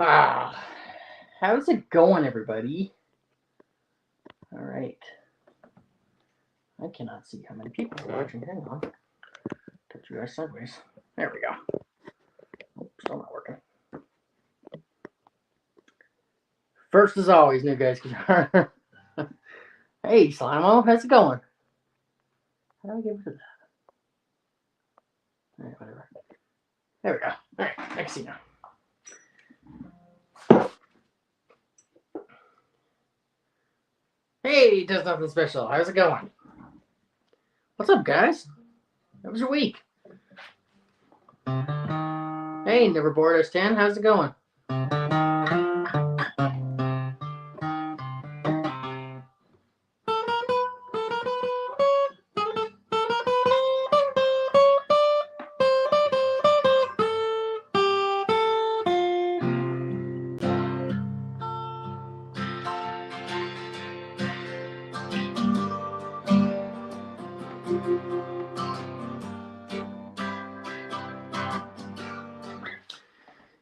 Ah, how's it going, everybody? All right. I cannot see how many people are watching. Hang on. Touch you guys sideways. There we go. Oh, still not working. First, as always, new guys. Hey, Slimo, how's it going? How do I get rid of that? All right, whatever. There we go. All right, I can see now. Hey, does nothing special. How's it going? What's up, guys? How was your week? Hey, never bored us 10. How's it going?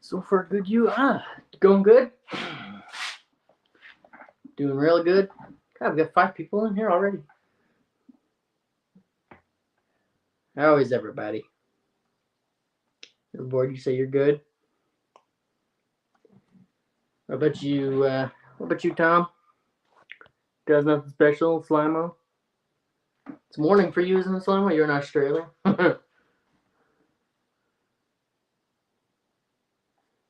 So far, good. Going good? Doing really good? God, we got 5 people in here already. How is everybody? You're bored? You say you're good? What about you, Tom? Does nothing special, Slimo? It's morning for you, isn't it, Slimo? You're in Australia.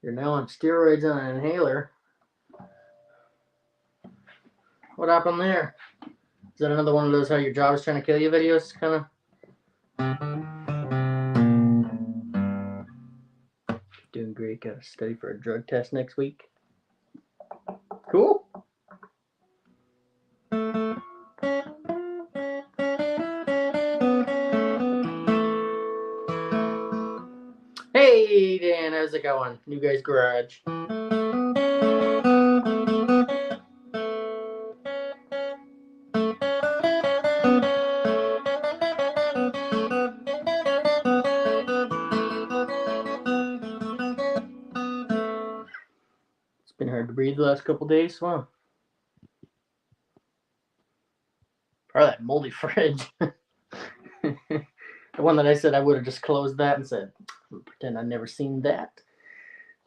You're now on steroids and an inhaler. What happened there? Is that another one of those how your job is trying to kill you videos? Kind of. Doing great. Got to study for a drug test next week. Cool. Hey, Dan, how's it going? New Guys Garage. It's been hard to breathe the last couple days. Wow. Or that moldy fridge. The one that I said I would have just closed that and said, pretend I'd never seen that.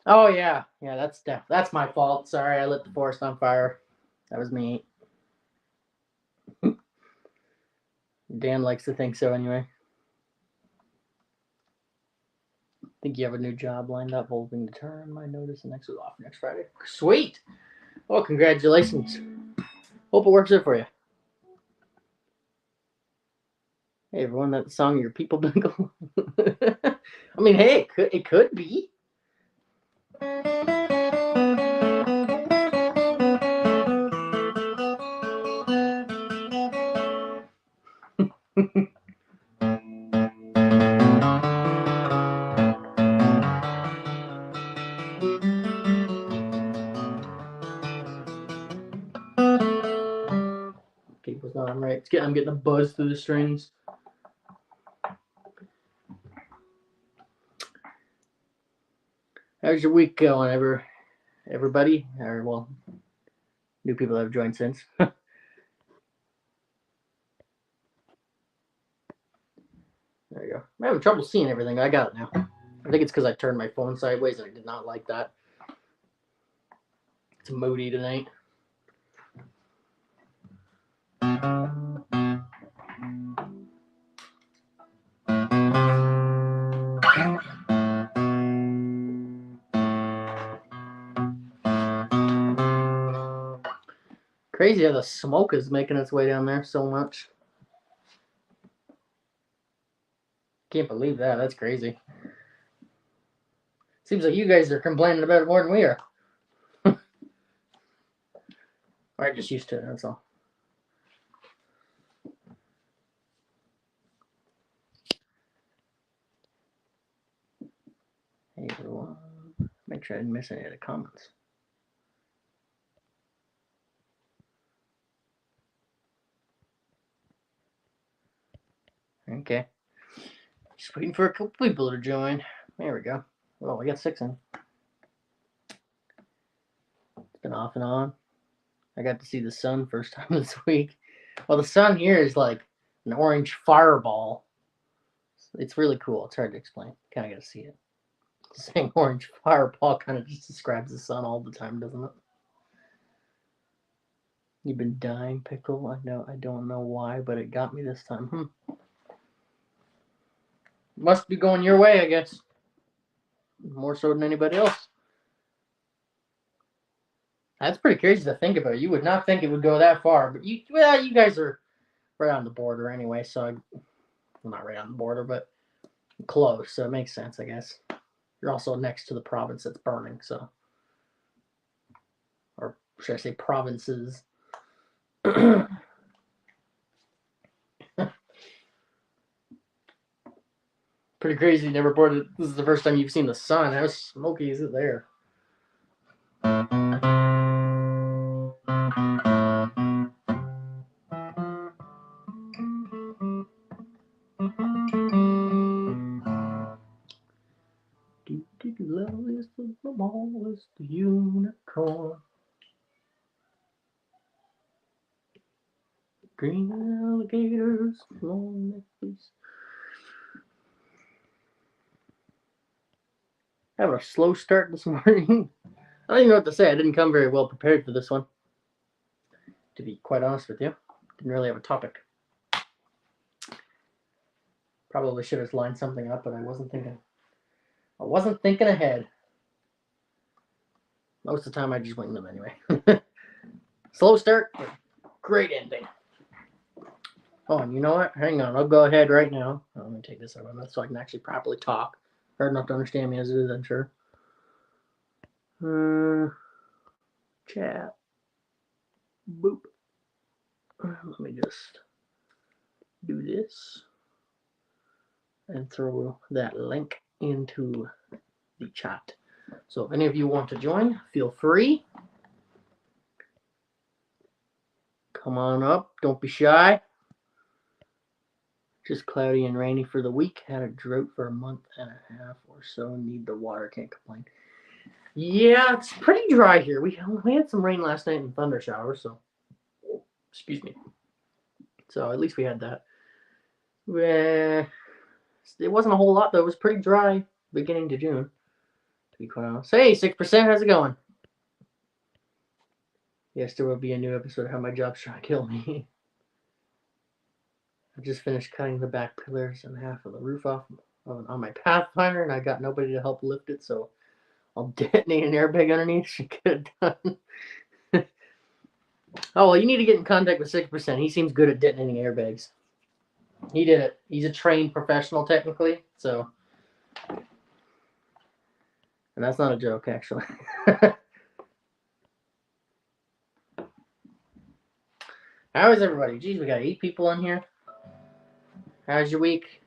Oh yeah, that's my fault. Sorry, I lit the forest on fire. That was me. Dan likes to think so anyway. I think you have a new job lined up, hoping to turn my notice and next week off next Friday. Sweet. Well, congratulations. Hope it works out for you. Hey, everyone, that song Your People Dingle. I mean, hey, it could be. Cable's not on right. I'm getting a buzz through the strings. How's your week going, everybody? Or, well, new people that have joined since. There you go. I'm having trouble seeing everything. I got it now. I think it's because I turned my phone sideways and I did not like that. It's moody tonight. Crazy how the smoke is making its way down there so much. Can't believe that. That's crazy. Seems like you guys are complaining about it more than we are. Or I'm just used to it, that's all. Hey, everyone. Make sure I didn't miss any of the comments. Okay. Just waiting for a couple people to join. There we go. Well, we got 6 in. been off and on. I got to see the sun first time this week. Well, the sun here is like an orange fireball. It's really cool. It's hard to explain. Kind of got to see it. Saying orange fireball kind of just describes the sun all the time, doesn't it? You've been dying, Pickle. I don't know why, but it got me this time. Must be going your way, I guess. More so than anybody else. That's pretty crazy to think about. You would not think it would go that far, but you guys are right on the border anyway, so well, not right on the border, but close, so it makes sense, I guess. You're also next to the province that's burning, so. Or should I say provinces? Pretty crazy. Never boarded. This is the first time you've seen the sun. How smoky is it there? Loveliest of them all is the unicorn. Green alligators, long neck face. Having a slow start this morning. I don't even know what to say. I didn't come very well prepared for this one. To be quite honest with you, didn't really have a topic. Probably should have lined something up, but I wasn't thinking ahead. Most of the time, I just wing them anyway. Slow start, but great ending. Oh, and you know what? Hang on. I'll go ahead right now. Let me take this out of my mouth so I can actually properly talk. Hard enough to understand me as it is, I'm sure. Chat. Boop. Let me just do this and throw that link into the chat. So if any of you want to join, feel free. Come on up. Don't be shy. Just cloudy and rainy for the week. Had a drought for a month and a half or so. Need the water. Can't complain. Yeah, it's pretty dry here. We had some rain last night and thunder showers, so excuse me. So at least we had that. It wasn't a whole lot though. It was pretty dry beginning to June. To be quite honest. Hey, 6%, how's it going? Yes, there will be a new episode of How My Job's Trying to Kill Me. I just finished cutting the back pillars and half of the roof off on my Pathfinder, and I got nobody to help lift it, so I'll detonate an airbag underneath. Should get it done. Oh, well, you need to get in contact with 6%. He seems good at detonating airbags. He did it. He's a trained professional, technically, so. And that's not a joke, actually. How is everybody? Geez, we got 8 people in here. How's your week?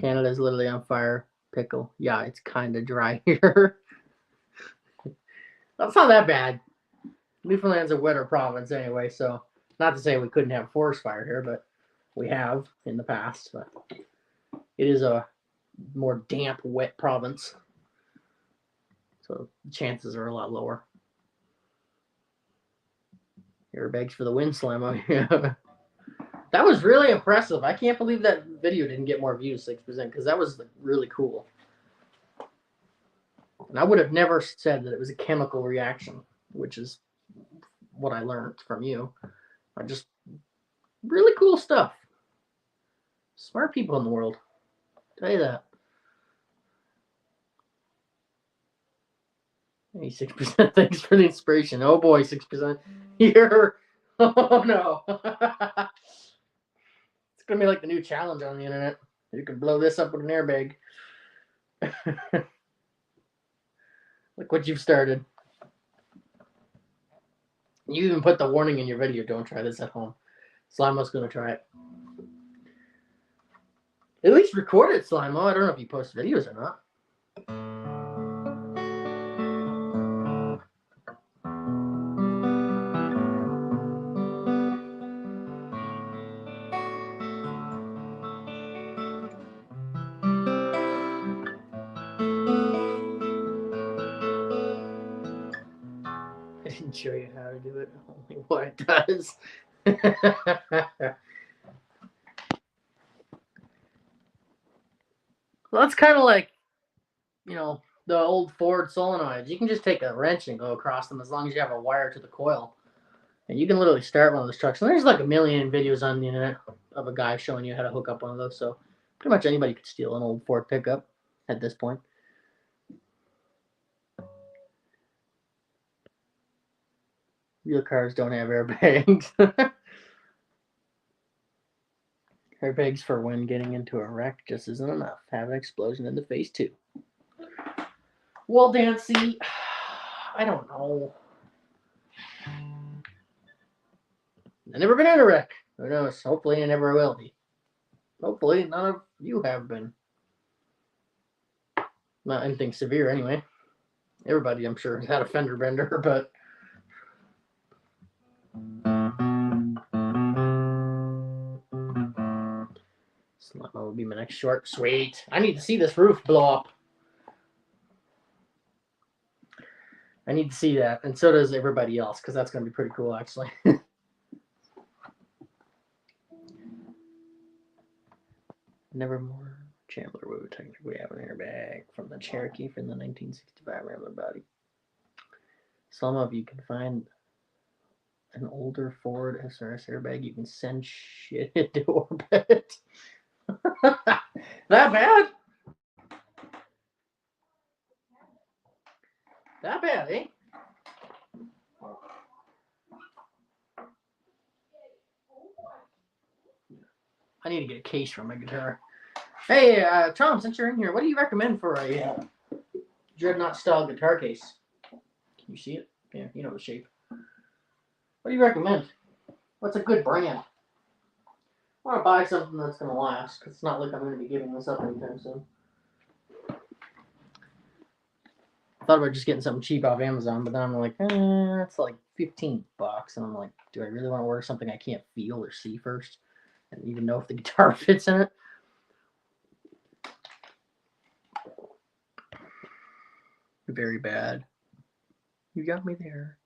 Canada's literally on fire. Pickle. Yeah, it's kind of dry here. That's not that bad. Newfoundland's a wetter province anyway, so not to say we couldn't have a forest fire here, but we have in the past. But it is a more damp, wet province, so the chances are a lot lower. Airbags for the wind, Slamo. Yeah. That was really impressive. I can't believe that video didn't get more views, 6%, because that was really cool. And I would have never said that it was a chemical reaction, which is what I learned from you. Just really cool stuff. Smart people in the world. I'll tell you that. 6%. Thanks for the inspiration. Oh boy, 6%. Here. Oh no. It's gonna be like the new challenge on the internet. You can blow this up with an airbag. Look what you've started. You even put the warning in your video. Don't try this at home. Slimo's gonna try it. At least record it, Slimo. I don't know if you post videos or not. show you how to do it. Only what it does. Well, that's kind of like, the old Ford solenoids. You can just take a wrench and go across them as long as you have a wire to the coil. And you can literally start one of those trucks. And there's like a million videos on the internet of a guy showing you how to hook up one of those. So pretty much anybody could steal an old Ford pickup at this point. Real cars don't have airbags. Airbags for when getting into a wreck just isn't enough. Have an explosion in the face too. Well, Dancy, I don't know. I've never been in a wreck. Who knows? Hopefully I never will be. Hopefully none of you have been. Not anything severe anyway. Everybody, I'm sure, has had a fender bender, but Slimo will be my next short. Sweet. I need to see this roof blow up. I need to see that, and so does everybody else, because that's going to be pretty cool, actually. Nevermore. Chandler would technically have an airbag from the Cherokee from the 1965 Rambler body. Some of you can find an older Ford SRS airbag. You can send shit into orbit. That bad? That bad, eh? I need to get a case for my guitar. Hey, Tom, since you're in here, what do you recommend for a Dreadnought style guitar case? Can you see it? Yeah, you know the shape. What do you recommend? What's a good brand? I want to buy something that's going to last, because it's not like I'm going to be giving this up anytime soon. I thought about just getting something cheap off Amazon, but then I'm like, it's like $15. And I'm like, do I really want to order something I can't feel or see first? And even know if the guitar fits in it? Very bad. You got me there.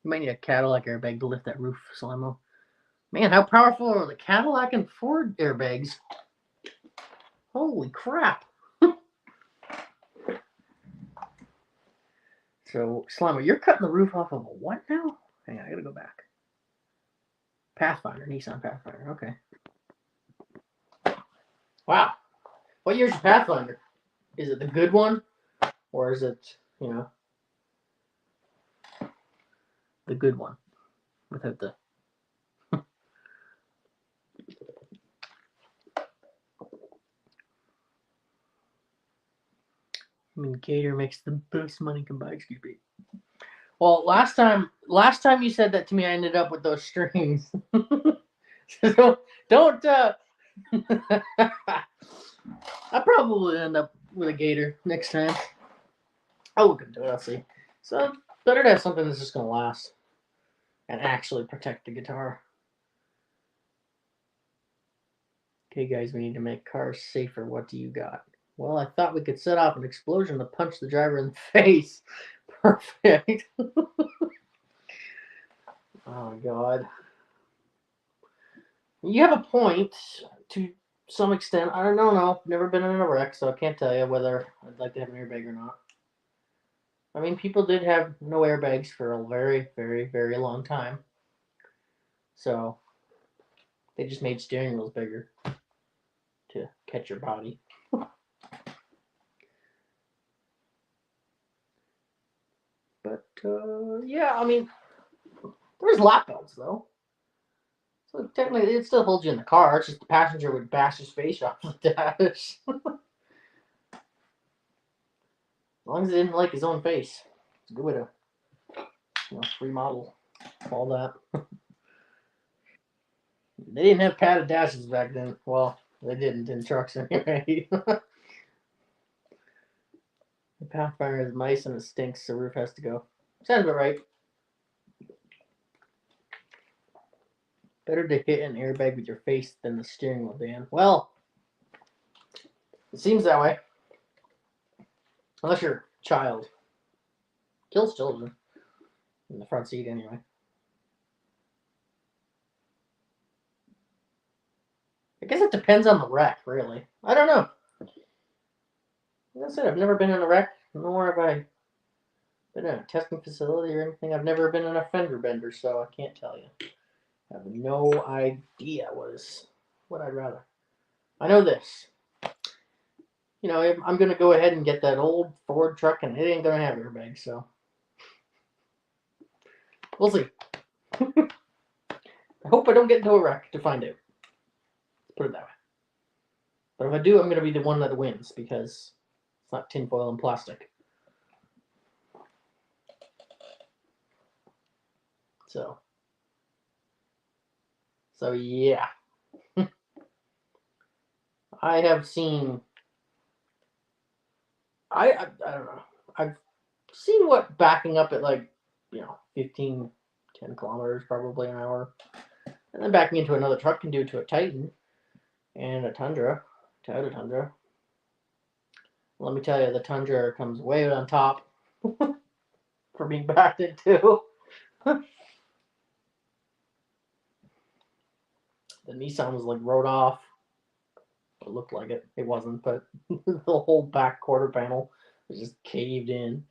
You might need a Cadillac airbag to lift that roof, Slimo. Man, how powerful are the Cadillac and Ford airbags? Holy crap. So, Slimo, you're cutting the roof off of a what now? Hang on, I gotta go back. Pathfinder, Nissan Pathfinder, okay. Wow. What year's your Pathfinder? Is it the good one? Or is it, the good one? Without the... I mean, Gator makes the best money can buy, excuse me. Well, last time you said that to me, I ended up with those strings. So don't. I'll probably end up with a Gator next time. I'll look into it. I'll see. So better to have something that's just gonna last and actually protect the guitar. Okay, guys, we need to make cars safer. What do you got? Well, I thought we could set off an explosion to punch the driver in the face. Perfect. Oh, God. You have a point to some extent. I don't know. Never been in a wreck, so I can't tell you whether I'd like to have an airbag or not. I mean, people did have no airbags for a very, very, very long time. So they just made steering wheels bigger to catch your body. But, yeah, I mean, there's lap belts, though. So technically, it still holds you in the car. It's just the passenger would bash his face off the dash. As long as it didn't like his own face. It's a good way to, remodel all that. They didn't have padded dashes back then. Well, they didn't in trucks anyway. The Pathfinder has mice and it stinks, so roof has to go. Sounds about right. Better to hit an airbag with your face than the steering wheel, Dan. Well, it seems that way. Unless you're a child. Kills children. In the front seat, anyway. I guess it depends on the wreck, really. I don't know. Like I said, I've never been in a wreck, nor have I been in a testing facility or anything. I've never been in a fender bender, so I can't tell you. I have no idea what I'd rather. I know this. You know, I'm going to go ahead and get that old Ford truck, and it ain't going to have airbags, so we'll see. I hope I don't get into a wreck to find out. Let's put it that way. But if I do, I'm going to be the one that wins, because it's not tinfoil and plastic. So yeah. I have seen. I don't know. I've seen what backing up at 15, 10 kilometers probably an hour, and then backing into another truck can do to a Titan and a Tundra, Toyota Tundra. Let me tell you, the Tundra comes way on top for being backed into. The Nissan was like rode off. It looked like it. It wasn't, but the whole back quarter panel was just caved in.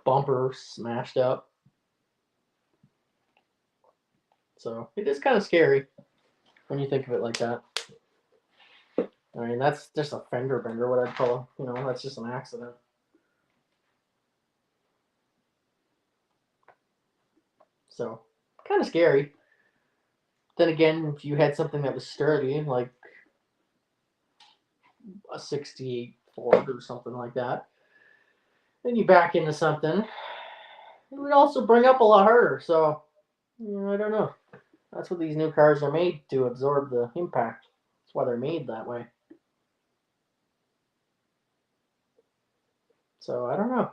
Bumper smashed up. So it is kind of scary when you think of it like that. I mean, that's just a fender bender, what I'd call it. That's just an accident. So, kind of scary. Then again, if you had something that was sturdy, like a 68 Ford or something like that, then you back into something, it would also bring up a lot harder. So, I don't know. That's what these new cars are made to absorb the impact. That's why they're made that way. So, I don't know.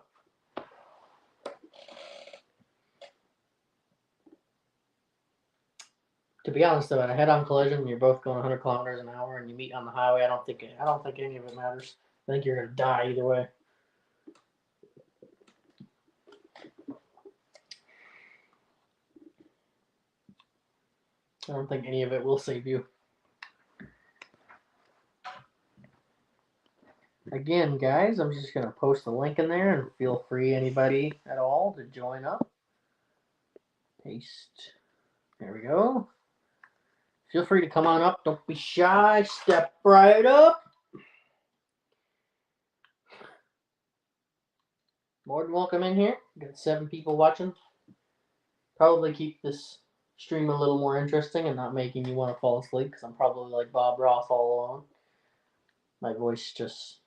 To be honest, though, at a head-on collision, you're both going 100 kilometers an hour, and you meet on the highway. I don't think any of it matters. I think you're gonna die either way. I don't think any of it will save you. Again, guys, I'm just gonna post a link in there, and feel free, anybody at all, to join up. Paste. There we go. Feel free to come on up. Don't be shy. Step right up. More than welcome in here. Got 7 people watching. Probably keep this stream a little more interesting and not making you want to fall asleep, because I'm probably like Bob Ross all alone. My voice just,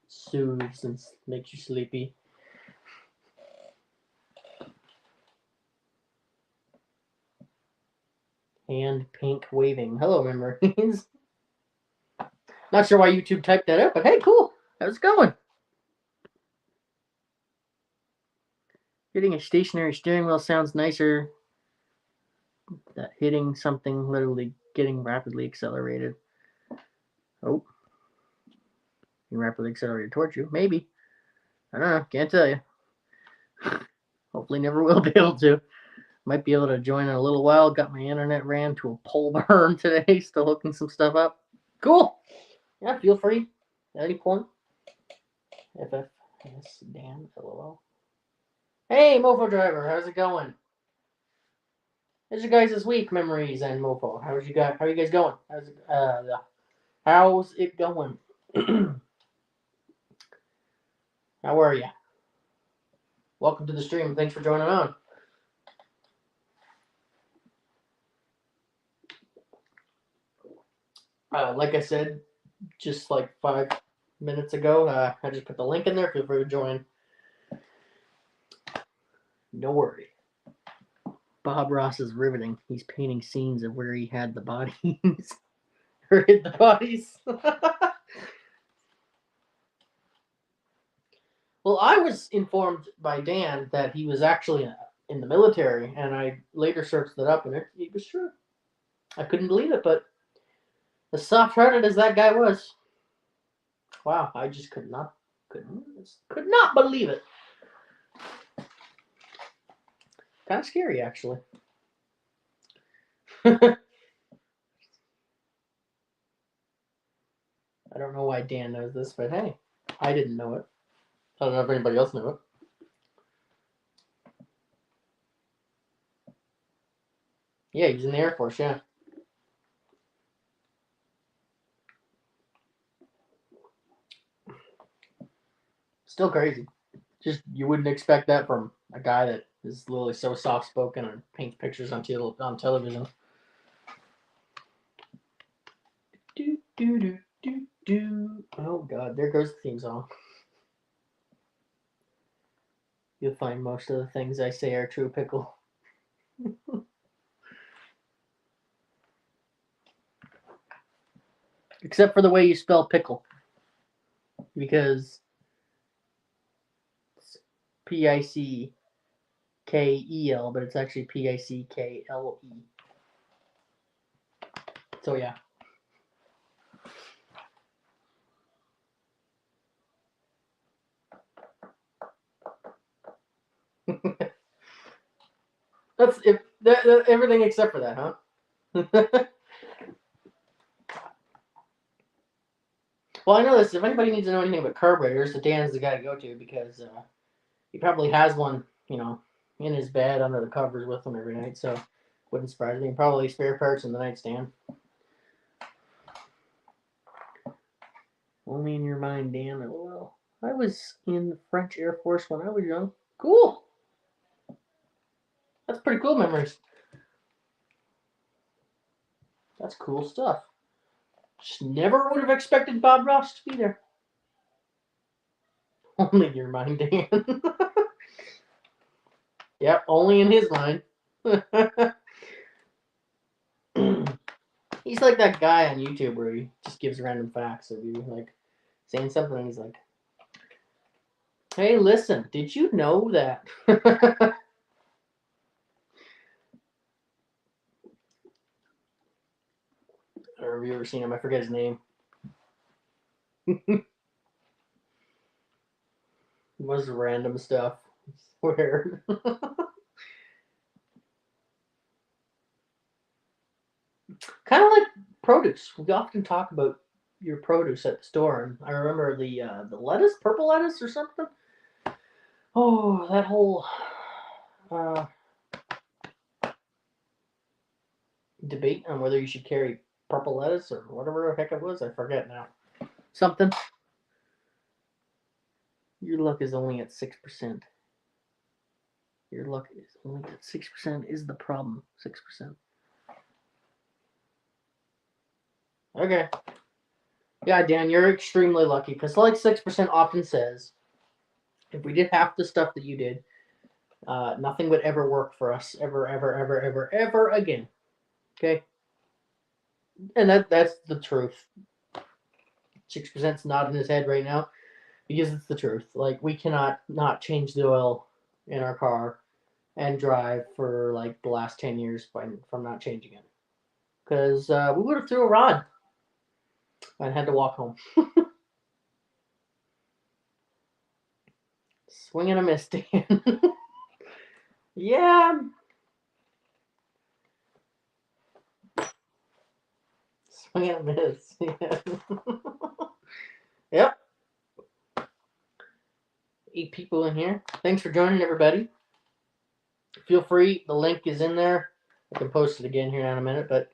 soothes and makes you sleepy. Hand pink waving. Hello, memories. Not sure why YouTube typed that out, but hey, cool. How's it going? Hitting a stationary steering wheel sounds nicer than hitting something literally getting rapidly accelerated. Oh. Being rapidly accelerated towards you. Maybe. I don't know. Can't tell you. Hopefully never will be able to. Might be able to join in a little while. Got my internet ran to a pole barn today. Still hooking some stuff up. Cool. Yeah, feel free at any point. FFS Dan LOL. Hey, Mofo Driver, how's it going? How's you guys this week, Memories and Mofo? How are you guys going? How's it going? How are you? Welcome to the stream. Thanks for joining on. Like I said, just like 5 minutes ago, I just put the link in there. Feel free to join. No worry. Bob Ross is riveting. He's painting scenes of where he had the bodies. Or hid the bodies. Well, I was informed by Dan that he was actually in the military, and I later searched it up, and it was true. I couldn't believe it, but as soft-hearted as that guy was, wow, I just could not believe it. Kind of scary, actually. I don't know why Dan knows this, but hey, I didn't know it. I don't know if anybody else knew it. Yeah, he's in the Air Force, yeah. Still crazy. Just, you wouldn't expect that from a guy that is literally so soft-spoken and paints pictures on television. Do, do, do, do, do. Oh, God, there goes the theme song. You'll find most of the things I say are true, Pickle. Except for the way you spell pickle. Because it's P-I-C-K-E-L, but it's actually P-I-C-K-L-E. So, yeah. That's everything except for that, huh? Well, I know this. If anybody needs to know anything about carburetors, the Dan's the guy to go to because he probably has one, in his bed under the covers with him every night. So wouldn't surprise me. Probably spare parts in the nightstand. Only in your mind, Dan. LOL. I was in the French Air Force when I was young. Cool. That's pretty cool memories. That's cool stuff. Just never would have expected Bob Ross to be there. Only in your mind, Dan. Yep, only in his mind. He's like that guy on YouTube where he just gives random facts of you, like saying something, and he's like, "Hey, listen, did you know that?" Or have you ever seen him? I forget his name. It was random stuff. I swear. Kind of like produce. We often talk about your produce at the store, and I remember the lettuce, purple lettuce or something. Oh, that whole uh, debate on whether you should carry purple lettuce or whatever the heck it was. I forget now. Something. Your luck is only at 6%. Your luck is only at 6% is the problem. 6%. Okay. Yeah, Dan, you're extremely lucky because, like 6% often says, if we did half the stuff that you did, nothing would ever work for us ever, ever, ever, ever, ever again. Okay? And that's the truth. 6%'s not in his head right now because it's the truth. Like, we cannot not change the oil in our car and drive for like the last 10 years from not changing it. Because we would have threw a rod and had to walk home. Swing and a miss, Dan. Yeah. Swing and a miss. Yeah. Yep. 8 people in here. Thanks for joining, everybody. Feel free. The link is in there. I can post it again here in a minute, but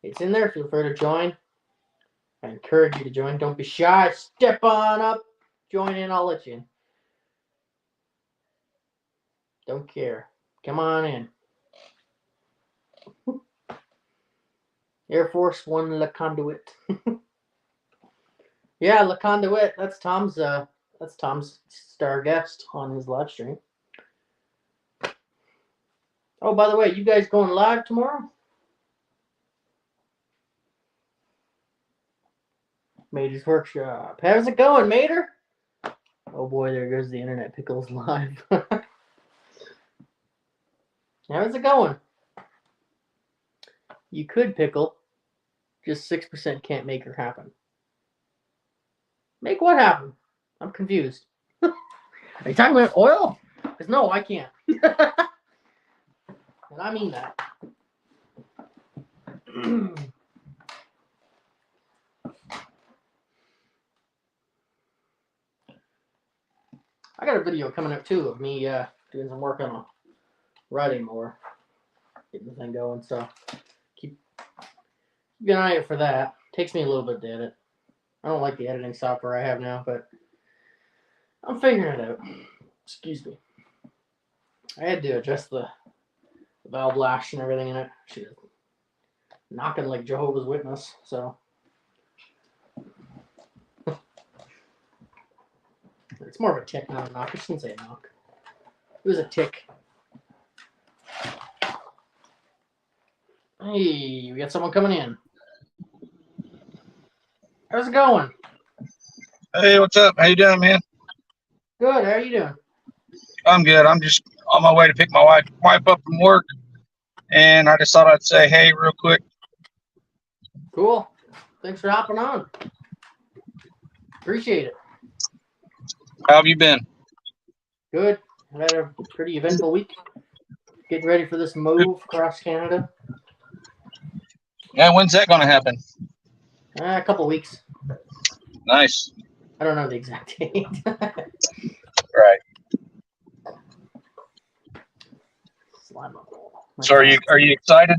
it's in there. Feel free to join. I encourage you to join. Don't be shy. Step on up. Join in. I'll let you in. Don't care. Come on in. Air Force One La Conduit. Yeah, La Conduit. That's Tom's star guest on his live stream. Oh, by the way, you guys going live tomorrow? Mater's Workshop. How's it going, Mater? Oh boy, there goes the internet. Pickles live. How's it going? You could pickle. Just 6% can't make her happen. Make what happen? I'm confused. Are you talking about oil? Because no, I can't. And I mean that. I got a video coming up too of me doing some work on a riding mower, getting the thing going. So keep an eye out for that. Takes me a little bit to edit. I don't like the editing software I have now, but I'm figuring it out. Excuse me. I had to adjust the valve lash and everything in it. She was knocking like Jehovah's Witness, so it's more of a tick, not a knock. I shouldn't say a knock. It was a tick. Hey, we got someone coming in. How's it going? Hey, what's up? How you doing, man? Good. How are you doing? I'm good. I'm just on my way to pick my wife up from work, and I just thought I'd say hey real quick. Cool. Thanks for hopping on. Appreciate it. How have you been? Good. I had a pretty eventful week. Getting ready for this move across Canada. Yeah, when's that going to happen? A couple weeks. Nice. I don't know the exact date. Right. Slime up bowl. So are you excited?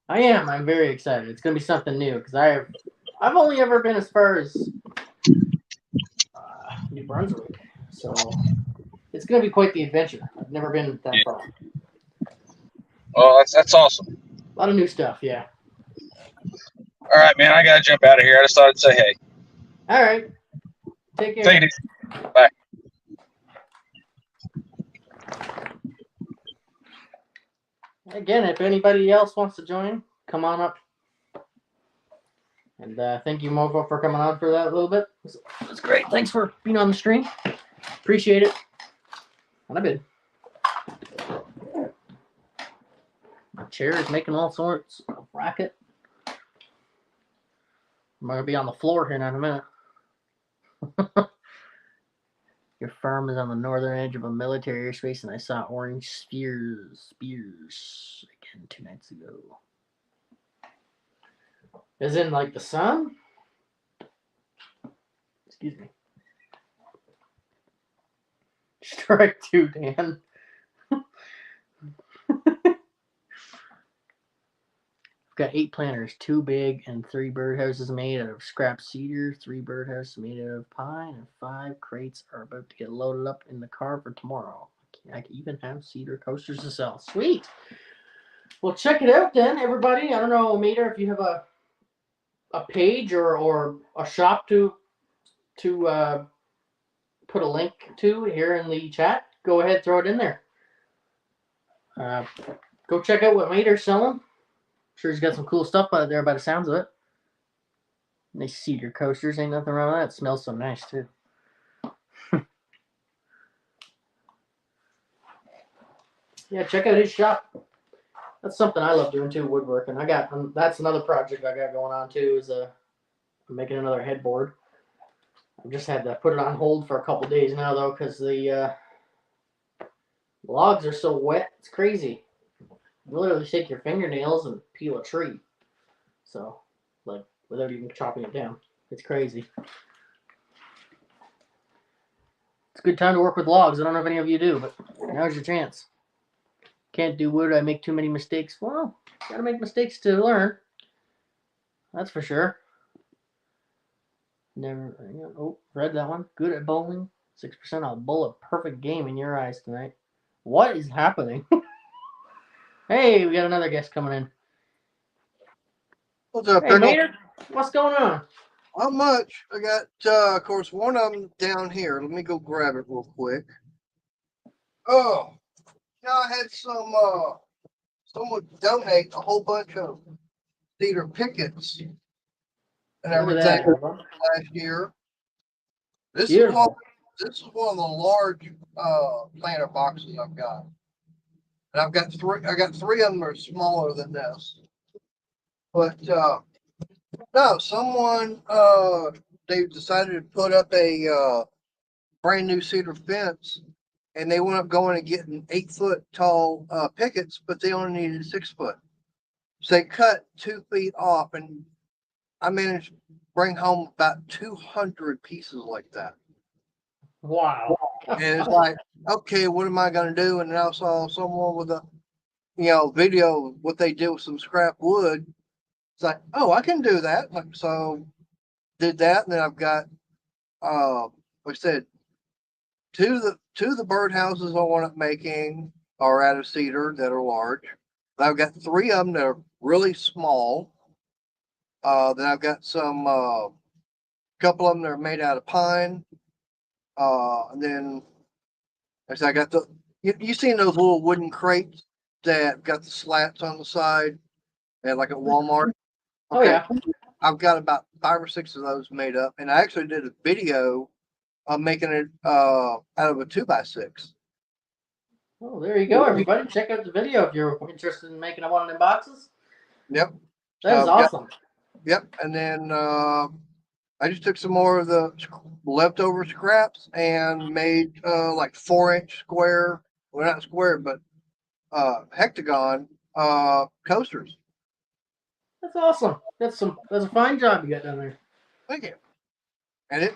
I am. I'm very excited. It's gonna be something new because I've only ever been as far as New Brunswick, so it's gonna be quite the adventure. I've never been that far. Well, that's awesome. A lot of new stuff. Yeah. All right, man. I gotta jump out of here. I just thought I'd say hey. All right. Take care. Take it easy. Bye. Again, if anybody else wants to join, come on up. And thank you, Mofo, for coming on for that a little bit. That's great. Thanks for being on the stream. Appreciate it. And I've been. My chair is making all sorts of racket. I'm going to be on the floor here in a minute. Your farm is on the northern edge of a military airspace, and I saw orange spears again 2 nights ago. As in, like, the sun? Excuse me. Strike 2, Dan. I've got 8 planters, 2 big and 3 birdhouses made out of scrap cedar, 3 birdhouses made out of pine, and 5 crates are about to get loaded up in the car for tomorrow. I can even have cedar coasters to sell. Sweet. Well, check it out then, everybody. I don't know, Mater, if you have a page or a shop to put a link to here in the chat. Go ahead, throw it in there. Go check out what Mater's selling. Sure, he's got some cool stuff out there by the sounds of it. Nice cedar coasters, ain't nothing wrong with that. It smells so nice too. Yeah, check out his shop. That's something I love doing too, woodworking. That's another project I got going on too. Is I'm making another headboard. I've just had to put it on hold for a couple days now though, because the logs are so wet. It's crazy. You literally take your fingernails and peel a tree. So, like, without even chopping it down. It's crazy. It's a good time to work with logs. I don't know if any of you do, but now's your chance. Can't do wood. I make too many mistakes. Well, gotta make mistakes to learn. That's for sure. Never. Oh, read that one. Good at bowling. 6%. I'll bowl a perfect game in your eyes tonight. What is happening? Hey, we got another guest coming in. What's up, Hey, Pickle? Mater, what's going on? Not much. I got, of course, one of them down here. Let me go grab it real quick. Oh, yeah, I had someone donate a whole bunch of cedar pickets and Look at everything that. last year. This is Beautiful. one of the large planter boxes I've got. And I've got three. I got 3 of them are smaller than this. But no, someone they decided to put up a brand new cedar fence, and they went up going and getting 8-foot tall pickets, but they only needed 6 foot. So they cut 2 feet off, and I managed to bring home about 200 pieces like that. Wow. And it's like, okay, what am I going to do? And then I saw someone with a, video of what they did with some scrap wood. It's like, oh, I can do that. Like, so did that, and then I've got, like I said, two of the birdhouses I want up making are out of cedar that are large. I've got 3 of them that are really small. Then I've got some couple of them that are made out of pine. And then as I got you seen those little wooden crates that got the slats on the side, and like at Walmart. Oh yeah. I've got about 5 or 6 of those made up, and I actually did a video of making it out of a 2x6. Oh, there you go, everybody. Check out the video if you're interested in making one of them boxes. Yep. That is awesome. Yep. And then I just took some more of the leftover scraps and made like 4-inch square, well, not square, but hectagon coasters. That's awesome. That's a fine job you got done there. Thank you. And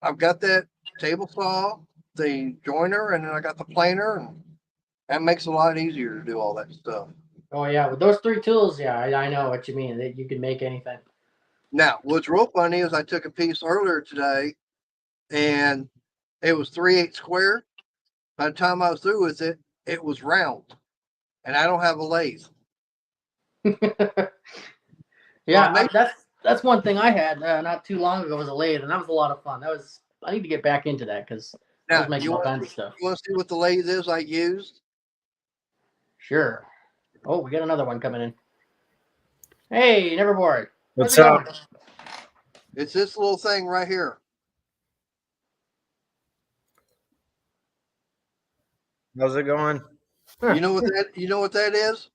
I've got that table saw, the joiner, and then I got the planer, and that makes it a lot easier to do all that stuff. Oh yeah, with those 3 tools, yeah, I know what you mean. That you can make anything. Now, what's real funny is I took a piece earlier today, and it was 3/8 square. By the time I was through with it, it was round, and I don't have a lathe. Yeah, that's one thing I had not too long ago was a lathe, and that was a lot of fun. I need to get back into that because I was making all kinds of stuff. You want to see what the lathe is I used? Sure. Oh, we got another one coming in. Hey, Neverboard. What's up? Going? It's this little thing right here. How's it going? You know what that is?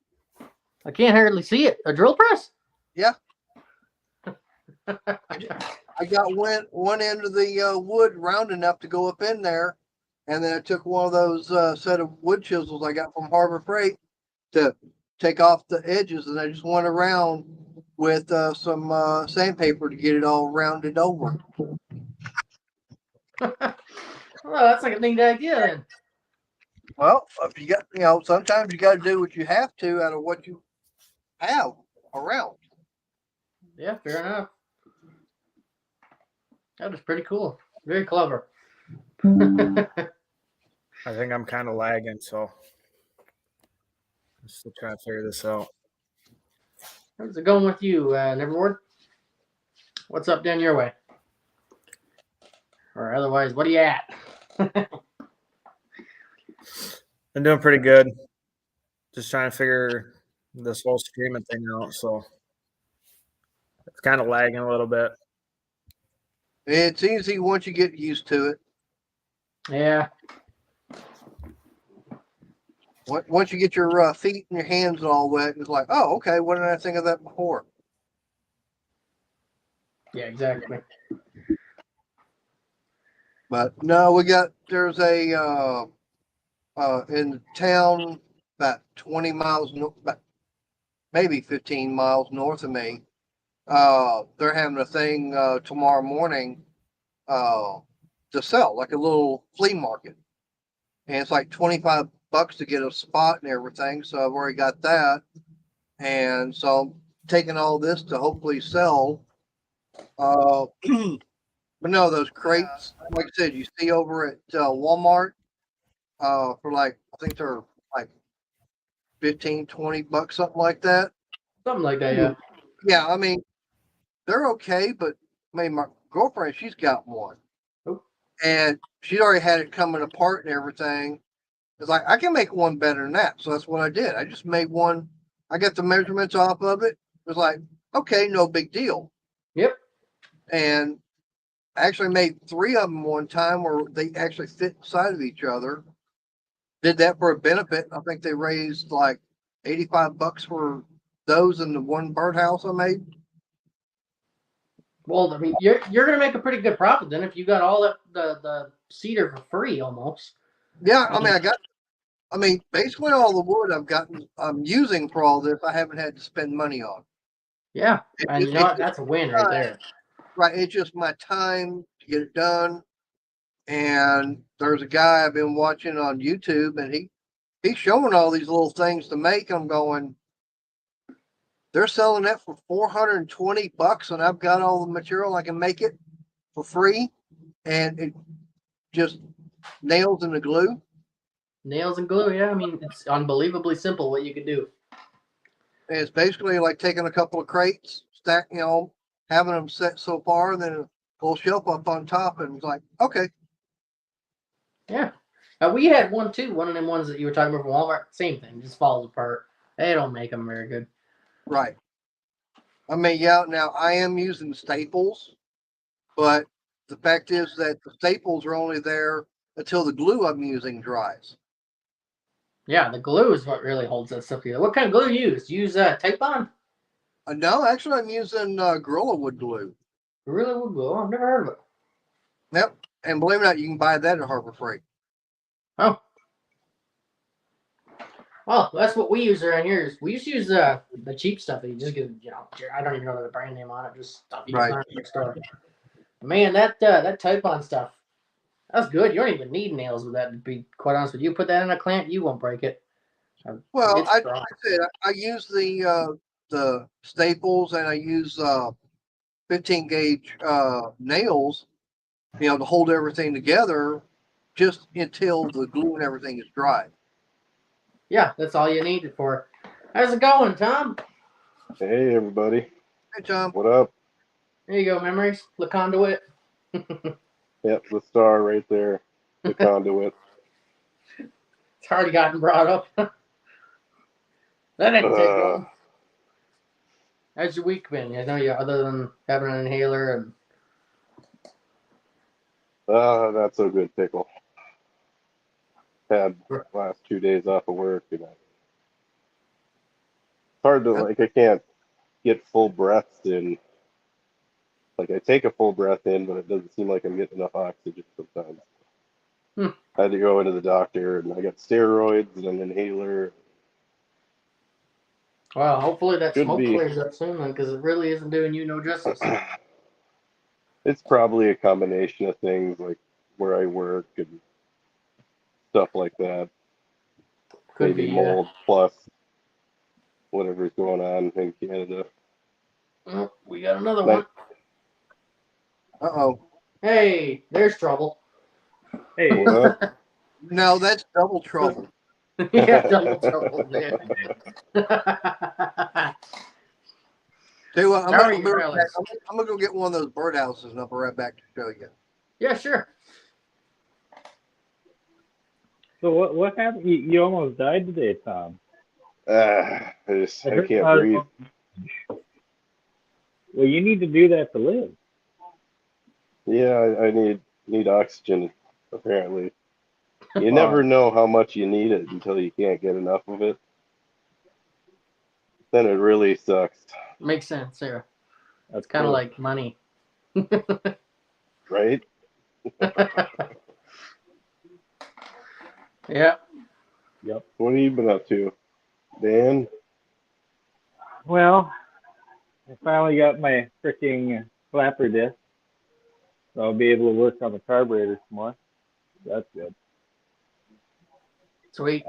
I can't hardly see it. A drill press? Yeah. I got one end of the wood round enough to go up in there, and then I took one of those set of wood chisels I got from Harbor Freight to take off the edges, and I just went around with some sandpaper to get it all rounded over. Well, that's like a neat idea then. Well, if you got, sometimes you got to do what you have to out of what you have around. Yeah, fair enough. That was pretty cool. Very clever. I think I'm kind of lagging, so I'm still trying to figure this out. How's it going with you, Neverboard? What's up down your way? Or otherwise, what are you at? I'm doing pretty good. Just trying to figure this whole streaming thing out, so it's kind of lagging a little bit. It's easy once you get used to it. Yeah. Once you get your feet and your hands all wet, it's like, oh, okay, what did I think of that before? Yeah, exactly. But no, there's a in town about 20 miles, about maybe 15 miles north of me. They're having a thing tomorrow morning to sell, like a little flea market. And it's like $25 to get a spot and everything. So I've already got that. And so I'm taking all this to hopefully sell. But no, those crates, like I said, you see over at Walmart for like, I think they're like $15-20, something like that. Something like that, yeah. Yeah, I mean, they're okay, but I mean, my girlfriend, she's got one. Oh. And she'd already had it coming apart and everything. It's like, I can make one better than that. So that's what I did. I just made one. I got the measurements off of it. It was like, okay, no big deal. Yep. And I actually made 3 of them one time where they actually fit inside of each other. Did that for a benefit. I think they raised like $85 for those in the one birdhouse I made. Well, I mean, you're gonna make a pretty good profit then if you got all the cedar for free almost. Yeah, I mean, basically all the wood I'm using for all this, I haven't had to spend money on. Yeah, and you know what? That's a win right there. Right, it's just my time to get it done. And there's a guy I've been watching on YouTube, and he's showing all these little things to make. I'm going, they're selling that for $420, and I've got all the material. I can make it for free, and it just nails and the glue. Nails and glue, yeah. I mean, it's unbelievably simple what you can do. And it's basically like taking a couple of crates, having them set so far, and then a full shelf up on top, and it's like, okay. Yeah. We had one too. One of them ones that you were talking about from Walmart. Same thing, just falls apart. They don't make them very good. Right. I mean, yeah, now I am using staples, but the fact is that the staples are only there until the glue I'm using dries. Yeah, the glue is what really holds that stuff together. What kind of glue do you use? Do you use Teflon? No, actually, I'm using Gorilla Wood glue. Gorilla Wood glue? I've never heard of it. Yep. And believe it or not, you can buy that at Harbor Freight. Oh. Well, that's what we use around here. We used to use the cheap stuff that you just get, I don't even know the brand name on it, just stuff you can find in the store. Man, that Teflon stuff, that's good. You don't even need nails with that, to be quite honest with you. Put that in a clamp, you won't break it. Well, I said I use the staples, and I use 15 gauge nails, to hold everything together just until the glue and everything is dry. Yeah, that's all you need it for. How's it going, Tom? Hey, everybody. Hey, Tom. What up? There you go, Memories. The Conduit. Yep, the star right there. The conduit. It's already gotten brought up. That didn't take long. How's your week been? I know you, other than having an inhaler and. Not so good, pickle. Had last 2 days off of work, and it's hard to I can't get full breaths in. Like I take a full breath in, but it doesn't seem like I'm getting enough oxygen sometimes. I had to go into the doctor, and I got steroids and an inhaler. Well, hopefully that smoke clears up soon, then, because it really isn't doing you no justice. It's probably a combination of things, like where I work and stuff like that. Could Maybe be mold plus whatever's going on in Canada. Oh, we got another one. Uh-oh. Hey, there's trouble. Hey. No, that's double trouble. Yeah, double trouble, man. Tell you what, I'm gonna go get one of those birdhouses, and I'll be right back to show you. Yeah, sure. So what happened? You almost died today, Tom. I can't breathe. Well, you need to do that to live. Yeah, I need oxygen, apparently. You never know how much you need it until you can't get enough of it. Then it really sucks. Makes sense, Sarah. That's kind of like money. Right? Yeah. Yep. What have you been up to, Dan? Well, I finally got my freaking flapper disc, so I'll be able to work on the carburetor some more. That's good. Sweet.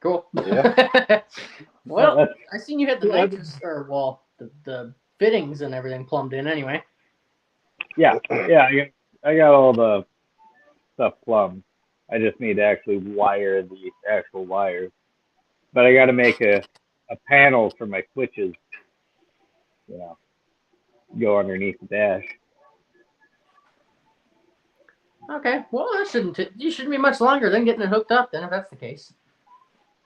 Cool. Yeah. Well, I seen you had the nitrous, the fittings and everything plumbed in anyway. Yeah, I got all the stuff plumbed. I just need to actually wire the actual wires. But I got to make a panel for my switches, go underneath the dash. Okay, well, that you shouldn't be much longer than getting it hooked up then, if that's the case.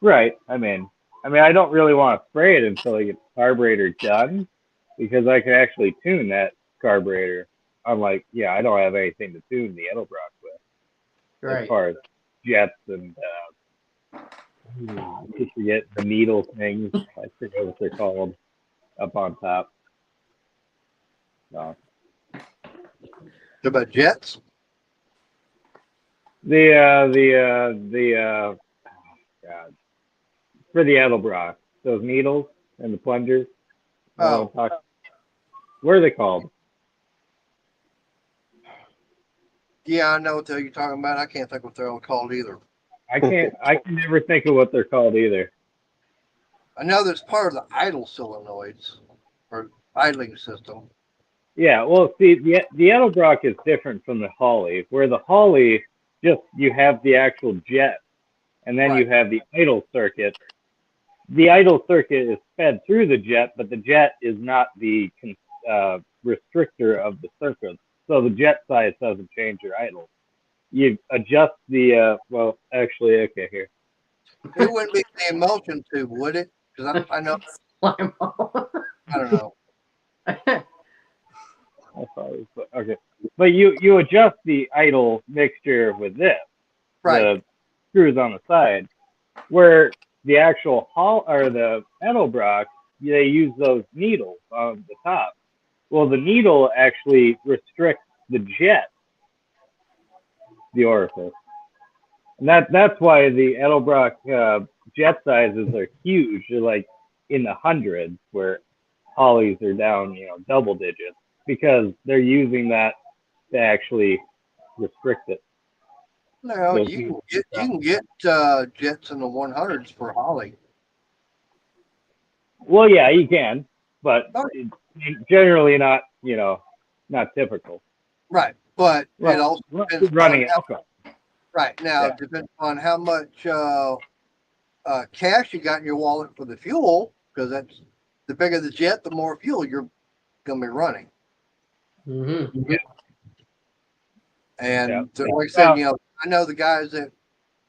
Right. I mean, I don't really want to spray it until I get the carburetor done, because I can actually tune that carburetor. Unlike, I don't have anything to tune the Edelbrock with. Right. As far as jets and I just forget the needle things. I forget what they're called up on top. So About jets? God, for the Edelbrock, those needles and the plungers. Oh. What are they called? Yeah, I know what you're talking about. I can't think what they're all called either. I can never think of what they're called either. I know there's part of the idle solenoids or idling system. Yeah, well, see, the Edelbrock is different from the Holly, where the Holly just you have the actual jet, and then you Right. have the idle circuit. The idle circuit is fed through the jet, but the jet is not the restrictor of the circuit. So the jet size doesn't change your idle. You adjust the well, actually, okay, here. It wouldn't be the emulsion tube, would it? Because I know, Slimo. I don't know. I thought it was, okay, but you adjust the idle mixture with this, Right. the screws on the side, where the actual Hall or the Edelbrock, they use those needles on the top. Well, the needle actually restricts the jet, the orifice, and that's why the Edelbrock jet sizes are huge. They're like in the hundreds, where Hollies are down, double digits, because they're using that to actually restrict it. No, So you can get jets in the 100s for Holly. well, yeah, you can, but Oh. generally not, not typical. Right, but it also depends running on how, alcohol. right now Yeah. it depends on how much cash you got in your wallet for the fuel, because that's the bigger the jet, the more fuel you're gonna be running. Mm-hmm. And Yeah. like I said, I know the guys that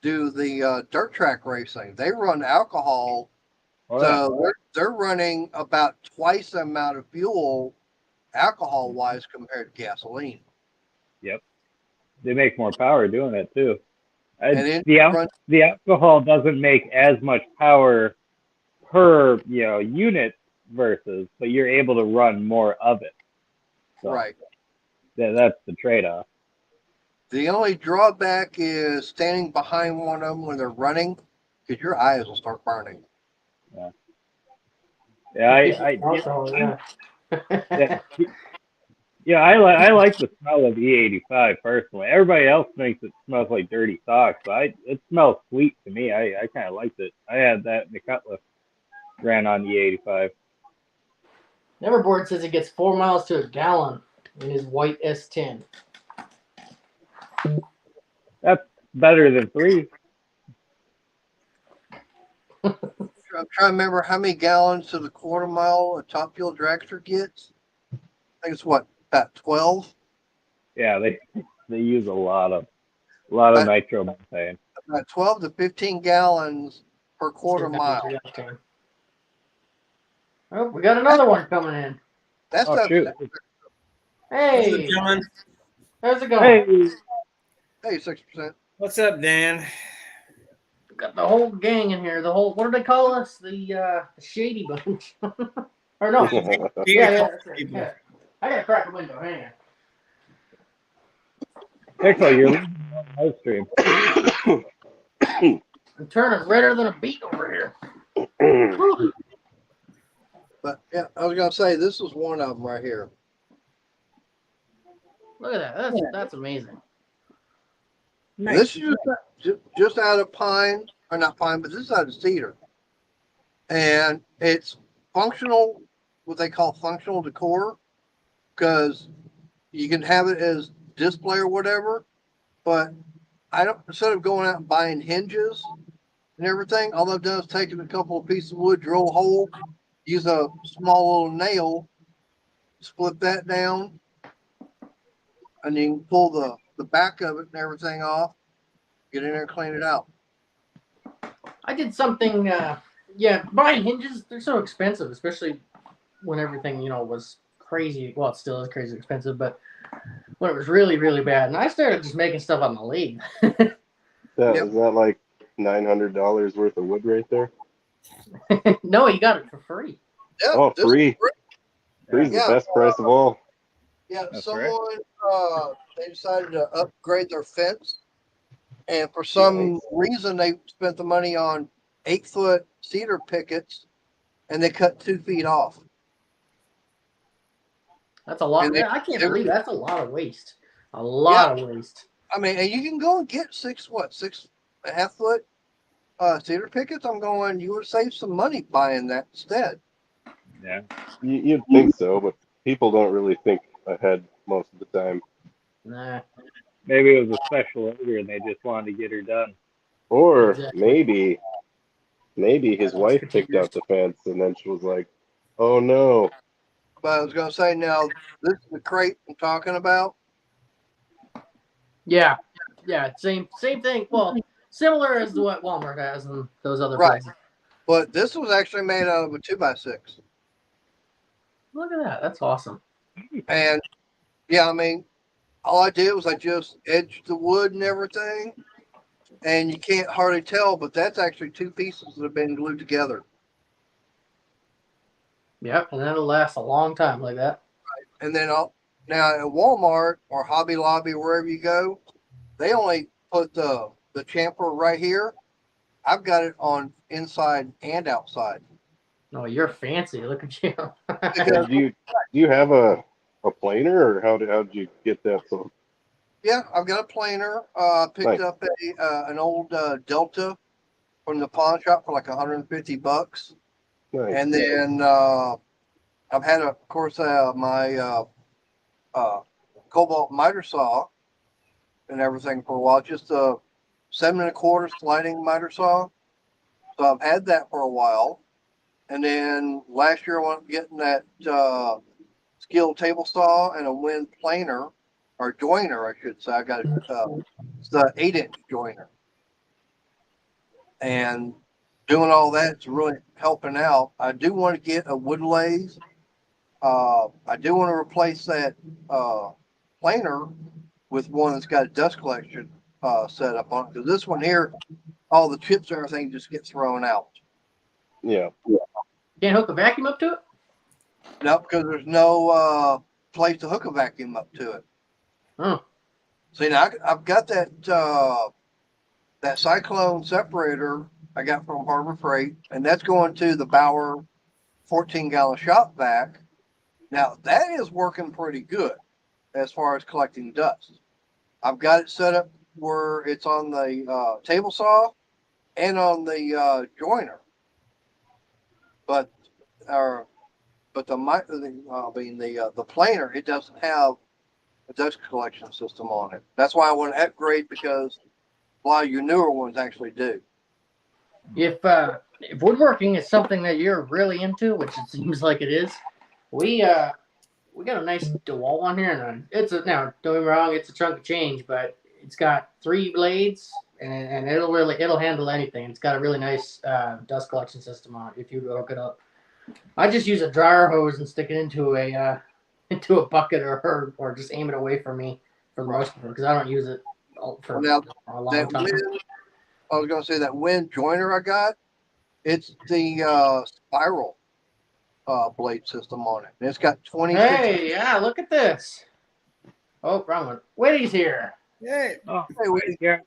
do the dirt track racing. They run alcohol, Oh, yeah. so they're running about twice the amount of fuel, alcohol wise, compared to gasoline. Yep. They make more power doing it too. And then The alcohol doesn't make as much power per unit versus, but you're able to run more of it. So right. that's the trade-off. The only drawback is standing behind one of them when they're running, because your eyes will start burning. Yeah, I like the smell of E85 personally. Everybody else thinks it smells like dirty socks, but it smells sweet to me. I kind of liked it. I had that in the Cutlass, ran on E85. Neverboard says he gets 4 miles to a gallon in his white S10. That's better than 3. I'm trying to remember how many gallons to the quarter mile a Top Fuel dragster gets. I think it's about 12. Yeah, they use a lot of nitromethane. About 12 to 15 gallons per quarter mile. Oh, we got another one coming in. That's shoot. Hey, Gentlemen, how's it going? Hey, 6%. what's up, Dan? We got the whole gang in here. The whole, what do they call us? The shady bunch. Or no? Yeah, that's right. Yeah. I gotta crack a window. Hang on. Actually, you're leaving on live stream. I'm turning redder than a beet over here. But yeah, I was gonna say this is one of them right here. Look at that. That's amazing. Nice. This is just out of pine, or not pine, but this is out of cedar, and it's functional, what they call functional decor, because you can have it as display or whatever. But instead of going out and buying hinges and everything, all I've done is taken a couple of pieces of wood, drill a hole, use a small little nail, split that down, and you can pull the back of it and everything off, get in there and clean it out. I did something, buying hinges, they're so expensive, especially when everything, was crazy. Well, it still is crazy expensive, but when it was really, really bad. And I started just making stuff on the lathe. Is that like $900 worth of wood right there? No, you got it for free. Yeah, Oh, free. Free's the best price of all. Yeah, That's someone they decided to upgrade their fence, and for some reason they spent the money on 8-foot cedar pickets, and they cut 2 feet off. That's a lot. And they, Man, I can't they believe were, that's a lot of waste. A lot of waste. I mean, and you can go and get 6.5 foot cedar pickets. I'm going. You would save some money buying that instead. Yeah. You'd think so, but people don't really think ahead most of the time. Nah, Maybe it was a special order and they just wanted to get her done. Or exactly. maybe his wife picked out the fence and then she was like, "Oh no." But I was going to say now, this is the crate I'm talking about. Yeah, same thing. Well, similar as to what Walmart has and those other Right. places. But this was actually made out of a 2x6. Look at that. That's awesome. And yeah, I mean, all I did was I just edged the wood and everything, and you can't hardly tell, but that's actually 2 pieces that have been glued together. Yep, and that'll last a long time like that. And then now at Walmart or Hobby Lobby, wherever you go, they only put the chamfer right here. I've got it on inside and outside. Oh, you're fancy. Look at you. Because Do you have a planer, or how did you get that? So yeah, I've got a planer. Picked up an old Delta from the pawn shop for like $150. nice. And then I've had, of course, my Cobalt miter saw and everything for a while. Just a 7 1/4 sliding miter saw. So I've had that for a while. And then last year I went getting that skilled table saw and a wind planer or joiner, I should say. I got it's the 8-inch joiner. And doing all that's really helping out. I do want to get a wood lathe. I do want to replace that planer with one that's got a dust collection set up on it. Because this one here, all the chips and everything just get thrown out. Yeah. Can't hook a vacuum up to it? No, because there's no place to hook a vacuum up to it. Oh. See, now I've got that Cyclone separator I got from Harbor Freight, and that's going to the Bauer 14-gallon shop vac. Now, that is working pretty good as far as collecting dust. I've got it set up where it's on the table saw and on the joiner. But the planer, it doesn't have a dust collection system on it. That's why I want to upgrade, because a lot of your newer ones actually do. If woodworking is something that you're really into, which it seems like it is, we got a nice DeWalt one here, and now don't get me wrong, it's a chunk of change, but it's got 3 blades, and it'll handle anything. It's got a really nice dust collection system on it if you hook it up. I just use a dryer hose and stick it into a bucket or just aim it away from me for the most part, because I don't use it for Now, a long that time. I was going to say that wind joiner I got, it's the spiral blade system on it. And it's got 26. Hey, yeah, look at this. Oh, wrong one. Witty's here. Hey, Oh, Hey, we, yeah.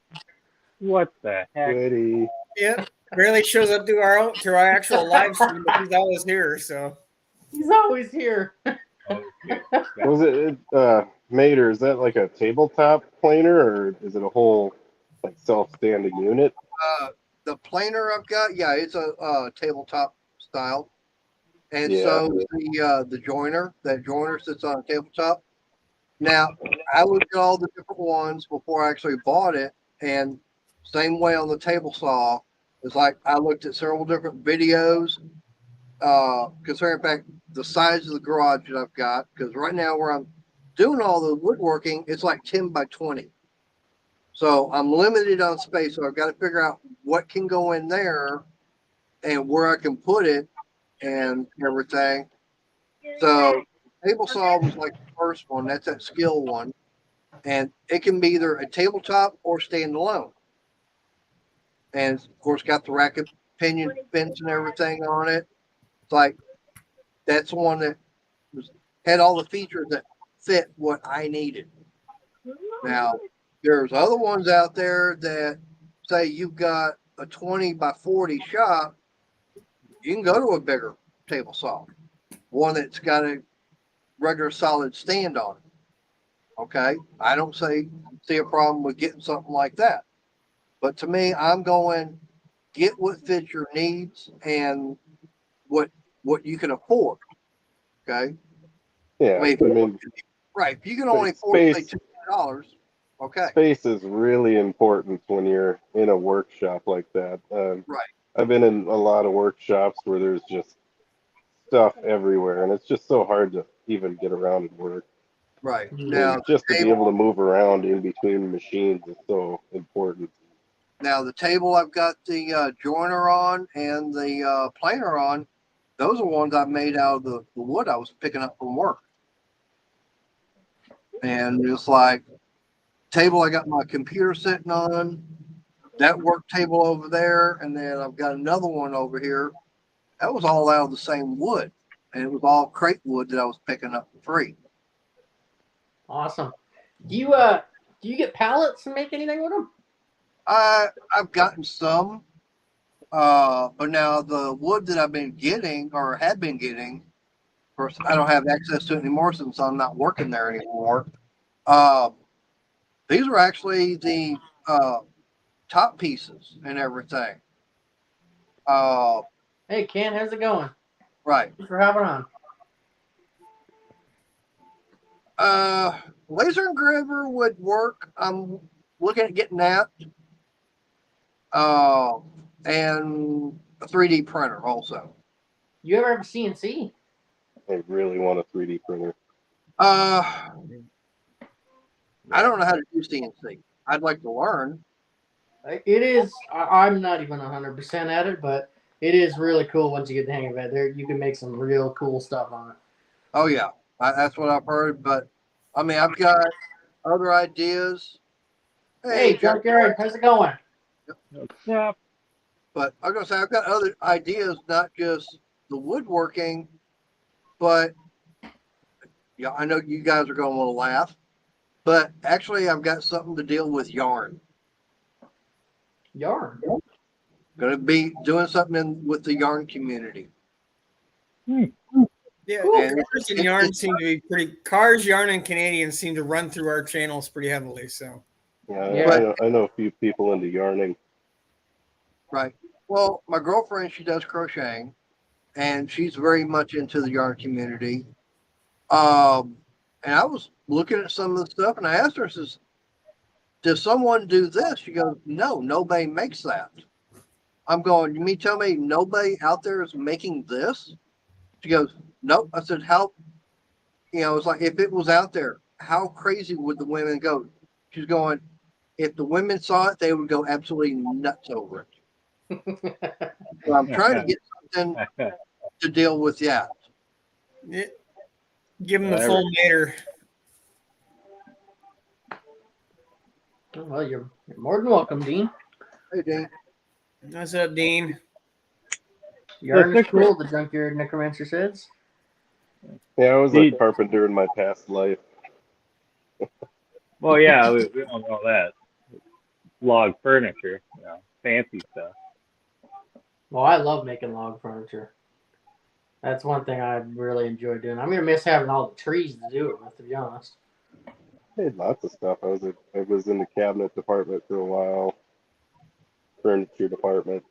What the heck? Goody. yeah. Rarely shows up to our actual live stream, but he's always here. So He's always here. Was it Mater? Is that like a tabletop planer, or is it a whole like self-standing unit? the planer I've got, yeah, it's a tabletop style. And Yeah. so the joiner, that joiner sits on a tabletop. Now, I looked at all the different ones before I actually bought it, and same way on the table saw. It's like I looked at several different videos concerning, in fact, the size of the garage that I've got. Because right now, where I'm doing all the woodworking, it's like 10 by 20. So I'm limited on space. So I've got to figure out what can go in there and where I can put it and everything. So table saw was like the first one. That's that skill one. And it can be either a tabletop or standalone. And of course, got the racket pinion fence and everything on it. It's like that's the one that had all the features that fit what I needed. Now, there's other ones out there that say you've got a 20 by 40 shop, you can go to a bigger table saw, one that's got a regular solid stand on it. Okay, I don't see a problem with getting something like that. But to me, I'm going get what fits your needs and what you can afford. Okay, Yeah, I mean, right? If you can only afford say $200, okay, space is really important when you're in a workshop like that. right, I've been in a lot of workshops where there's just stuff everywhere, and it's just so hard to even get around and work. right. Mhm. Now, And just to be able to move around in between machines is so important. now the table I've got the joiner on and the planer on, those are ones I made out of the wood I was picking up from work. And it's like table I got my computer sitting on, that work table over there, and then I've got another one over here. That was all out of the same wood, and it was all crate wood that I was picking up for free. Awesome. Do you get pallets and make anything with them? I've gotten some, but now the wood that I've been getting or had been getting, of course, I don't have access to it anymore since I'm not working there anymore. These are actually the top pieces and everything. Hey, Ken, how's it going? Right. Thanks for having on. Laser engraver would work. I'm looking at getting that. And a 3D printer also. You ever have a CNC? I really want a 3D printer. I don't know how to do CNC. I'd like to learn. It is. I'm not even 100% at it, but it is really cool once you get the hang of it. There, you can make some real cool stuff on it. Oh yeah, that's what I've heard. But I mean, I've got other ideas. Hey, Junkyard, how's it going? Yeah. But I'm gonna say I've got other ideas, not just the woodworking, but yeah, I know you guys are gonna want to laugh, but actually I've got something to deal with yarn. Yarn. Gonna be doing something with the yarn community. Yeah, Cool. And cars and yarn seem to be pretty. Cars, yarn, and Canadians seem to run through our channels pretty heavily. So Yeah, I know a few people into yarning. right. Well, my girlfriend, she does crocheting, and she's very much into the yarn community. And I was looking at some of the stuff, and I asked her, I says, "Does someone do this?" She goes, "No, nobody makes that." I'm going, "You mean tell me nobody out there is making this?" She goes, "Nope." I said, "How?" It's like if it was out there, how crazy would the women go? She's going, "If the women saw it, they would go absolutely nuts over it." So I'm trying to get something to deal with that. yeah, give them the full meter. Well, you're more than welcome, Dean. Hey, Dean. What's up, Dean? Yarn is cool, the Junkyard Necromancer says. Yeah, I was a carpenter in my past life. Well, yeah, we don't know that. Log furniture, fancy stuff. Well, I love making log furniture. That's one thing I really enjoy doing. I'm gonna miss having all the trees to do it with, to be honest. I made lots of stuff. I was in the cabinet department for a while, furniture department.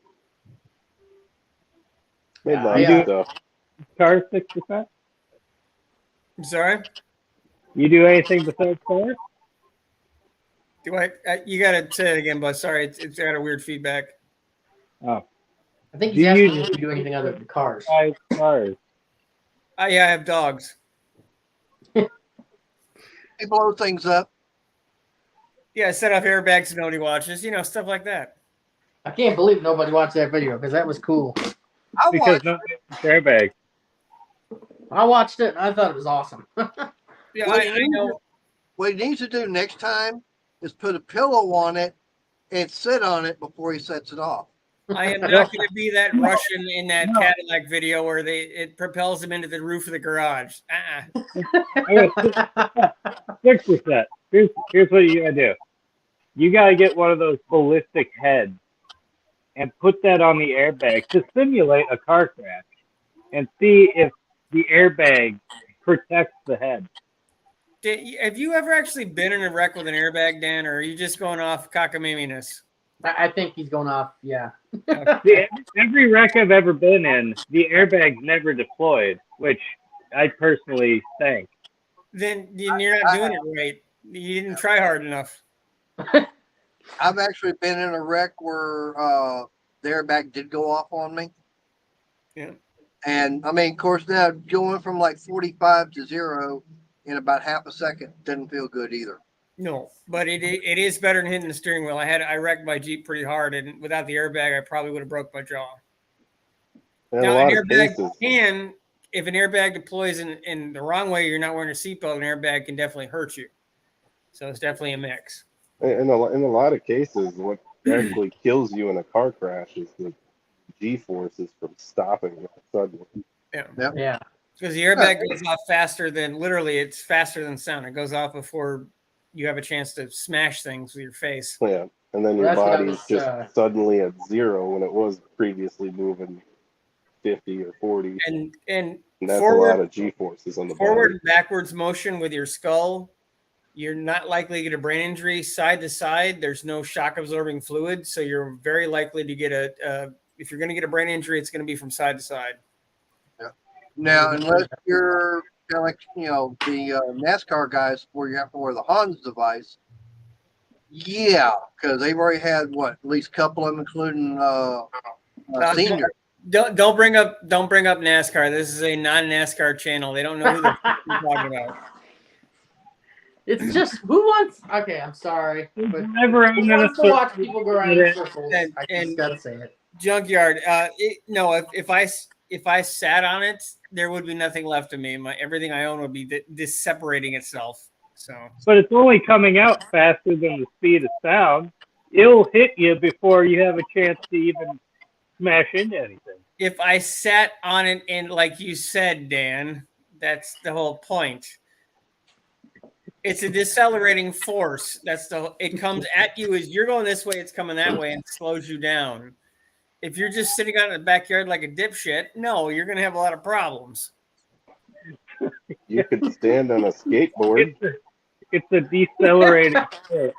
Made lots of stuff. Cars 6%? I'm sorry. You do anything besides cars? Do I? You gotta say it again, but sorry, it's got a weird feedback. Oh, I think he's asking if you do anything other than cars. Cars. Yeah, I have dogs. They blow things up. Yeah, set up airbags so nobody watches. Stuff like that. I can't believe nobody watched that video because that was cool. Because nobody has airbag. I watched it and I thought it was awesome. Yeah, I know. What he needs to do next time is put a pillow on it and sit on it before he sets it off. I am not going to be that Russian in that Cadillac video where it propels them into the roof of the garage. 6%. Here's what you gotta do. You gotta get one of those ballistic heads and put that on the airbag to simulate a car crash and see if the airbag protects the head. Have you ever actually been in a wreck with an airbag, Dan, or are you just going off cockamiminess? I think he's going off. Yeah. Every wreck I've ever been in, the airbag's never deployed, which I personally think. Then you're not doing it right. You didn't try hard enough. I've actually been in a wreck where the airbag did go off on me. Yeah. And I mean, of course, now going from like 45 to 0 in about half a second didn't feel good either. No, but it is better than hitting the steering wheel. I wrecked my Jeep pretty hard, and without the airbag, I probably would have broke my jaw. In Now, a lot an of airbag cases, if an airbag deploys in the wrong way, you're not wearing a seatbelt, an airbag can definitely hurt you. So it's definitely a mix. in a lot of cases, what actually kills you in a car crash is the G-forces from stopping it suddenly. Yeah. Yep. Yeah. Because the airbag goes off faster than it's faster than sound. It goes off before you have a chance to smash things with your face. Yeah, and then your That's what I body's was, just suddenly at 0 when it was previously moving 50 or 40. And And that's forward, a lot of G-forces on the forward body. and backwards motion with your skull, you're not likely to get a brain injury. Side to side, there's no shock absorbing fluid, so you're very likely to get if you're going to get a brain injury, it's going to be from side to side. Now, unless you're kind of like, the NASCAR guys where you have to wear the Hans device, yeah, because they've already had, at least a couple of them, including senior. Don't bring up NASCAR. This is a non-NASCAR channel. They don't know who you're talking about. It's just who wants. Okay, I'm sorry, but who wants to watch people go around in circles? I just gotta say it. Junkyard. If I sat on it, there would be nothing left of me. Everything I own would be separating itself. So, but it's only coming out faster than the speed of sound. It'll hit you before you have a chance to even smash into anything. If I sat on it, and like you said, Dan, that's the whole point. It's a decelerating force. It comes at you as you're going this way, it's coming that way, and slows you down. If you're just sitting out in the backyard like a dipshit, no, you're going to have a lot of problems. You could stand on a skateboard. It's a decelerating force.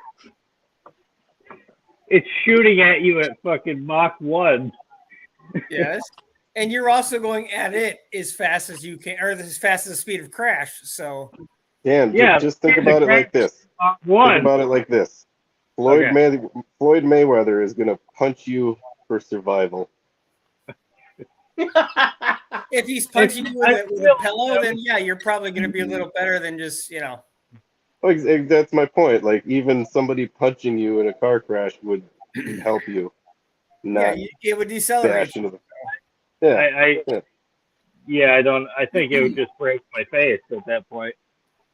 It's shooting at you at fucking Mach 1. Yes. And you're also going at it as fast as you can, or as fast as the speed of crash. So, Dan, just think about it like this. Think about it like this. Floyd Mayweather is going to punch you for survival. if he's punching you with a pillow, then yeah, you're probably going to be a little better than just, That's my point. Like, even somebody punching you in a car crash would help you. It would decelerate. I think it would just break my face at that point.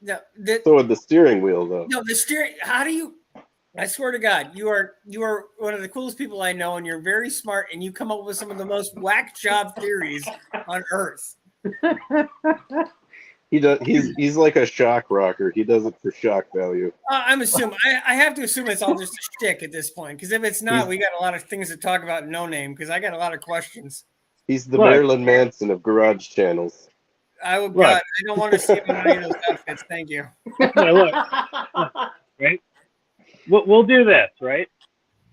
No, so with the steering wheel, though. No, the steering. How do you? I swear to God, you are one of the coolest people I know, and you're very smart, and you come up with some of the most whack job theories on earth. He does. He's like a shock rocker. He does it for shock value. I'm assuming. I have to assume it's all just a shtick at this point, because if it's not, we got a lot of things to talk about. No name, because I got a lot of questions. He's the Marilyn Manson of garage channels. God, I don't want to see him in any of those outfits. Thank you. Look, right? We'll do this, right?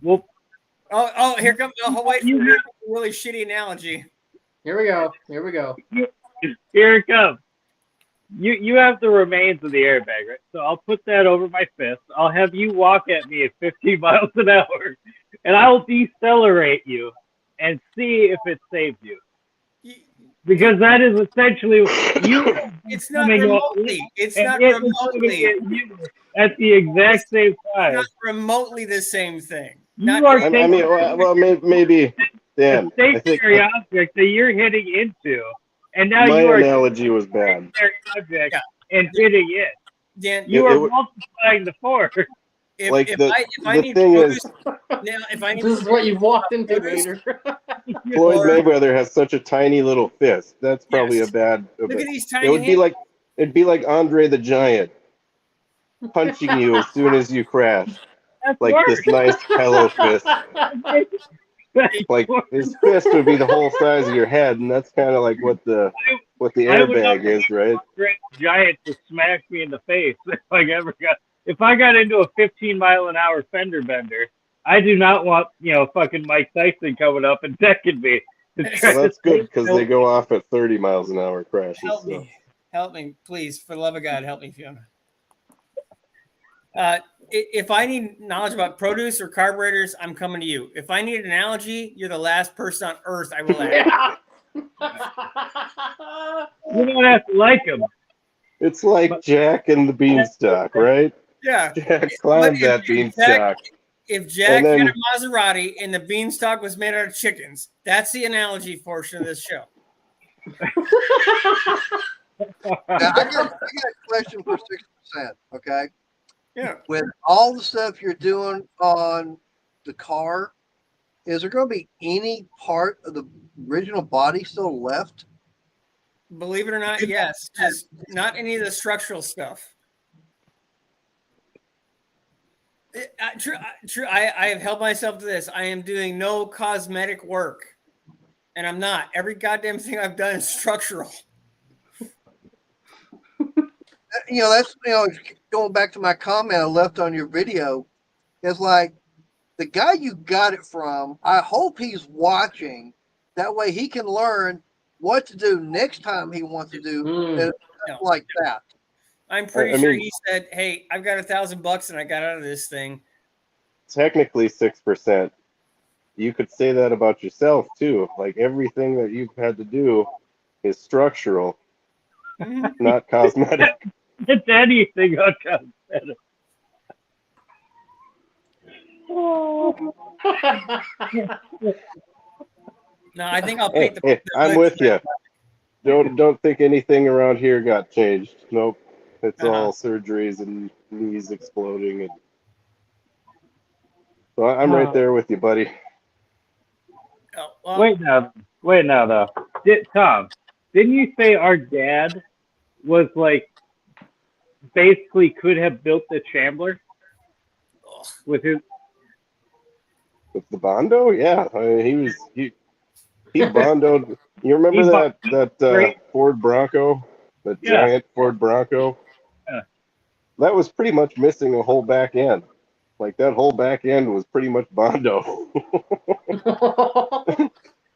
Here comes the Hawaii. Really shitty analogy. Here we go. Here it comes. You have the remains of the airbag, right? So I'll put that over my fist. I'll have you walk at me at 50 miles an hour, and I'll decelerate you and see if it saves you. Because that is essentially you. It's not remotely. It's not remotely at the exact same time. It's not remotely the same thing. Maybe. Dan, a stationary object that you're hitting into, and now my you are analogy was bad. Object and hitting it. Dan, you are multiplying the force. If, Like if the I need thing produce, is, now if I need This is what you've walked into, produce, Vader. Floyd or- Mayweather has such a tiny little fist. That's probably Yes. a bad. Look at these It tiny would be hands. like Andre the Giant punching you as soon as you crash. That's Like worse. this nice pillow fist. That's Like worse. his fist would be the whole size of your head, and that's kind of like what the I would not airbag is, right? Great giant to smash me in the face if I got into a 15-mile-an-hour fender bender. I do not want fucking Mike Tyson coming up and decking me. To try Well, that's to good because they save go off at 30 miles an hour crashes. Help So. me, please, for the love of God, help me, Fiona. If I need knowledge about produce or carburetors, I'm coming to you. If I need an analogy, you're the last person on earth I will ask. You don't have to like him. It's like Jack and the Beanstalk, right? Yeah. Jack climbed that beanstalk. If Jack And then- had a Maserati and the beanstalk was made out of chickens, that's the analogy portion of this show. Now, I got a question for 6%. Okay. Yeah. With all the stuff you're doing on the car, is there going to be any part of the original body still left? Believe it or not, yes. Just not any of the structural stuff. True. I have held myself to this. I am doing no cosmetic work, and I'm not. Every goddamn thing I've done is structural. That's going back to my comment I left on your video. It's like the guy you got it from. I hope he's watching. That way he can learn what to do next time he wants to do stuff like that. I'm pretty sure he said, "Hey, I've got $1,000 and I got out of this thing." Technically 6%. You could say that about yourself too. Like everything that you've had to do is structural, not cosmetic. It's anything on cosmetic. No, I think I'll paint the. Hey, I'm with you. Don't think anything around here got changed. Nope. It's all surgeries and knees exploding, and so I'm right there with you, buddy. Oh, well, Wait now, though. Tom, didn't you say our dad was like basically could have built the Chambler with his? With the Bondo, yeah. I mean, he Bondoed. You remember that Ford Bronco, the giant Ford Bronco? Yeah. That was pretty much missing a whole back end. Like that whole back end was pretty much Bondo.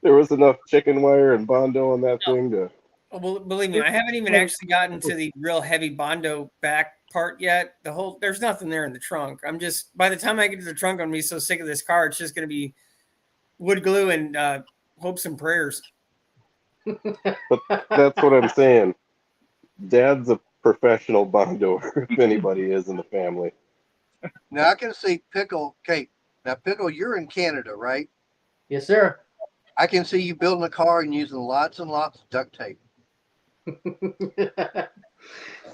There was enough chicken wire and Bondo on that thing to. well, believe me, I haven't even actually gotten to the real heavy Bondo back part yet. There's nothing there in the trunk. I'm just, by the time I get to the trunk, I'm gonna be so sick of this car. It's just gonna be wood glue and hopes and prayers. But that's what I'm saying. Dad's a professional Bondoer, if anybody is in the family. Now I can see Pickle. Okay, now Pickle, you're in Canada, right? Yes, sir. I can see you building a car and using lots and lots of duct tape.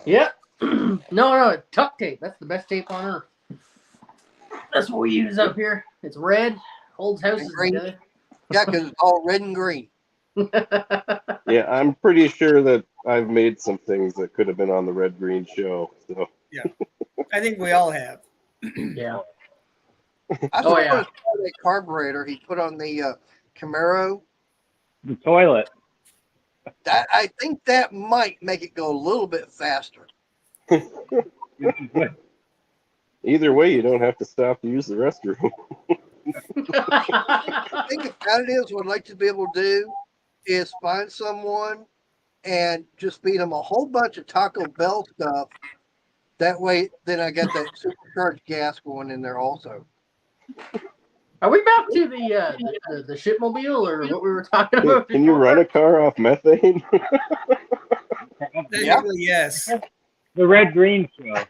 Yep. No, tuck tape. That's the best tape on earth. That's what we use up here. It's red, holds houses together. Yeah, because it's all red and green. Yeah, I'm pretty sure that I've made some things that could have been on the Red Green show. So Yeah, I think we all have. Yeah. I saw that carburetor he put on the Camaro. The toilet. That I think that might make it go a little bit faster. either way, you don't have to stop to use the restroom. I think about it is what I'd like to be able to do is find someone and just feed them a whole bunch of Taco Bell stuff. That way, then I got that supercharged gas going in there also. Are we back to the shipmobile or what we were talking about? Can you run a car off methane? Technically, yes. The Red Green show.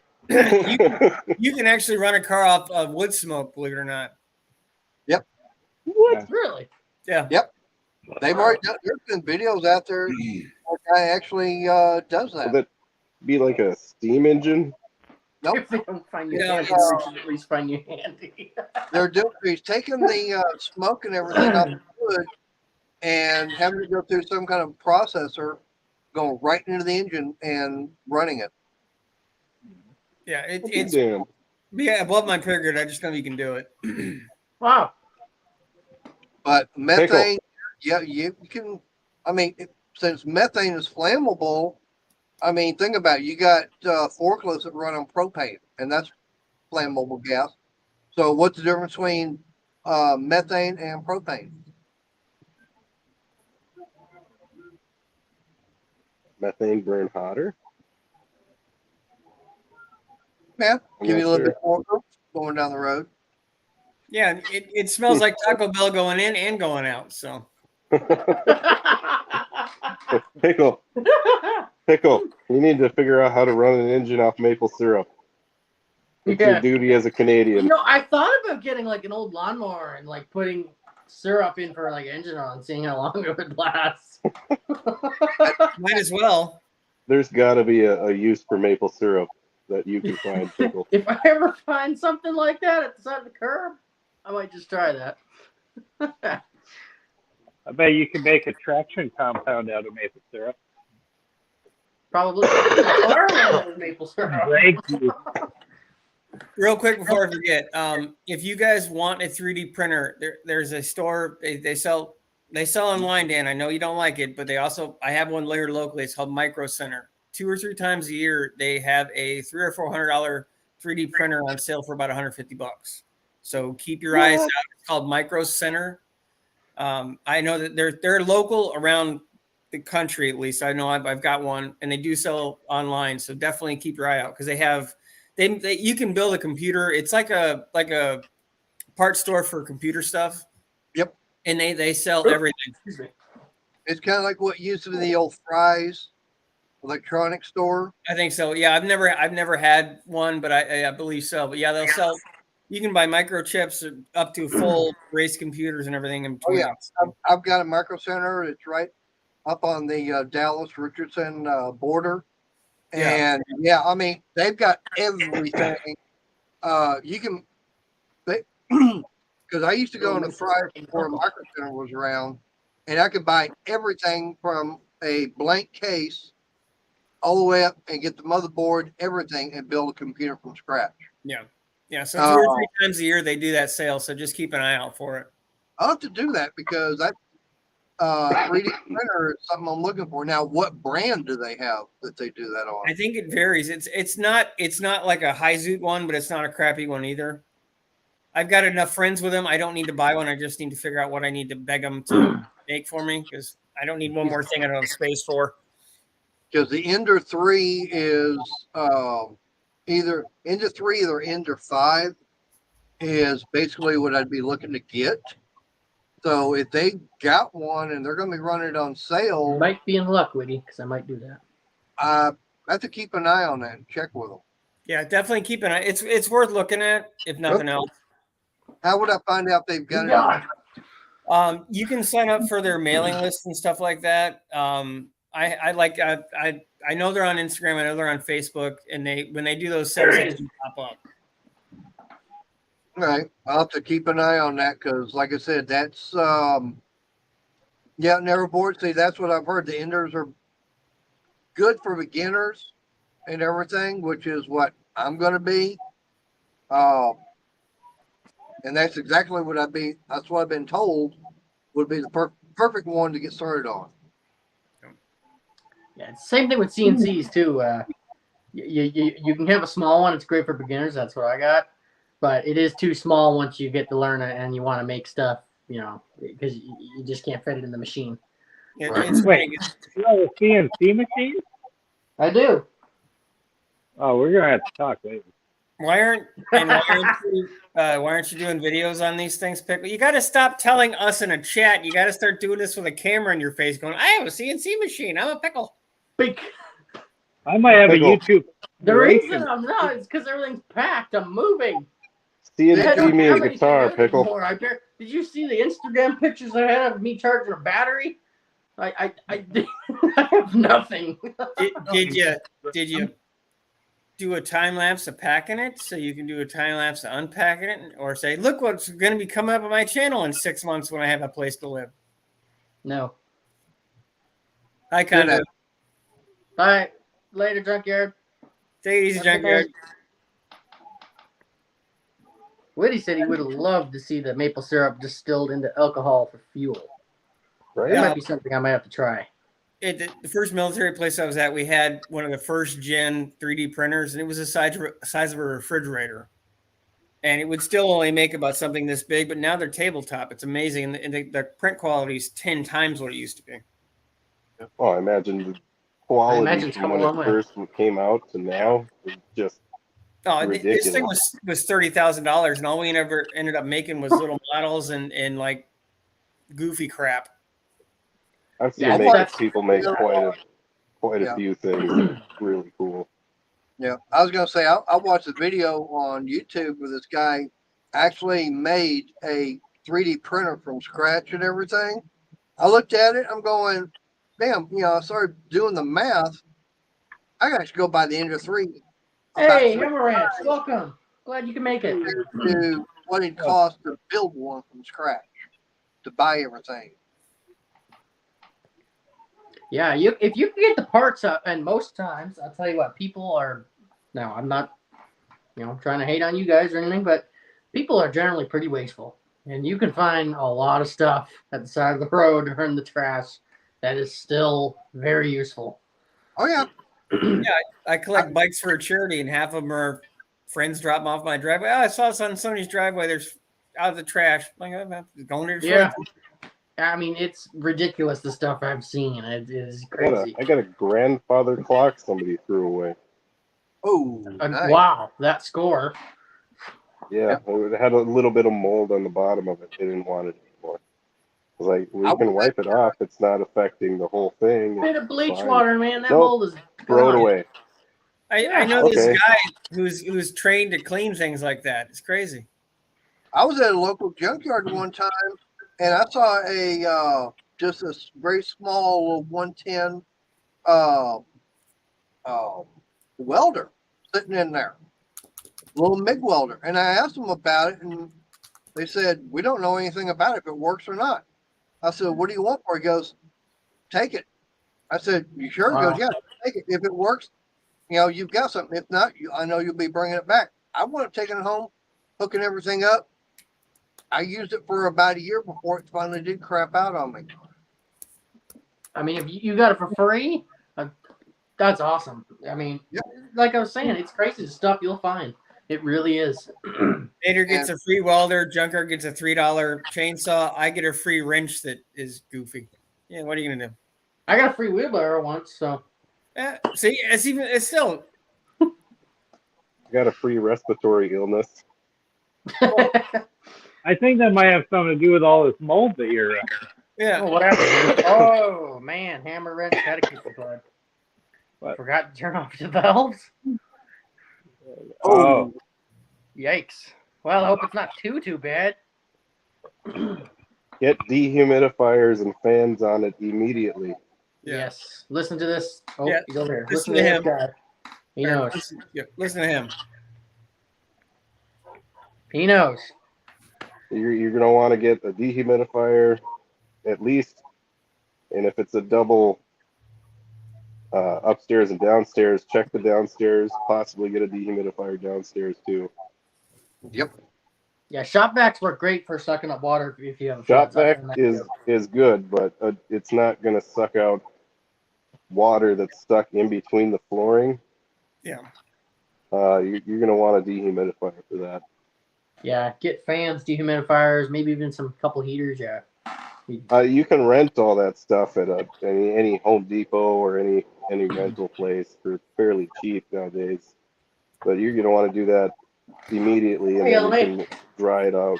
You can actually run a car off of wood smoke, believe it or not. Yep. What? Really? Yeah. Yep. They've already done. There's been videos out there. A guy actually does that. Would that be like a steam engine? Nope. If they don't find you No, handy, it's- they should at least find you handy. They're doing. He's taking the smoke and everything off the wood and having to go through some kind of processor, going right into the engine and running it. Yeah, It's damn. yeah above my pay grade. I just know you can do it. Wow. But methane, Pickle. yeah, you can. I mean, since methane is flammable, I mean, think about it. You got forklifts that run on propane, and that's flammable gas. So, what's the difference between methane and propane? Methane burn hotter. Yeah, I'm give not you a little sure. bit more going down the road. Yeah, it smells like Taco Bell going in and going out. So Pickle. Pickle. You need to figure out how to run an engine off maple syrup. It's your duty as a Canadian. I thought about getting like an old lawnmower and like putting syrup in for like engine oil and seeing how long it would last. might as well. There's got to be a use for maple syrup that you can find, Pickle. If I ever find something like that at the side of the curb, I might just try that. I bet you can make a traction compound out of maple syrup. Probably maple syrup. Thank you. Real quick before I forget, if you guys want a 3D printer, there's a store they sell online, Dan. I know you don't like it, but I have one later locally. It's called Micro Center. 2 or 3 times a year, they have a $300 or $400 3D printer on sale for about $150. So keep your eyes out. It's called Micro Center. I know that they're local around the country, at least. I know I've got one, and they do sell online. So definitely keep your eye out because they have. You can build a computer. It's like a part store for computer stuff. Yep. And they sell everything. It's kind of like what used to be the old Fry's electronics store. I think so. Yeah, I've never had one, but I believe so. But yeah, they'll sell. You can buy microchips up to full race computers and everything in between. Oh yeah, I've got a Micro Center. It's right up on the Dallas Richardson border. And yeah, I mean, they've got everything. You can, because I used to go on a Friday before a Micro Center was around, and I could buy everything from a blank case all the way up and get the motherboard, everything, and build a computer from scratch. Yeah. Yeah. So 2 or 3 times a year they do that sale. So just keep an eye out for it. I'll have to do that because that 3D printer is something I'm looking for. Now, what brand do they have that they do that on? I think it varies. It's not like a high zoot one, but it's not a crappy one either. I've got enough friends with them. I don't need to buy one. I just need to figure out what I need to beg them to make for me because I don't need one more thing I don't have space for. Because the Ender 3 is either Ender 3 or Ender 5 is basically what I'd be looking to get. So if they got one and they're going to be running it on sale, You might be in luck, Whitty, because I might do that. I have to keep an eye on that and check with them. Yeah, definitely keep an eye. It's worth looking at if nothing else. How would I find out they've got it? You can sign up for their mailing list and stuff like that. I know they're on Instagram. I know they're on Facebook, and when they do those sales, they do pop up. All right, I'll have to keep an eye on that because, like I said, that's never bored. See, that's what I've heard. The Enders are good for beginners and everything, which is what I'm going to be. And that's exactly what that's what I've been told would be the perfect one to get started on. Yeah, it's the same thing with CNCs too. You can have a small one. It's great for beginners. That's what I got. But it is too small once you get to learn it and you want to make stuff, because you just can't fit it in the machine. Wait, you have a CNC machine? I do. Oh, we're gonna have to talk later. Why aren't you doing videos on these things, Pickle? You got to stop telling us in a chat. You got to start doing this with a camera in your face, going, "I have a CNC machine. I'm a Pickle." Big. I might have Pickle. a YouTube. The reason I'm not is because everything's packed. I'm moving. CNC me a guitar, Pickle. Did you see the Instagram pictures I had of me charging a battery? I have nothing. Did you? do a time lapse of packing it, so you can do a time lapse of unpacking it, or say, look what's going to be coming up on my channel in 6 months when I have a place to live. No. I kind of All right. Later, Junkyard. take it easy, Have a good Junkyard. night. Woody said he would have loved to see the maple syrup distilled into alcohol for fuel. Right? That might be something I might have to try. The first military place I was at, we had one of the first gen 3D printers, and it was the size of a refrigerator. And it would still only make about something this big, but now they're tabletop. It's amazing. And the print quality is 10 times what it used to be. Oh, I imagine the quality imagine it's from come when a long it way. first came out to now is just Oh, and ridiculous. this thing was $30,000, and all we ever ended up making was little models and like goofy crap. I've seen Yeah, that's- people make quite a Yeah. few things that are really cool. Yeah, I was gonna say I watched a video on YouTube where this guy actually made a 3D printer from scratch and everything. I looked at it, I'm going, damn, I started doing the math. I got to go by the end of three. Hey, Hammer Ranch, welcome. Glad you can make it. To what it cost to build one from scratch, to buy everything. Yeah, if you can get the parts up, and most times, I'll tell you what, people are, now I'm not, trying to hate on you guys or anything, but people are generally pretty wasteful. And you can find a lot of stuff at the side of the road or in the trash that is still very useful. Oh, yeah. I collect bikes for a charity, and half of them are friends drop them off my driveway. Oh, I saw this on somebody's driveway. There's out of the trash. I'm like, oh, going to Yeah. I mean, it's ridiculous, the stuff I've seen. It is crazy. I got a grandfather clock somebody threw away. Oh, nice. Wow, that score. Yeah, it had a little bit of mold on the bottom of it. They didn't want it anymore. I was like, we can wipe it off. It's not affecting the whole thing. Bit of bleach fine. water, man. That Nope. mold is Throw it gone. away. I know Okay. this guy who's trained to clean things like that. It's crazy. I was at a local junkyard one time, and I saw just a very small 110 welder sitting in there, little MIG welder. And I asked them about it, and they said, we don't know anything about it, if it works or not. I said, what do you want for it? He goes, take it. I said, you sure? He goes, yeah, take it. If it works, you've got something. If not, I know you'll be bringing it back. I wound up taking it home, hooking everything up. I used it for about a year before it finally did crap out on me. I mean, if you got it for free, that's awesome. I mean, like I was saying, it's crazy the stuff you'll find. It really is. Nader gets a free welder. Junker gets a $3 chainsaw. I get a free wrench that is goofy. Yeah, what are you gonna do? I got a free wheelbarrow once, so. See, it's still. Got a free respiratory illness. I think that might have something to do with all this mold that you're. Yeah. Oh, what happened? Oh man, hammer wrench had to keep the plug. What? Forgot to turn off the valves. Oh, Yikes. Well, I hope it's not too bad. Get dehumidifiers and fans on it immediately. Yeah. Yes. Listen to this. Oh, Yeah. he's over here. Listen Listen to to him. this guy. He knows. Listen to him. He knows. You're going to want to get a dehumidifier at least, and if it's a double upstairs and downstairs, check the downstairs, possibly get a dehumidifier downstairs too. Yep. Yeah, shop vacs work great for sucking up water if you have a Shop flat vac top. is good, but it's not going to suck out water that's stuck in between the flooring. Yeah. You're going to want a dehumidifier for that. Yeah, get fans, dehumidifiers, maybe even some couple heaters. Yeah. You can rent all that stuff at any Home Depot or any rental place for fairly cheap nowadays. But you're going to want to do that immediately, and then you can dry it out.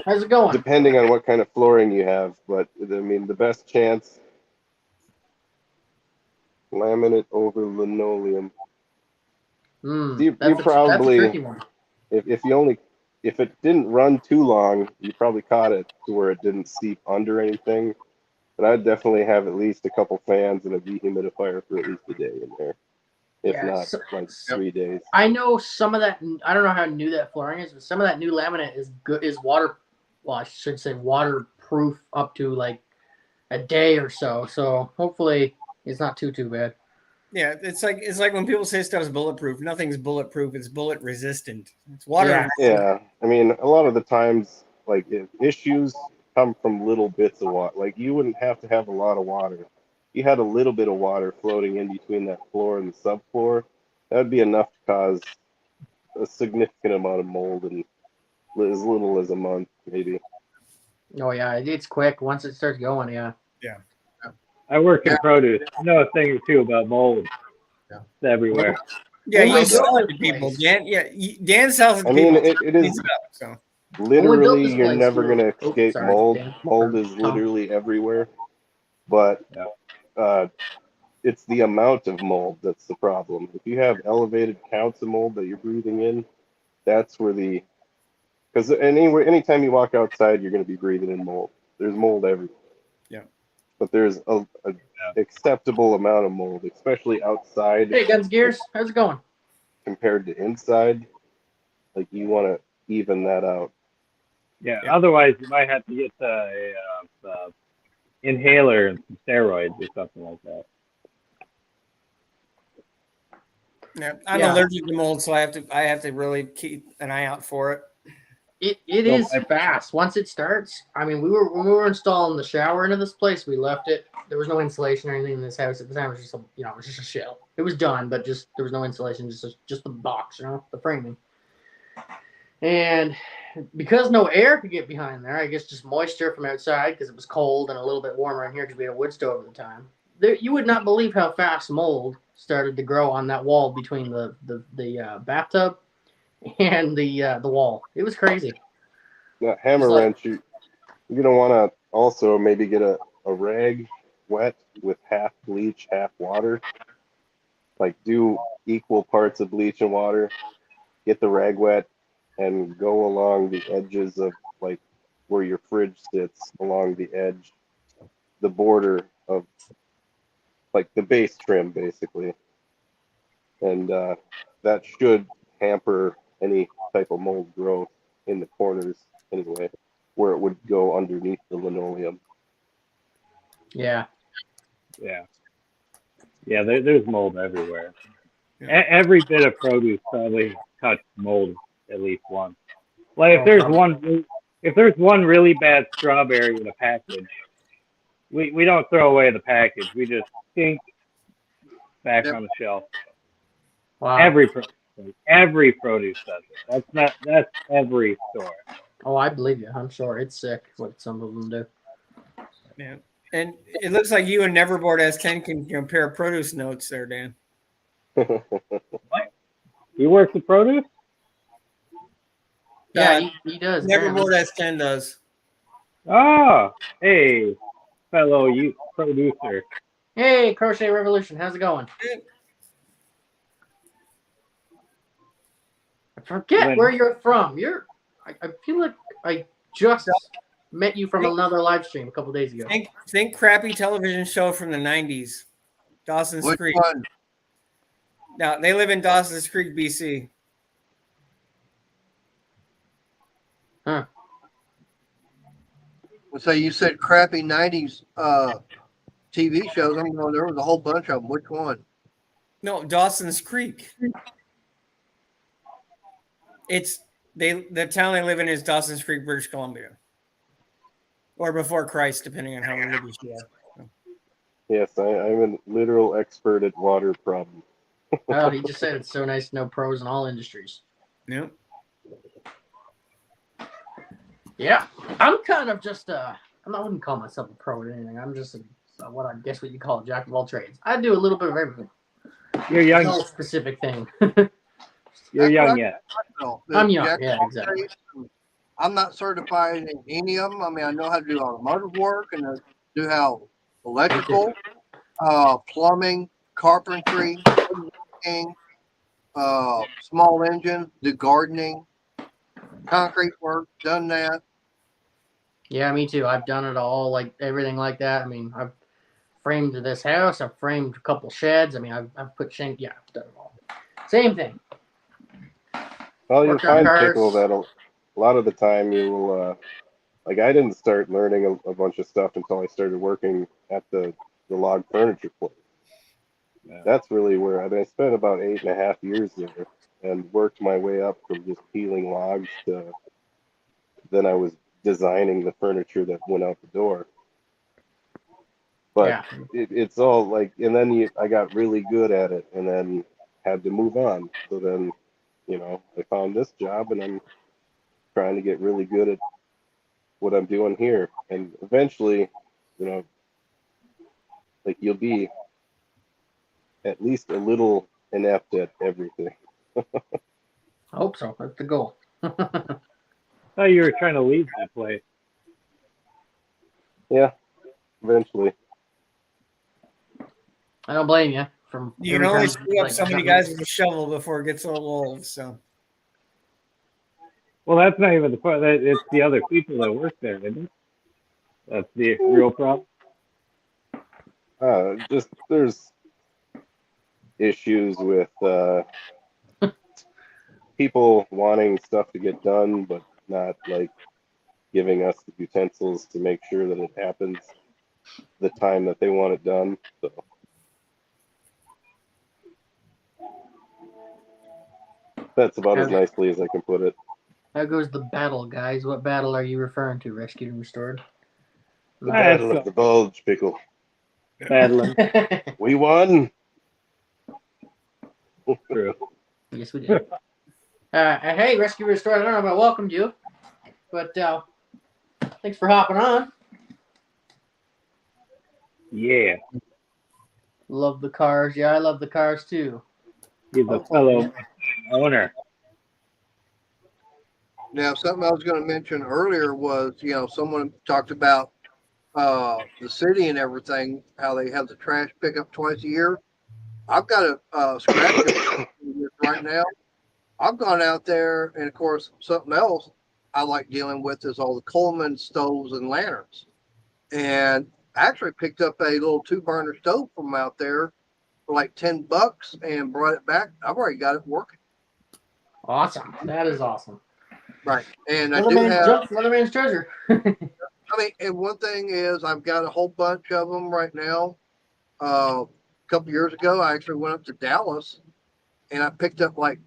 How's it going? Depending on what kind of flooring you have, but I mean the best chance, laminate over linoleum. You probably, that's a tricky one. if it didn't run too long, you probably caught it to where it didn't seep under anything. But I'd definitely have at least a couple fans and a dehumidifier for at least a day in there. if Yeah, not so- like 3 days. I know some of that. I don't know how new that flooring is, but some of that new laminate is good. Is water. Well, I should say waterproof up to like a day or so. So hopefully it's not too bad. Yeah, it's like when people say stuff's bulletproof. Nothing's bulletproof. It's bullet resistant. It's water. Yeah, I mean, a lot of the times, like if issues come from little bits of water. Like you wouldn't have to have a lot of water. You had a little bit of water floating in between that floor and the subfloor. That would be enough to cause a significant amount of mold in as little as a month, maybe. Oh yeah, it's quick once it starts going. Yeah. I work in produce. I know a thing or two about mold. Yeah. It's everywhere. Yeah, When we you sell built it to this people. place- Dan, yeah, Dan sells it to I mean, people. it is So When we built literally this you're place, never we going to were- oh, escape sorry, mold. Dan. Mold Or is Tom. literally everywhere, but it's the amount of mold that's the problem. If you have elevated counts of mold that you're breathing in, that's where because anytime you walk outside, you're going to be breathing in mold. There's mold everywhere. Yeah. But there's a acceptable amount of mold, especially outside Hey, Guns Gears, how's it going? compared to inside. Like you want to even that out. Yeah. Yeah. Otherwise, you might have to get a inhaler and some steroids or something like that. yeah, I'm Yeah. allergic to mold, so I have to really keep an eye out for it. It So is fast. Once it starts, I mean, when we were installing the shower into this place, we left it. There was no insulation or anything in this house at the time. It was just it was just a shell. It was done, but just there was no insulation, just the box, the framing. And because no air could get behind there, I guess just moisture from outside because it was cold and a little bit warmer in here because we had a wood stove at the time. You would not believe how fast mold started to grow on that wall between the bathtub and the wall. It was crazy. That hammer It's like- wrench, you're gonna want to also maybe get a rag wet with half bleach, half water. Like do equal parts of bleach and water. Get the rag wet and go along the edges of like where your fridge sits, along the edge, the border of like the base trim basically, and that should hamper any type of mold growth in the corners anyway, where it would go underneath the linoleum. Yeah. Yeah. Yeah, there's mold everywhere. Yeah. Every bit of produce probably touched mold at least once. Like Oh, probably. if there's one really bad strawberry in a package, we don't throw away the package. We just sink back Yep. on the shelf. Wow. Every produce does it. That's every store. Oh, I believe you. I'm sure it's sick what some of them do. Yeah, and it looks like you and Neverboard S10 can compare produce notes there, Dan. You work the produce? Yeah, he does. Neverboard S10 does. Oh, hey, fellow you producer. Hey, Crochet Revolution, how's it going? I forget Lynn. where you're from. I feel like I just met you from another live stream a couple days ago. Think crappy television show from the 90s. Dawson's Which Creek. one? Now, they live in Dawson's Creek, BC. Huh. So you said crappy 90s TV shows. I'm going, there was a whole bunch of them. Which one? No, Dawson's Creek. The town they live in is Dawson's Creek, British Columbia. Or before Christ, depending on how religious you are. Yes, I'm a literal expert at water problems. Oh, he just said it's so nice to know pros in all industries. Yep. Yeah, I'm kind of just I wouldn't call myself a pro or anything. I'm just what I guess what you call a jack of all trades. I do a little bit of everything. You're young. No specific thing. You're That's young what yet. I'm young, Jack of yeah, all exactly. trades. I'm not certified in any of them. I mean, I know how to do automotive work and I do how electrical, plumbing, carpentry, woodworking, small engine, do gardening, concrete work, done that. Yeah, me too. I've done it all, like everything like that. I mean, I've framed this house. I've framed a couple sheds. I mean, I've put shank. Yeah, I've done it all. Same thing. Well, you'll Worked on find, cars. Pickle, that a lot of the time you will, like, I didn't start learning a bunch of stuff until I started working at the log furniture place. Yeah. That's really where I spent about 8.5 years there and worked my way up from just peeling logs to then I was designing the furniture that went out the door. But Yeah. it's all like, and then I got really good at it and then had to move on. So then, I found this job and I'm trying to get really good at what I'm doing here. And eventually, like you'll be at least a little inept at everything. I hope so. That's the goal. I thought you were trying to leave that place. Yeah, eventually. I don't blame you. From You can every only time, screw up like, so many guys with a shovel before it gets a little old. So Well, that's not even the part. It's the other people that work there, isn't it? That's the real problem. Just there's issues with people wanting stuff to get done, but not like giving us the utensils to make sure that it happens the time that they want it done. So that's about as nicely as I can put it. How goes the battle, guys? What battle are you referring to? Rescued and restored? The Battle of the Bulge, Pickle. Battling. We won. True. Yes, we did. Hey, Rescue Restored. I don't know if I welcomed you, but thanks for hopping on. Yeah. Love the cars. Yeah, I love the cars too. He's a fellow owner. Now, something I was going to mention earlier was, someone talked about the city and everything, how they have the trash pickup twice a year. I've got a scrap yard right now. I've gone out there, and of course, something else I like dealing with is all the Coleman stoves and lanterns. And I actually picked up a little 2-burner stove from out there for like $10 and brought it back. I've already got it working. Awesome. That is awesome. Right. And Another I do man's have junk, another man's treasure. I mean, and one thing is I've got a whole bunch of them right now. A couple years ago, I actually went up to Dallas and I picked up like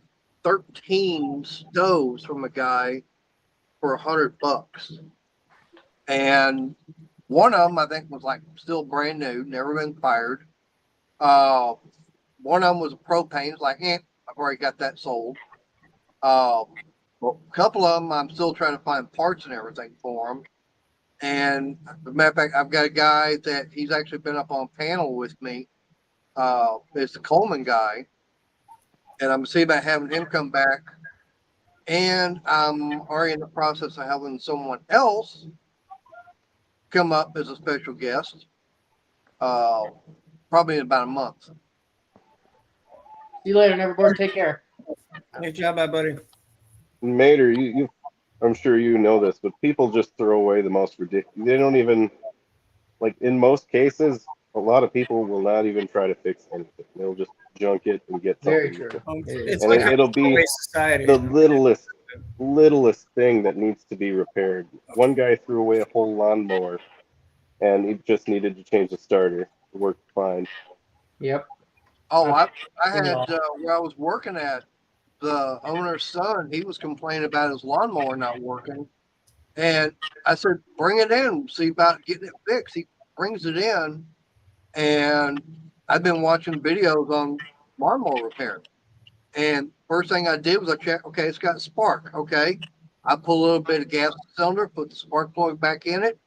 13 stoves from a guy for $100. And one of them I think was like still brand new, never been fired. One of them was a propane. It's like, I've already got that sold. Well, a couple of them I'm still trying to find parts and everything for them. And as a matter of fact, I've got a guy that he's actually been up on panel with me. It's the Coleman guy. And I'm seeing about having him come back. And I'm already in the process of having someone else come up as a special guest. Probably in about a month. See you later, Neverboard. Take care. good job, my buddy. Mater, I'm sure you know this, but people just throw away the most ridiculous. They don't even, like, in most cases, a lot of people will not even try to fix anything. They'll just junk it and get something. Very true. It's And like it'll be society. the littlest thing that needs to be repaired. One guy threw away a whole lawnmower, and he just needed to change the starter. It worked fine. Yep. Oh, I had where I was working at, the owner's son, he was complaining about his lawnmower not working. And I said, bring it in, see about getting it fixed. He brings it in, and I've been watching videos on lawnmower repair. And first thing I did was I checked, okay, it's got a spark. Okay. I pull a little bit of gas cylinder, put the spark plug back in it.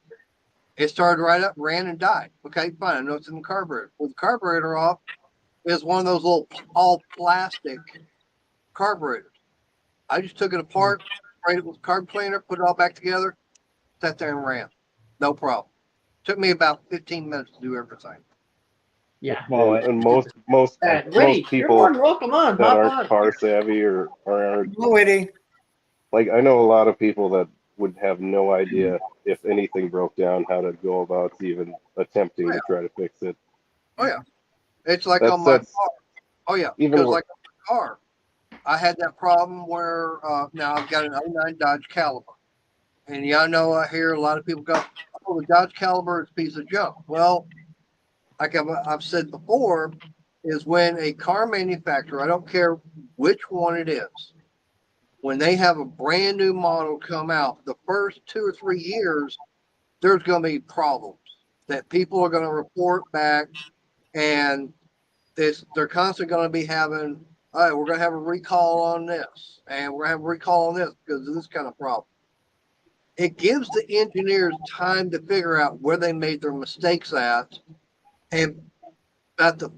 It started right up, ran and died. Okay, fine. I know it's in the carburetor. Pull the carburetor off. It's one of those little all plastic carburetors. I just took it apart, sprayed it with carb cleaner, put it all back together, sat there and ran. No problem. Took me about 15 minutes to do everything. Yeah. And most Witty, you're people more than welcome on. that Hop aren't on. car savvy or aren't, No, Witty. like, I know a lot of people that would have no idea if anything broke down how to go about even attempting to try to fix it. Oh yeah, it's like That's on my that's car. Oh yeah, even because wor- like on my car, I had that problem where now I've got an '09 Dodge Caliber, and y'all know I hear a lot of people go, "Oh, the Dodge Caliber is a piece of junk." Well, like I've said before, is when a car manufacturer, I don't care which one it is, when they have a brand new model come out, the first 2 or 3 years, there's going to be problems that people are going to report back, and they're constantly going to be having, all right, we're going to have a recall on this, and we're going to have a recall on this because of this kind of problem. It gives the engineers time to figure out where they made their mistakes at, and at the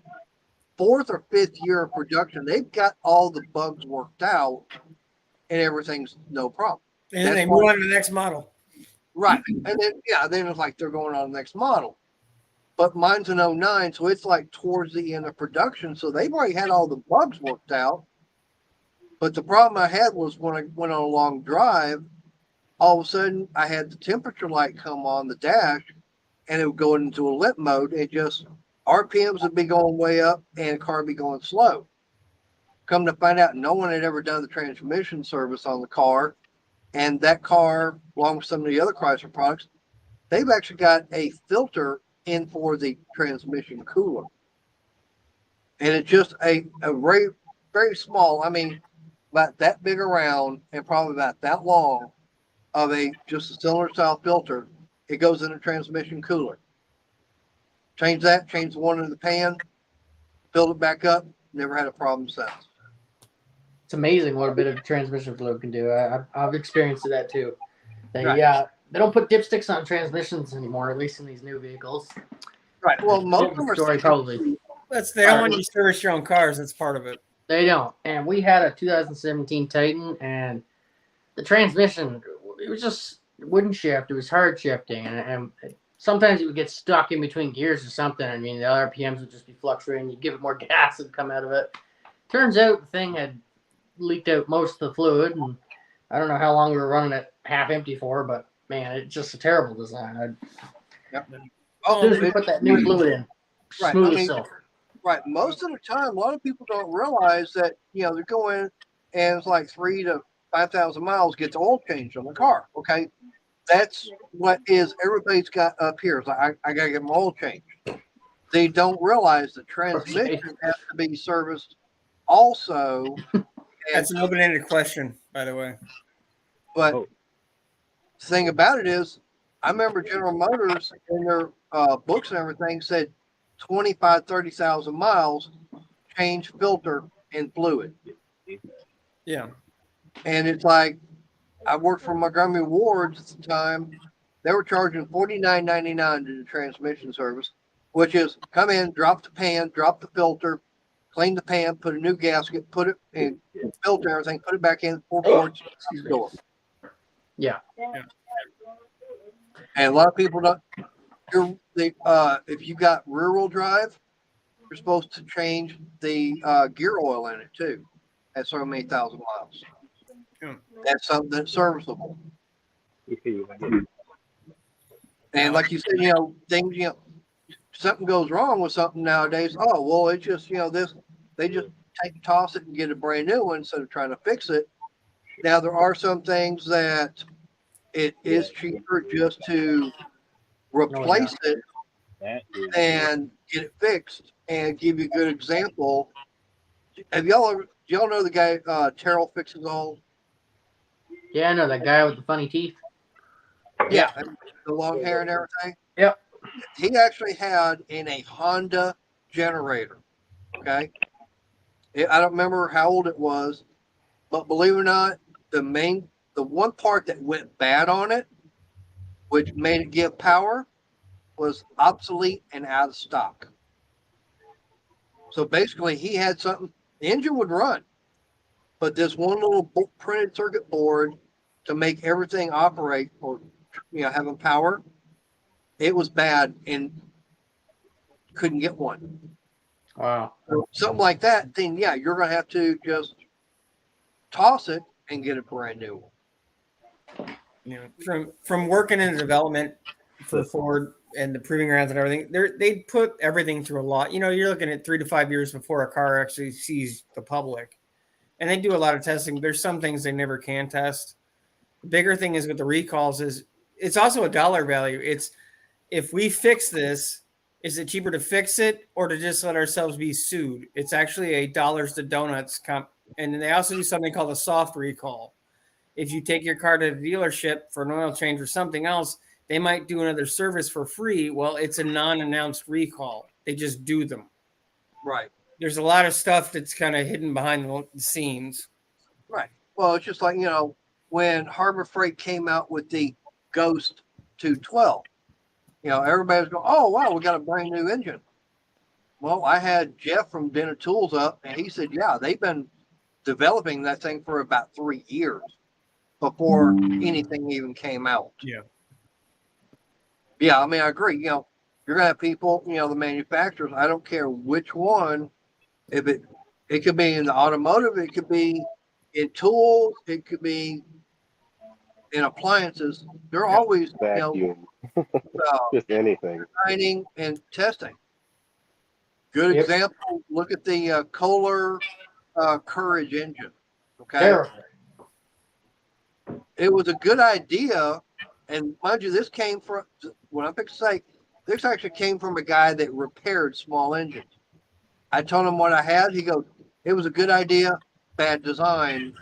4th or 5th year of production, they've got all the bugs worked out, and everything's no problem. And then they move on to the next model. Right. And then it's like they're going on the next model. But mine's an '09, so it's like towards the end of production. So they've already had all the bugs worked out. But the problem I had was when I went on a long drive, all of a sudden I had the temperature light come on the dash, and it would go into a limp mode. It just, RPMs would be going way up and the car would be going slow. Come to find out, no one had ever done the transmission service on the car. And that car, along with some of the other Chrysler products, they've actually got a filter in for the transmission cooler. And it's just a very, very small, I mean, about that big around and probably about that long of just a cylinder style filter. It goes in a transmission cooler. Change that, change the one in the pan, filled it back up, never had a problem since. It's amazing what a bit of transmission fluid can do. I've experienced that too. They Right. they don't put dipsticks on transmissions anymore, at least in these new vehicles. Right. Well, most of them are Story probably. They don't want you to service your own cars. That's part of it. They don't. And we had a 2017 Titan, and the transmission, it was just wouldn't shift. It was hard shifting, and sometimes it would get stuck in between gears or something. I mean, the RPMs would just be fluctuating. You give it more gas, it'd come out of it. Turns out the thing had leaked out most of the fluid, and I don't know how long we were running it half empty for, but man, it's just a terrible design. Yep. As soon as we put that new fluid in, Right. smooth I as mean, silk. right. Most of the time, a lot of people don't realize that, they're going and it's like 3,000 to 5,000 miles, get the oil changed on the car. Okay. That's what everybody's got up here. It's like, I got to get my oil changed. They don't realize the transmission has to be serviced also. That's an open-ended question, by the way. But the thing about it is, I remember General Motors in their books and everything said 25, 30,000 miles, change filter and fluid. Yeah. And it's like, I worked for Montgomery Ward's at the time. They were charging $49.99 to do transmission service, which is come in, drop the pan, drop the filter, clean the pan, put a new gasket, put it in, filter everything, put it back in, 4 quarts, door. Yeah. And a lot of people don't. If you got rear wheel drive, you're supposed to change the gear oil in it too, at so many thousand miles. Yeah. That's something that's serviceable. And like you said, things, something goes wrong with something nowadays. Oh, well, it's just, they just toss it and get a brand new one instead of trying to fix it. Now, there are some things that it is cheaper just to replace it and get it fixed. And give you a good example. Do y'all know the guy, Terrell Fixes All? Yeah, I know that guy with the funny teeth. Yeah, the long hair and everything. Yep. He actually had in a Honda generator. Okay. I don't remember how old it was, but believe it or not, the one part that went bad on it, which made it give power, was obsolete and out of stock. So basically, he had something. The engine would run, but this one little printed circuit board to make everything operate or having power, it was bad and couldn't get one. Wow. So something like that, then yeah, you're gonna have to just toss it and get a brand new one. From working in development for Ford and the proving grounds and everything, they put everything through a lot. You know, you're looking at 3 to 5 years before a car actually sees the public, and they do a lot of testing. There's some things they never can test. The bigger thing is with the recalls is it's also a dollar value. It's if we fix this, is it cheaper to fix it or to just let ourselves be sued? It's actually a dollars to donuts comp. And then they also do something called a soft recall. If you take your car to the dealership for an oil change or something else, they might do another service for free. Well, it's a non-announced recall. They just do them. Right. There's a lot of stuff that's kind of hidden behind the scenes. Right. Well, it's just like, when Harbor Freight came out with the Ghost 212, everybody was going, oh, wow, we got a brand new engine. Well, I had Jeff from Denner Tools up, and he said, yeah, they've been developing that thing for about 3 years before anything even came out. Yeah. Yeah, I mean, I agree. You're going to have people, the manufacturers, I don't care which one, if it could be in the automotive, it could be in tools, it could be in appliances. They're always, Vacuum. Just anything. designing and testing. Good Yep. example, look at the Kohler Courage engine. Okay. Terrible. It was a good idea. And mind you, this came from, what I'm fixing to say, this actually came from a guy that repaired small engines. I told him what I had. He goes, it was a good idea, bad design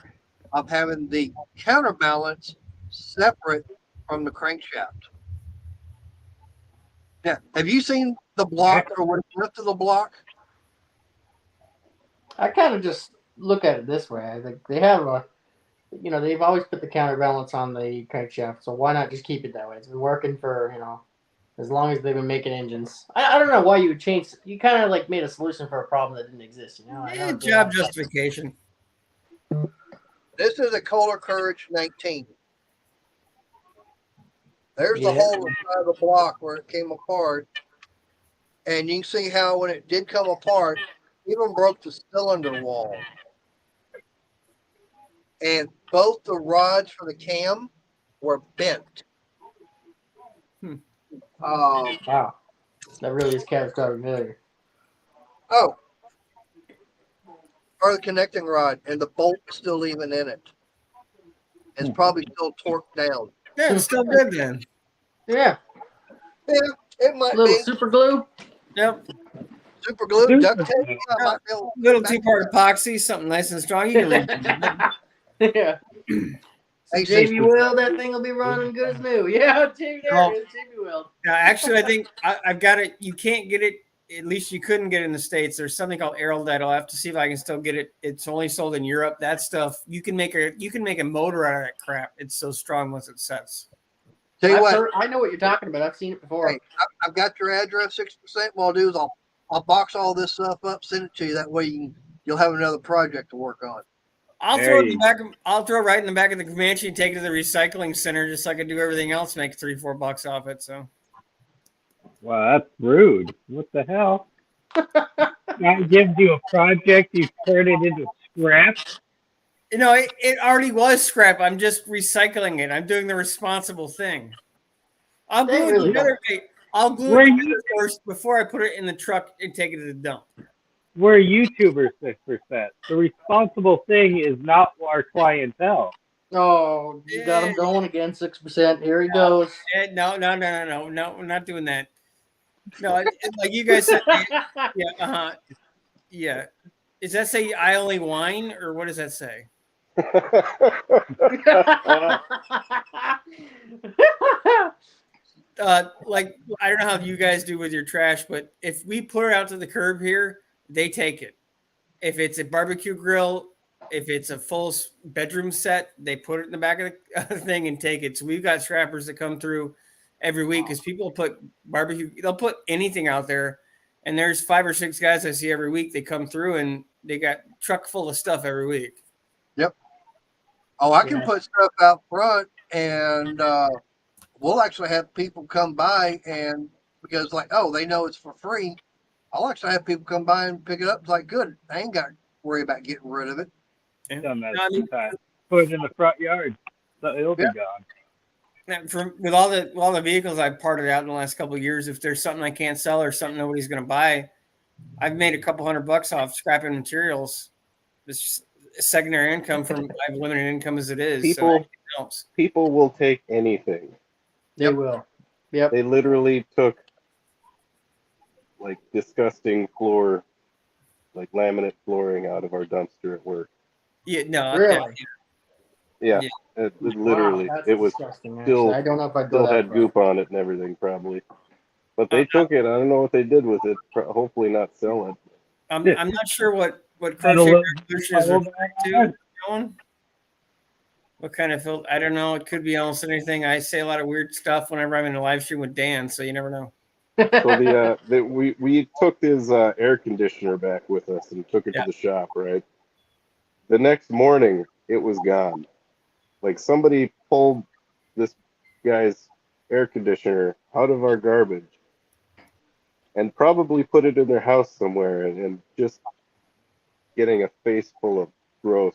of having the counterbalance separate from the crankshaft. Yeah. Have you seen the block or what's left of the block? I kind of just look at it this way. I think they have they've always put the counterbalance on the crankshaft, so why not just keep it that way? It's been working for, as long as they've been making engines. I don't know why you would change. You kind of like made a solution for a problem that didn't exist, Job justification. This is a Kohler Courage 19. There's the hole inside the block where it came apart. And you can see how when it did come apart, it even broke the cylinder wall. And both the rods for the cam were bent. Wow. That really is catastrophic failure. Oh. Or the connecting rod, and the bolt's still even in it. It's probably still torqued down. Yeah, it's still good then. Yeah. Yeah, it might Little be. super glue. Yep. Super glue, duct tape. Little 2-part epoxy, something nice and strong. You can read Yeah. Hey, Jamie Weld, that thing will be running good as new. Yeah, Jamie, there it is, Jamie Weld. Actually, I think I've got it. You can't get it. At least you couldn't get it in the States. There's something called Aerodite. I'll have to see if I can still get it. It's only sold in Europe. That stuff you can make a motor out of that crap. It's so strong once it sets. Tell you what, I know what you're talking about. I've seen it before. Hey, I've got your address, 6%. What I'll do is I'll box all this stuff up, send it to you. That way you'll have another project to work on. I'll throw it right in the back of the Comanche and take it to the recycling center, just like I do everything else. Make $3-4 off it. So. Wow, that's rude. What the hell? Guy gives you a project, you turn it into scrap. It already was scrap. I'm just recycling it. I'm doing the responsible thing. I'll glue it first before I put it in the truck and take it to the dump. We're YouTubers, 6%. The responsible thing is not our clientele. Oh, you got him going again, 6%. Here he goes. No, we're not doing that. No, like you guys said, yeah, yeah. Does that say I only whine, or what does that say? Like I don't know how you guys do with your trash, but if we put it out to the curb here, they take it. If it's a barbecue grill, if it's a full bedroom set, they put it in the back of the thing and take it. So we've got strappers that come through every week because people put barbecue, they'll put anything out there. And there's 5 or 6 guys I see every week. They come through and they got truck full of stuff every week. Yep. Oh, I can put stuff out front and we'll actually have people come by and because they know it's for free. I'll actually have people come by and pick it up. It's like, good. I ain't got to worry about getting rid of it. Done that sometimes. Put it in the front yard. So it'll be gone. with all the vehicles I've parted out in the last couple of years, if there's something I can't sell or something nobody's going to buy, I've made a couple $100 off scrapping materials. It's secondary income from I have limited income as it is. People, so it helps. People will take anything. They will. Yep. They literally took like disgusting floor, like laminate flooring out of our dumpster at work. Yeah, no, Really? Yeah, Yeah. it literally, Wow, that's it was disgusting, still, actually. I don't know if I'd go still that had far. goop on it and everything probably. But they took it. I don't know what they did with it. Hopefully not sell it. I'm not sure what Had a Crochet little Revolution is puddle referring to. Going. What kind of filter? I don't know. It could be almost anything. I say a lot of weird stuff whenever I'm in a live stream with Dan, so you never know. So we took his air conditioner back with us and took it Yeah. to the shop, right? The next morning, it was gone. Like somebody pulled this guy's air conditioner out of our garbage and probably put it in their house somewhere and just getting a face full of gross.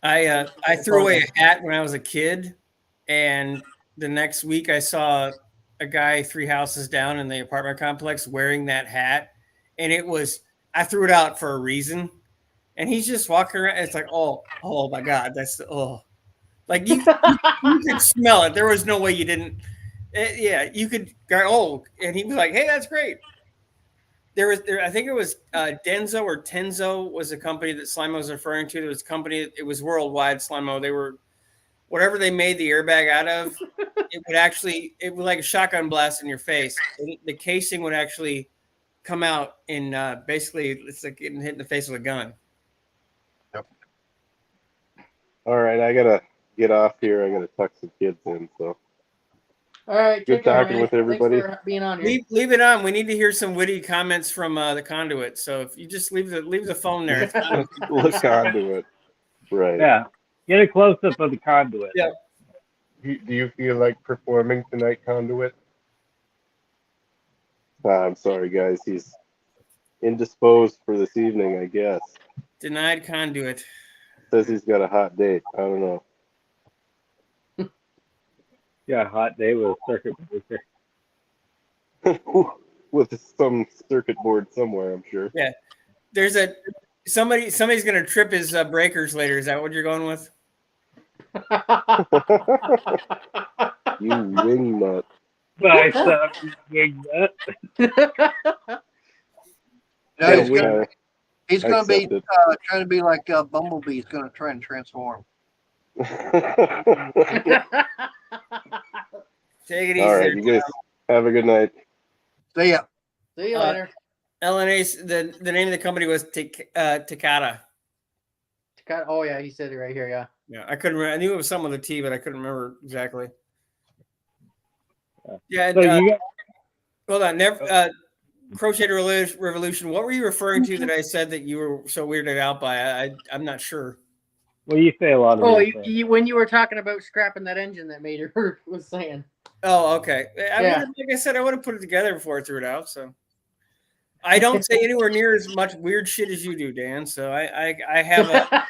I threw away a hat when I was a kid, and the next week I saw a guy 3 houses down in the apartment complex wearing that hat, and I threw it out for a reason, and he's just walking around. It's like, oh my God, like you could smell it. There was no way you didn't. Yeah, you could go, and he was like, hey, that's great. I think it was Denso or Tenzo was a company that Slimo was referring to. There was a company, it was worldwide Slimo. They were, whatever they made the airbag out of, it was like a shotgun blast in your face. The casing would actually come out and basically it's like getting hit in the face with a gun. Yep. All right, I gotta get off here. I gotta tuck some kids in. So All right. good take care, talking man. with everybody. Thanks for being on here. Leave it on. We need to hear some witty comments from the conduit. So if you just leave the phone there. It's fine. Look onto it. Right. Yeah. Get a close up of the conduit. Yeah. Do you feel like performing tonight, Conduit? I'm sorry, guys. He's indisposed for this evening, I guess. Denied conduit. Says he's got a hot date. I don't know. Yeah, hot day with a circuit breaker. With some circuit board somewhere, I'm sure. Yeah. There's somebody's gonna trip his breakers later. Is that what you're going with? You wing nut. Nice, big nut. No, he's I gonna be accept it. trying to be like Bumblebee. He's gonna try and transform. Take it easy. All right, you guys have a good night. See ya. See you later. LNA's the name of the company was Takata. Oh yeah, he said it right here. Yeah. Yeah, I couldn't remember. I knew it was something with a T, but I couldn't remember exactly. Yeah. So you got, Hold on. Crochet Revolution. What were you referring to that I said that you were so weirded out by? I'm not sure. well, you say a lot of weird things. when you were talking about scrapping that engine that made her was saying. Oh, okay. Yeah. Like I said, I would have put it together before I threw it out. So I don't say anywhere near as much weird shit as you do, Dan. So I have a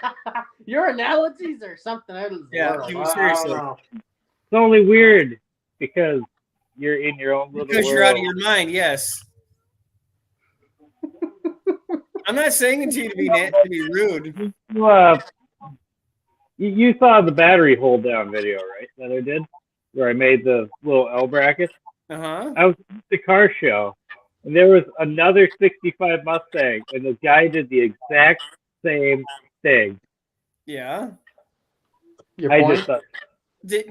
Your analogies are something out of the world. dude, seriously. I don't know. It's only weird because you're in your own little Because world. you're out of your mind. Yes. I'm not saying it to you to be rude. You saw the battery hold down video, right? That I did, where I made the little L bracket. Uh-huh. I was at the car show, and there was another '65 Mustang, and the guy did the exact same thing. Yeah. Your I point? just thought, Do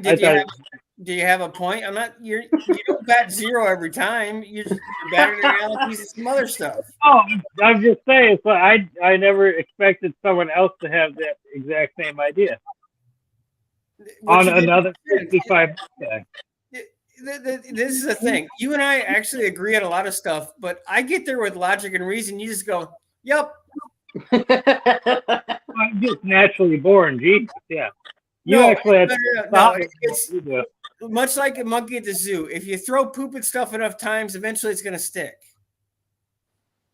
you have a point? You don't bat zero every time. You're batting analogies and some other stuff. oh, I'm just saying. So I never expected someone else to have that exact same idea What on you did- another '65 Mustang. This is the thing. You and I actually agree on a lot of stuff, but I get there with logic and reason. You just go, "Yep." I'm just naturally born. Jesus, yeah. You No, actually had no, it's much like a monkey at the zoo. If you throw poop at stuff enough times, eventually it's going to stick.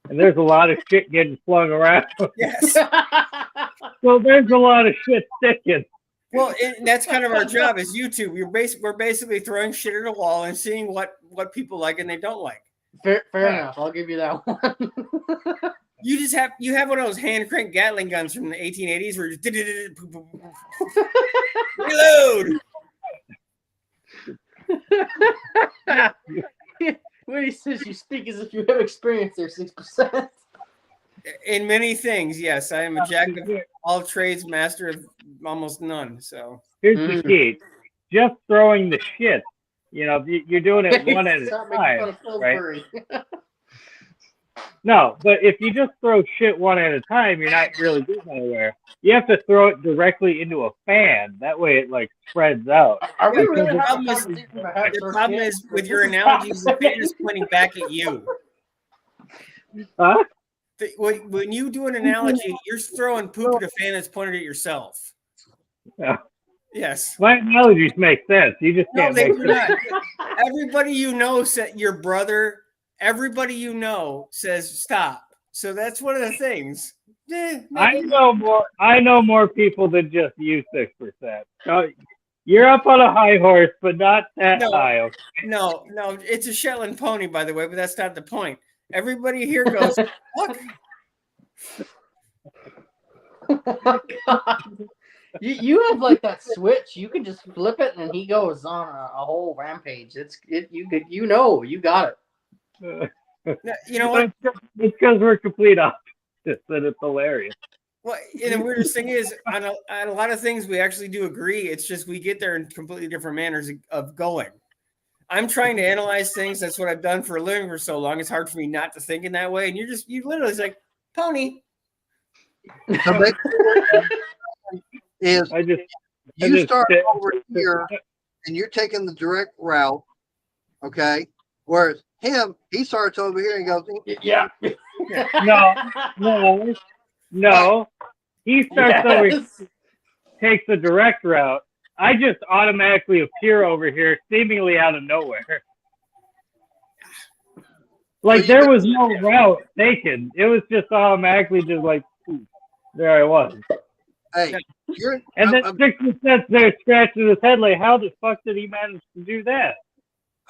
and there's a lot of shit getting flung around. Yes. So there's a lot of shit sticking. Well, that's kind of our job as YouTube. We're basically throwing shit at a wall and seeing what people like and they don't like. Fair enough. I'll give you that one. You have one of those hand crank Gatling guns from the 1880s where you just reload. When he says you speak as if you have experience there, 6%. In many things, yes, I am a jack of all trades, master of almost none. So here's the key: just throwing the shit. You know, you're doing it one at a time, right? No, but if you just throw shit one at a time, you're not really getting anywhere. You have to throw it directly into a fan. That way, it like spreads out. Are we really the problem is with your analogies, the fan is pointing back at you. Huh? When you do an analogy, you're throwing poop at a fan that's pointed at yourself. Yeah. Yes. My analogies make sense. You just can't make sense. Everybody you know said your brother. Everybody you know says stop. So that's one of the things. I know more people than just you 6%. You're up on a high horse, but not that high. Okay? No, it's a Shetland pony, by the way, but that's not the point. Everybody here goes, look. Oh, God. You have like that switch. You can just flip it and he goes on a whole rampage. You got it. You know what? It's because we're complete opposites, and it's hilarious. Well, and the weirdest thing is, on a lot of things, we actually do agree. It's just we get there in completely different manners of going. I'm trying to analyze things. That's what I've done for a living for so long. It's hard for me not to think in that way. And you literally it's like, pony. You start over here and you're taking the direct route, okay? Whereas he starts over here and goes, yeah. No. He starts over here, takes the direct route. I just automatically appear over here, seemingly out of nowhere. Like there was no route taken. It was just automatically just like, there I was. Hey, and then 6% there scratching his head like, how the fuck did he manage to do that?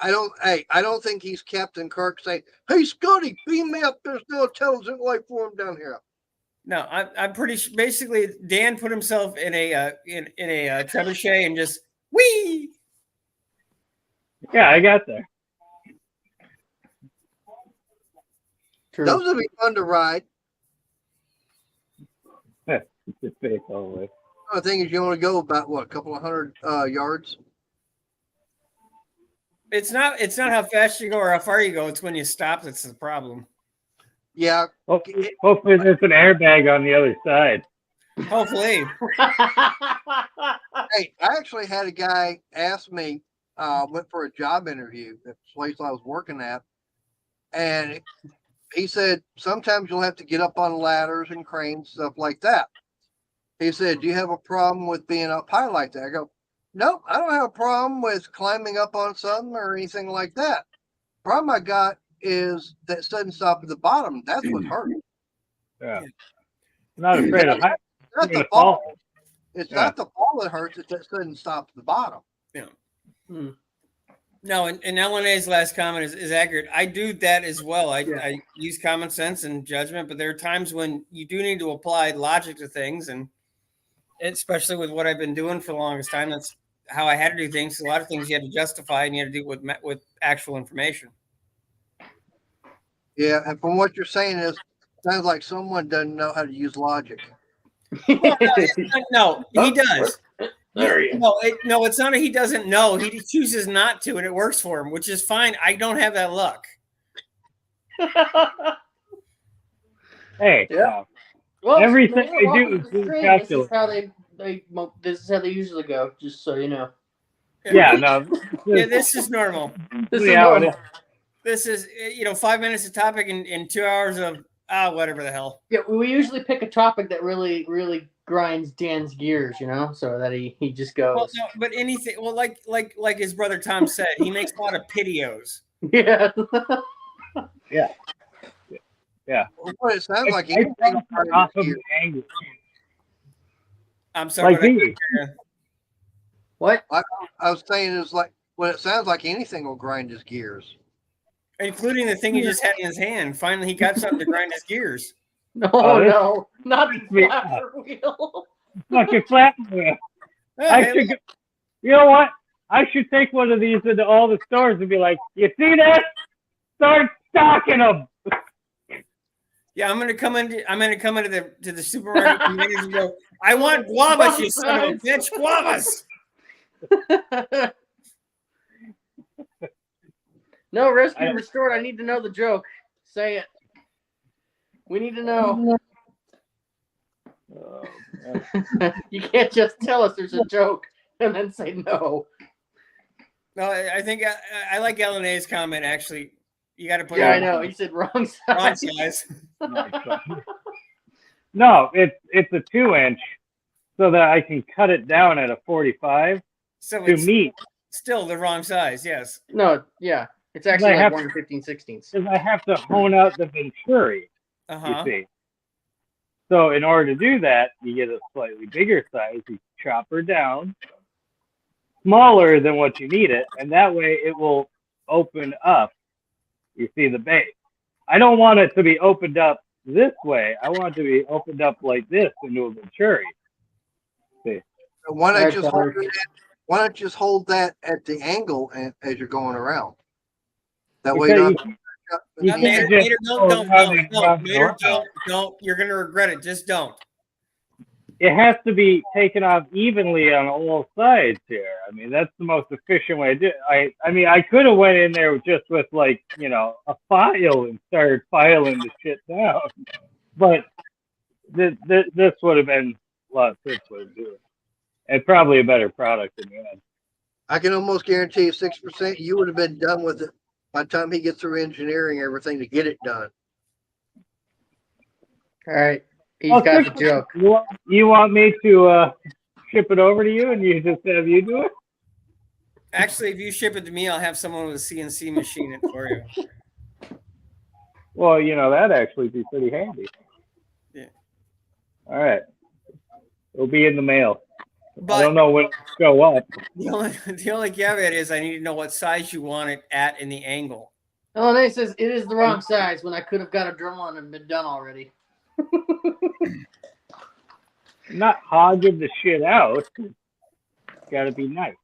I don't think he's Captain Kirk saying, "Hey, Scotty, beam me up. There's no intelligent life form down here." No, I'm pretty sure. Basically, Dan put himself in a trebuchet and just whee. Yeah, I got there. True. Those would be fun to ride. The face all the way. The thing is, you only go about a couple of hundred yards. It's not how fast you go or how far you go. It's when you stop that's the problem. Yeah. Hopefully there's an airbag on the other side. Hopefully. Hey, I actually had a guy ask me, went for a job interview at the place I was working at, and he said, sometimes you'll have to get up on ladders and cranes, stuff like that. He said, do you have a problem with being up high like that? I go, no, I don't have a problem with climbing up on something or anything like that. The problem I got is that sudden stop at the bottom. That's what hurt. Yeah. I'm not afraid of height. Not the fall. It's not the fall that hurts. It's that sudden stop at the bottom. Yeah. No, and LNA's last comment is accurate. I do that as well. I use common sense and judgment, but there are times when you do need to apply logic to things, and especially with what I've been doing for the longest time, that's how I had to do things. A lot of things you had to justify, and you had to do with actual information. Yeah, and from what you're saying sounds like someone doesn't know how to use logic. No, he does. No, it's not. He doesn't know. He chooses not to, and it works for him, which is fine. I don't have that luck. Hey, well, everything I do is calculus. This is how they usually go. Just so you know. Yeah, no. Yeah, this is normal. This is normal. This is 5 minutes of topic and 2 hours of whatever the hell. Yeah, we usually pick a topic that really, really grinds Dan's gears, so that he just goes. Well, no, but anything. Well, like his brother Tom said, he makes a lot of videos. Yeah. Yeah. Yeah. Well, what it sounds like. Off of the angle. I'm sorry. What? I was saying it's like, well, it sounds like anything will grind his gears. Including the thing he just had in his hand. Finally, he got something to grind his gears. No, this- no, not the Yeah. flapper wheel. Fucking flat wheel. Oh, I hey, should. You know what? I should take one of these into all the stores and be like, "You see that? Start stocking them." yeah, I'm gonna come into the supermarket and go, I want guavas, you son of a bitch, guavas. No, Rescue Restored. I need to know the joke. Say it. We need to know. Oh, You can't just tell us there's a joke and then say no. No, I think I like LNA's comment. Actually, you got to put. Yeah, it I know. He said wrong Wrong size. size. no, it's a 2-inch, so that I can cut it down at a 45 So to it's meet. still the wrong size. Yes. No, yeah. It's actually I like have 1 15/16. Because I have to hone out the venturi. Uh You huh. see. So in order to do that, you get a slightly bigger size. You chop her down, smaller than what you need it, and that way it will open up. You see the base. I don't want it to be opened up this way. I want it to be opened up like this into a venturi. See. Why not Right, just Tyler. hold it? Why not just hold that at the angle as you're going around? That way, Because you you don't. can't Mater, just don't, go around and around and Mater, around. don't. You're gonna regret it. Just don't. It has to be taken off evenly on all sides here. I mean, that's the most efficient way to do it. I mean, I could have went in there just with like, a file and started filing the shit down, but this would have been a lot simpler to do it, and probably a better product in the end. I can almost guarantee you 6%. You would have been done with it by the time he gets through engineering everything to get it done. All right. He's got the joke. You want me to ship it over to you, and you just have you do it? Actually, if you ship it to me, I'll have someone with a CNC machine it for you. Well, that'd actually be pretty handy. Yeah. All right. It'll be in the mail. But I don't know when it'll show up. the only caveat is I need to know what size you want it at in the angle. LNA says it is the wrong size when I could have got a drum on and been done already. Not hogging the shit out. Got to be nice.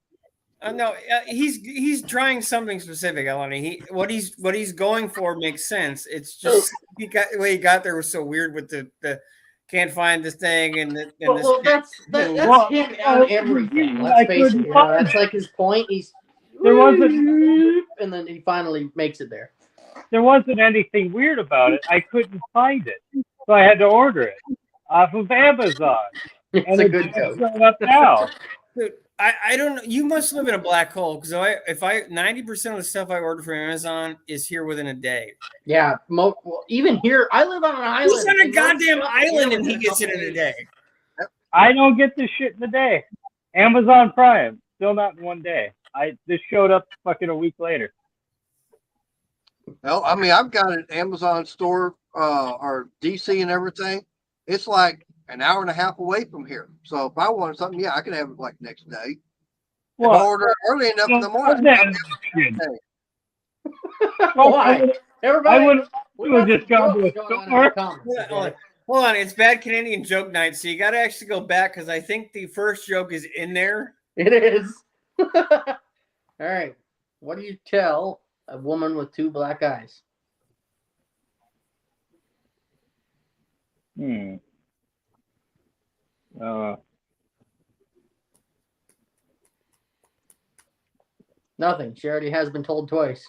No, he's trying something specific, Eleni. What he's going for makes sense. It's just the way he got there was so weird with the can't find this thing and the Well, that's Well, him on everything. I Let's face it. couldn't find That's like his point. There wasn't- and then he finally makes it there. There wasn't anything weird about it. I couldn't find it, so I had to order it off of Amazon. It's And a it good just joke. showed up now. Dude, I don't know. You must live in a black hole because if 90% of the stuff I order from Amazon is here within a day. Yeah, well, even here, I live on an island. He's on a and goddamn most stuff island here and he within gets it couple in a days. day. I don't get this shit in a day. Amazon Prime, still not in one day. This showed up fucking a week later. Well, I mean, I've got an Amazon store or DC and everything. It's like an hour and a half away from here. So if I wanted something, yeah, I could have it like next day. If I order it early enough in the morning, I'll have it next day. Why? Everybody, I would we have got just some gone to jokes a going on in store. the comments. Okay? Hold on, it's Bad Canadian Joke Night, so you got to actually go back because I think the first joke is in there. It is. All right. What do you tell a woman with 2 black eyes? Nothing. She already has been told twice.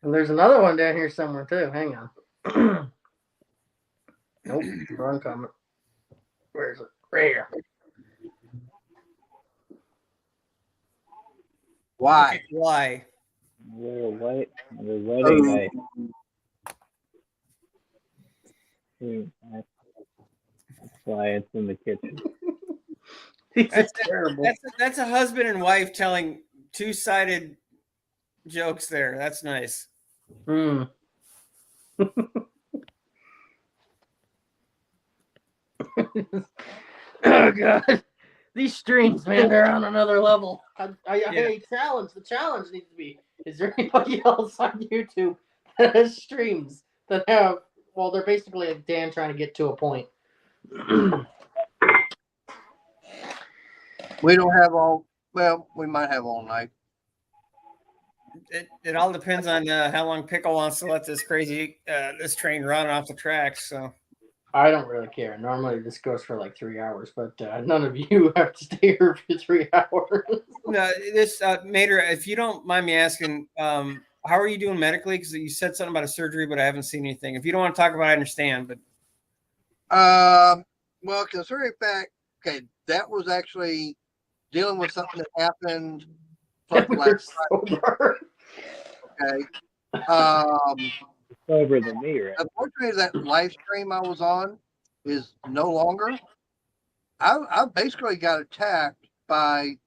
And there's another one down here somewhere too. Hang on. Nope, wrong comment. Where is it? Right here. Why? Why? We're waiting. That's why it's in the kitchen. It's terrible. That's a husband and wife telling 2-sided jokes there. That's nice. Hmm. Oh god, these streams, man, they're on another level. Hey, challenge. The challenge needs to be: is there anybody else on YouTube that has streams that have? Well, they're basically like Dan trying to get to a point. We don't have all. Well, we might have all night. It all depends on how long Pickle wants to let this this train run off the tracks. So I don't really care. Normally this goes for like 3 hours, but none of you have to stay here for 3 hours. no, this Mater, if you don't mind me asking, how are you doing medically? Because you said something about a surgery, but I haven't seen anything. If you don't want to talk about it, I understand. But Well, considering fact, okay, that was actually dealing with something that happened We're last sober. Okay. Sober than me, right? Unfortunately, that live stream I was on is no longer. I basically got attacked by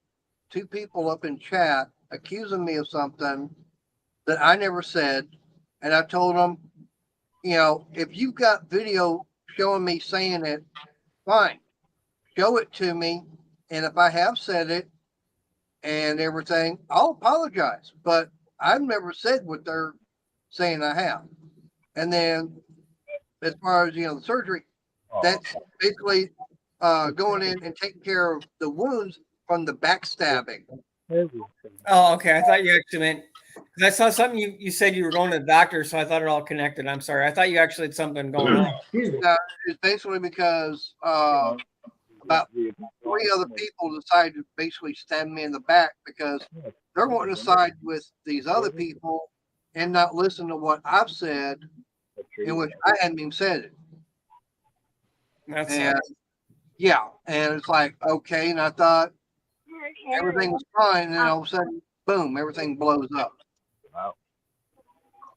2 people up in chat accusing me of something that I never said. And I told them, you know, if you've got video showing me saying it, fine, show it to me. And if I have said it and everything, I'll apologize. But I've never said what they're saying I have. And then as far as, the surgery, that's basically going in and taking care of the wounds from the backstabbing. oh, okay. I thought you actually meant. I saw something you said you were going to the doctor, so I thought it all connected. I'm sorry. I thought you actually had something going on. It's basically because about 3 other people decided to basically stab me in the back because they're wanting to side with these other people and not listen to what I've said, in which I hadn't even said it. That's And yeah, and it's like, okay, and I thought everything was fine, and then all of a sudden, boom, everything blows up. Wow.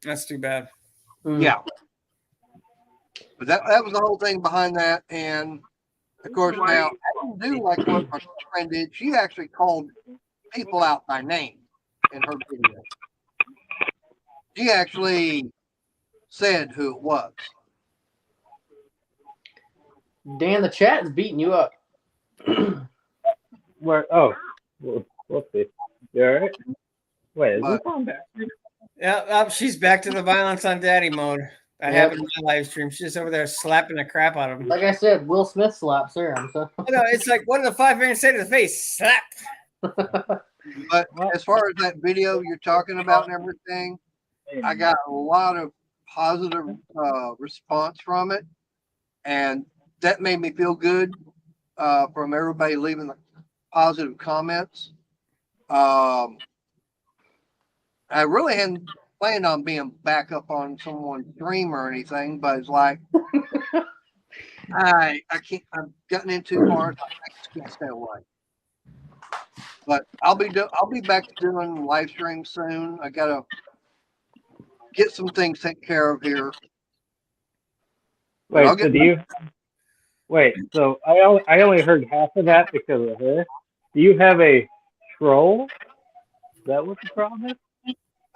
That's too bad. Yeah. But that was the whole thing behind that. And of course, now I didn't do like what my friend did. She actually called people out by name in her video. She actually said who it was. Dan, the chat is beating you up. Where? Oh, we'll see. You all right? Wait, is But- this on back? Yeah, she's back to the violence on daddy mode. I have it in my live stream. She's just over there slapping the crap out of him. Like I said, Will Smith slaps her. So. No, it's like, what did the 5 man say to the face? Slap. But as far as that video you're talking about and everything, I got a lot of positive response from it, and that made me feel good from everybody leaving the positive comments. I really hadn't planned on being back up on someone's stream or anything, but it's like I can't. I've gotten in too far. So I just can't stay away. But I'll be back to doing live streams soon. I gotta get some things taken care of here. Wait, I'll so get- so I only heard half of that because of her. Do you have a troll? Is that what the problem is?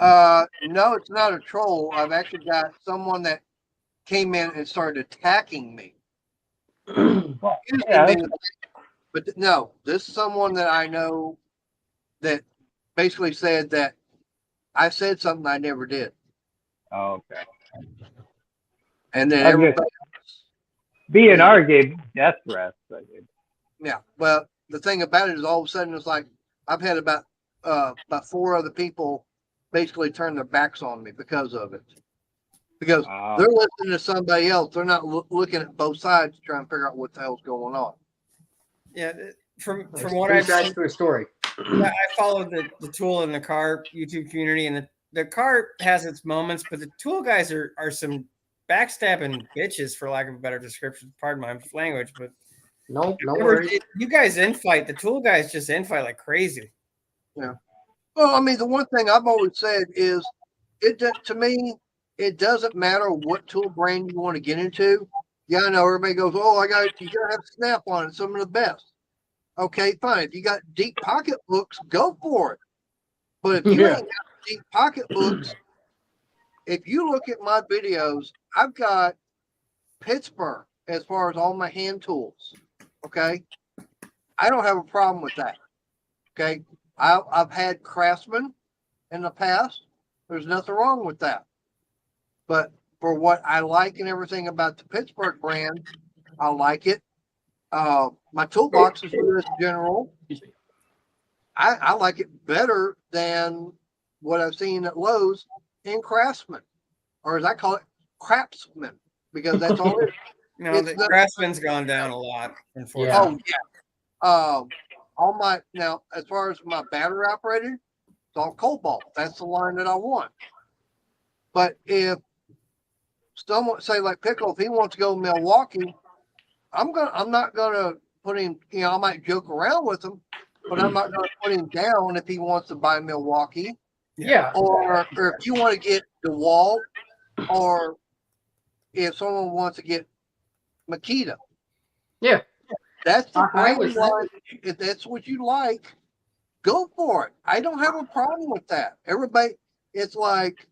No, it's not a troll. I've actually got someone that came in and started attacking me. Yeah. But no, this is someone that I know that basically said that I said something I never did. Oh, okay. And then Okay. everybody BNR gave me death threats. I did. Yeah. Well, the thing about it is all of a sudden it's like I've had about 4 other people basically turn their backs on me because of it. Because Wow. they're listening to somebody else. They're not looking at both sides to try and figure out what the hell's going on. Yeah, from what I've sides seen, to a story. I followed the Tool in the Car YouTube community, and the car has its moments, but the Tool guys are some backstabbing bitches, for lack of a better description. Pardon my language, but No worries. you guys infight. The Tool guys just infight like crazy. Yeah. Well, I mean, the one thing I've always said is, to me, it doesn't matter what tool brand you want to get into. Yeah, I know everybody goes, "Oh, you gotta have Snap on it. Some of the best." Okay, fine. If you got deep pocketbooks, go for it. But if you ain't got deep pocketbooks, if you look at my videos, I've got Pittsburgh as far as all my hand tools. Okay. I don't have a problem with that. Okay. I've had Craftsman in the past. There's nothing wrong with that. But for what I like and everything about the Pittsburgh brand, I like it. My toolbox is US General. Excuse me. I like it better than what I've seen at Lowe's in Craftsman, or as I call it, Craftsman, because that's all it is. No, the Craftsman's gone down a lot, unfortunately. Oh, yeah. All my now, as far as my battery operated, it's all Cobalt. That's the line that I want. But if someone say like Pickle, if he wants to go to Milwaukee, I'm not gonna put him. You know, I might joke around with him, but I'm not gonna put him down if he wants to buy Milwaukee. Yeah. Or if you want to get DeWalt, or if someone wants to get Makita. Yeah. That's the I brand line. If that's what you like, go for it. I don't have a problem with that. Everybody, it's like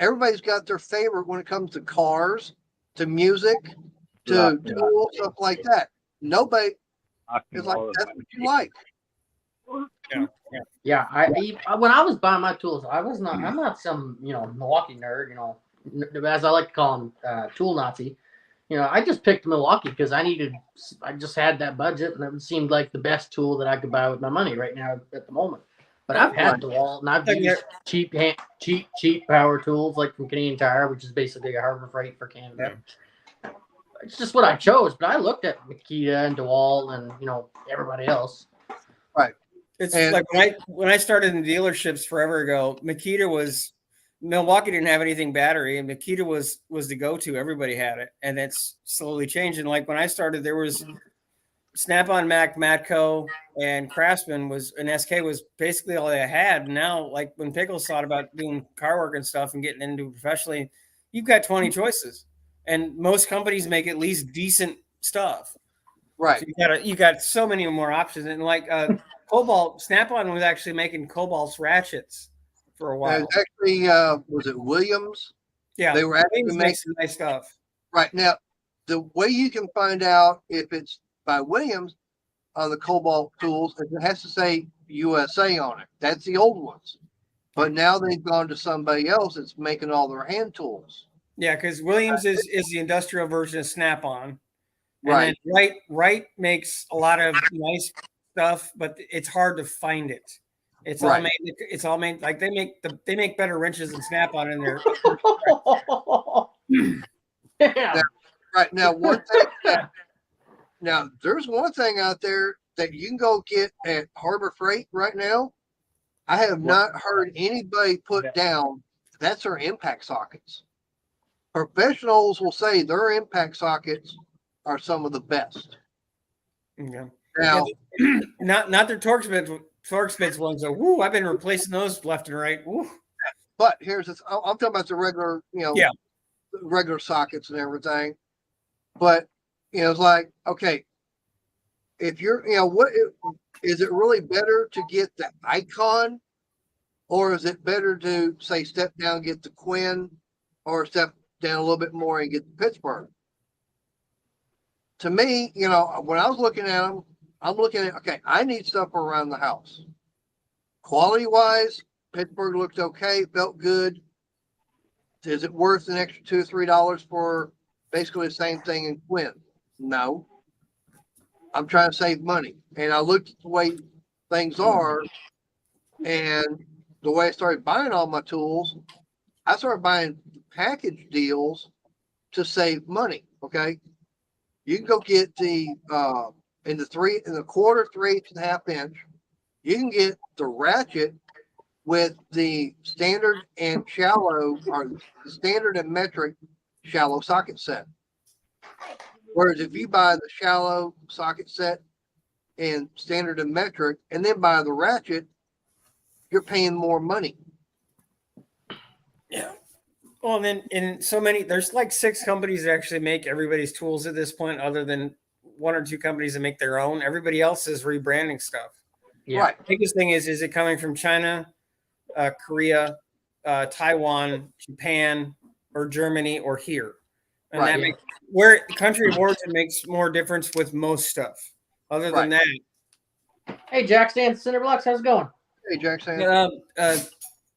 everybody's got their favorite when it comes to cars, to music, to tools, stuff like that. Nobody is like, that's what you like. Yeah, when I was buying my tools, I'm not some, Milwaukee nerd, as I like to call him, tool Nazi. I just picked Milwaukee because I just had that budget, and it seemed like the best tool that I could buy with my money right now at the moment. But I've had DeWalt, and I've used cheap power tools like from Canadian Tire, which is basically a Harbor Freight for Canada. Yeah. It's just what I chose, but I looked at Makita and DeWalt and everybody else. Right. It's like when I started in dealerships forever ago, Milwaukee didn't have anything battery, and Makita was the go-to. Everybody had it, and it's slowly changing. Like when I started, there was Snap-on, Mac, Matco, and Craftsman and SK was basically all they had. Now, like when Pickles thought about doing car work and stuff and getting into it professionally, you've got 20 choices, and most companies make at least decent stuff. Right. So you got so many more options, and like Cobalt, Snap-on was actually making Cobalt's ratchets for a while. Actually, was it Williams? Yeah, they were actually making some nice stuff. Right now, the way you can find out if it's by Williams on the Cobalt tools is it has to say USA on it. That's the old ones, but now they've gone to somebody else that's making all their hand tools. Yeah, because Williams is the industrial version of Snap-on. Right. And then Wright makes a lot of nice stuff, but it's hard to find it. It's all made like they make better wrenches than Snap-on in there. Right now, now there's one thing out there that you can go get at Harbor Freight right now. I have not heard anybody put down that's their impact sockets. Professionals will say their impact sockets are some of the best. Yeah. Now, not their Torx ones. I've been replacing those left and right. Woo. But here's this. I'm talking about the regular, regular sockets and everything. But it's like, okay, if you're, what is it really better to get the Icon, or is it better to say step down and get the Quinn, or step down a little bit more and get the Pittsburgh? To me, when I was looking at them, I'm looking at, okay, I need stuff around the house. Quality wise, Pittsburgh looked okay, felt good. Is it worth an extra $2 or $3 for basically the same thing in Quinn? No. I'm trying to save money. And I looked at the way things are, and the way I started buying all my tools, I started buying package deals to save money. Okay. You can go get the in the 3 1/4, 3/8 inch. You can get the ratchet with the standard and shallow, or the standard and metric shallow socket set. Whereas if you buy the shallow socket set and standard and metric, and then buy the ratchet, you're paying more money. Yeah. Well, and then there's like 6 companies that actually make everybody's tools at this point, other than 1 or 2 companies that make their own. Everybody else is rebranding stuff. Yeah. Right. The biggest thing is it coming from China, Korea, Taiwan, Japan, or Germany, or here? And Right. that makes where country of origin makes more difference with most stuff. Other than that, Hey, Jack Stans, Cinderblocks, how's it going? Hey, Jackson.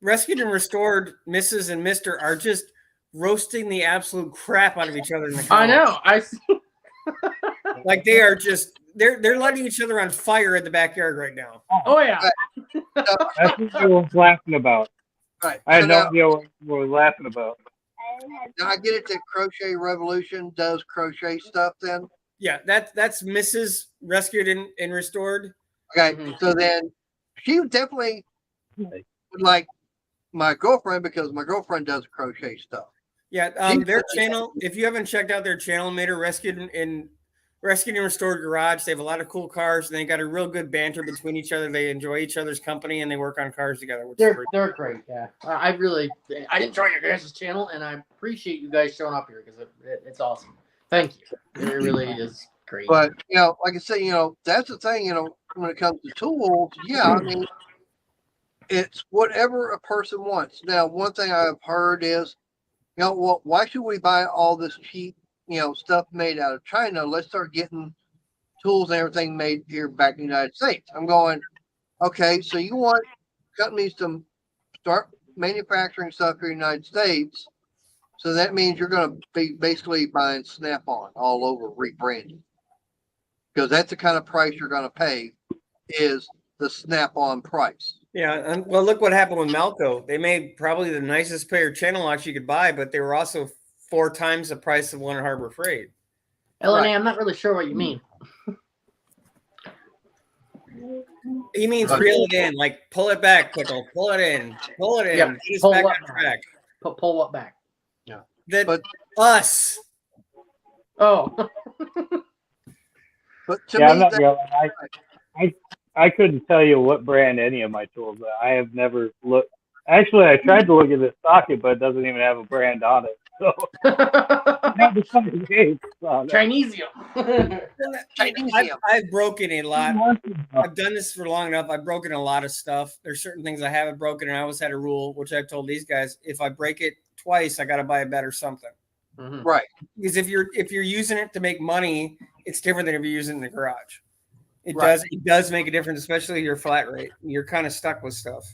Rescued and Restored, Mrs. and Mr. are just roasting the absolute crap out of each other in the comments. I know. Like they are just they're lighting each other on fire in the backyard right now. Oh yeah. That's what I was laughing about. Right. I had So no now, idea what we were laughing about. now I get it that Crochet Revolution does crochet stuff then. Yeah, that's Mrs. Rescued and Restored. Okay. Mhm. So then she definitely would like my girlfriend because my girlfriend does crochet stuff. Yeah, their channel. If you haven't checked out their channel, Mater Rescued and Restored Garage, they have a lot of cool cars. And they got a real good banter between each other. They enjoy each other's company and they work on cars together. Which is great. They're great. Yeah, I enjoy your guys' channel, and I appreciate you guys showing up here because it's awesome. Thank you. It really is great. But like I said, that's the thing. When it comes to tools, yeah, I mean, it's whatever a person wants. Now, one thing I've heard is, well, why should we buy all this cheap, stuff made out of China? Let's start getting tools and everything made here back in the United States. I'm going, okay, so you want companies to start manufacturing stuff here in the United States. So that means you're going to be basically buying Snap-on all over rebranded. Because that's the kind of price you're going to pay is the Snap-on price. Yeah, well, look what happened with Malco. They made probably the nicest pair of channel locks you could buy, but they were also 4 times the price of one at Harbor Freight. LNA, I'm not really sure what you mean. He means reel it in, like pull it back, Pickle, pull it in, Yeah, get us pull back what on back? track. Pull what back? That us. Oh. But to Yeah, I'm me, not that, gonna. I couldn't tell you what brand any of my tools are. I have never looked. Actually, I tried to look at this socket, but it doesn't even have a brand on it. So Chinesium. I've broken a lot. I've done this for long enough. I've broken a lot of stuff. There's certain things I haven't broken, and I always had a rule, which I've told these guys: if I break it twice, I got to buy a better something. Mhm. right. Because if you're using it to make money, it's different than if you're using it in the garage. It Right. does make a difference, especially your flat rate. You're kind of stuck with stuff.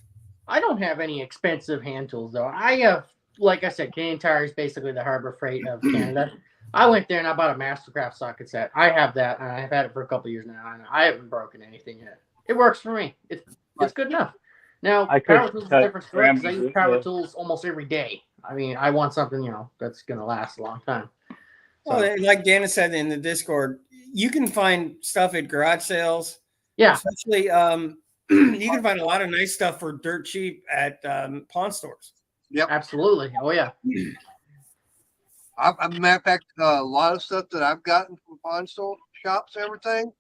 I don't have any expensive hand tools though. I have, like I said, Canadian Tire is basically the Harbor Freight of Canada. I went there and I bought a Mastercraft socket set. I have that, and I've had it for a couple of years now, and I haven't broken anything yet. It works for me. It's good enough. Now, power tools is a different story because I use power tools almost every day. I mean, I want something that's going to last a long time. So, Well, like Dana said in the Discord, you can find stuff at garage sales. yeah, Especially, you can find a lot of nice stuff for dirt cheap at pawn stores. Yep. absolutely. Oh yeah. Matter of fact, a lot of stuff that I've gotten from pawn store shops and everything.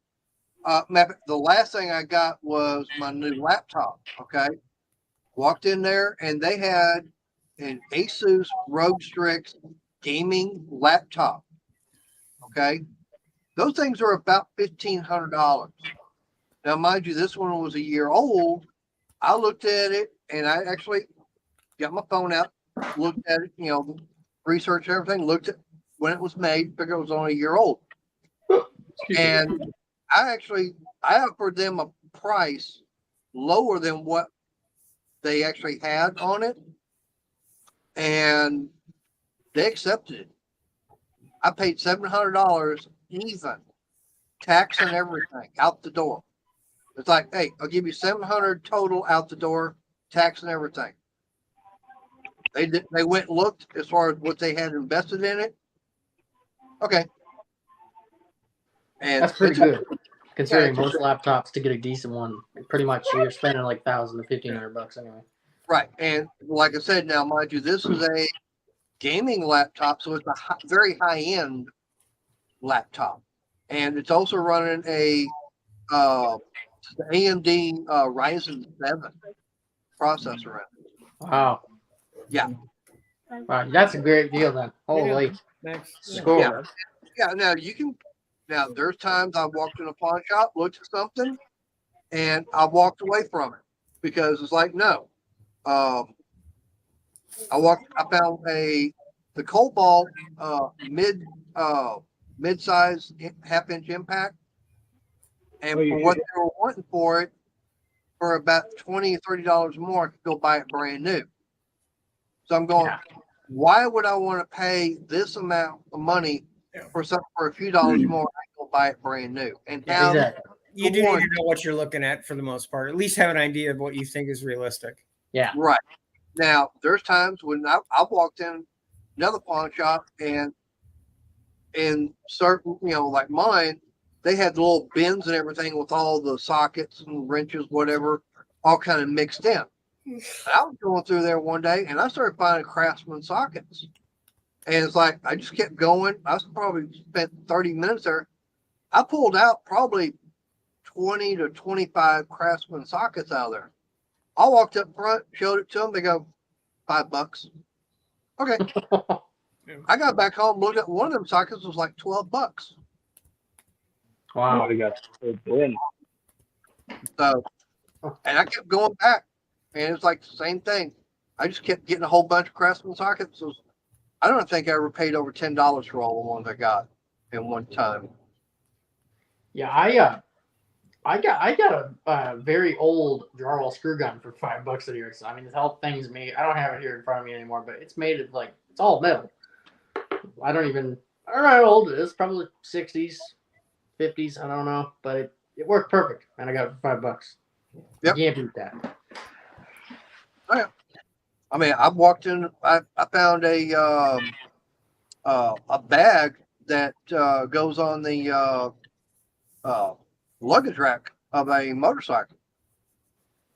The last thing I got was my new laptop. Okay. Walked in there and they had an Asus ROG Strix gaming laptop. Okay. Those things are about $1,500. Now, mind you, this one was a year old. I looked at it and I actually got my phone out, looked at it, researched everything, looked at when it was made, figured it was only a year old. And I offered them a price lower than what they actually had on it. And they accepted it. I paid $700 even, tax and everything, out the door. It's like, hey, I'll give you $700 total out the door, tax and everything. They went and looked as far as what they had invested in it. Okay. And That's pretty good. Considering most laptops to get a decent one, pretty much you're spending like $1,000 to $1,500 anyway. Right. And like I said, now, mind you, this is a gaming laptop, so it's a very high-end laptop. And it's also running a AMD Ryzen 7 processor. Wow. Yeah. Wow, that's a great deal then. Holy score. Yeah. Now there's times I walked in a pawn shop, looked at something, and I walked away from it because it's like, no. I found a the Cobalt mid-size half-inch impact, and Oh, you for what should- they were wanting for it, for about $20 or $30 more, I could go buy it brand new. So I'm going, Yeah. why would I want to pay this amount of money for something for a few dollars more? I can go buy it brand new and Yeah, have exactly. You do need to know what you're looking at for the most part. At least have an idea of what you think is realistic. Yeah. right. Now, there's times when I walked in another pawn shop and in certain, like mine, they had the little bins and everything with all the sockets and wrenches, whatever, all kind of mixed in. I was going through there one day and I started finding Craftsman sockets. And it's like, I just kept going. I probably spent 30 minutes there. I pulled out probably 20 to 25 Craftsman sockets out of there. I walked up front, showed it to them. They go, $5. Okay. I got back home, looked at one of them sockets, was like $12. I Wow. would have got the win. So, and I kept going back, and it's like the same thing. I just kept getting a whole bunch of Craftsman sockets. So I don't think I ever paid over $10 for all the ones I got in one time. Yeah, I got a very old drywall screw gun for $5 a year. So I mean, this whole thing's made. I don't have it here in front of me anymore, but it's made of like it's all metal. I don't know how old it is. Probably 60s, 50s. I don't know, but it worked perfect, and I got it for $5. Yep. You can't beat that. I mean, I walked in. I found a bag that goes on the luggage rack of a motorcycle,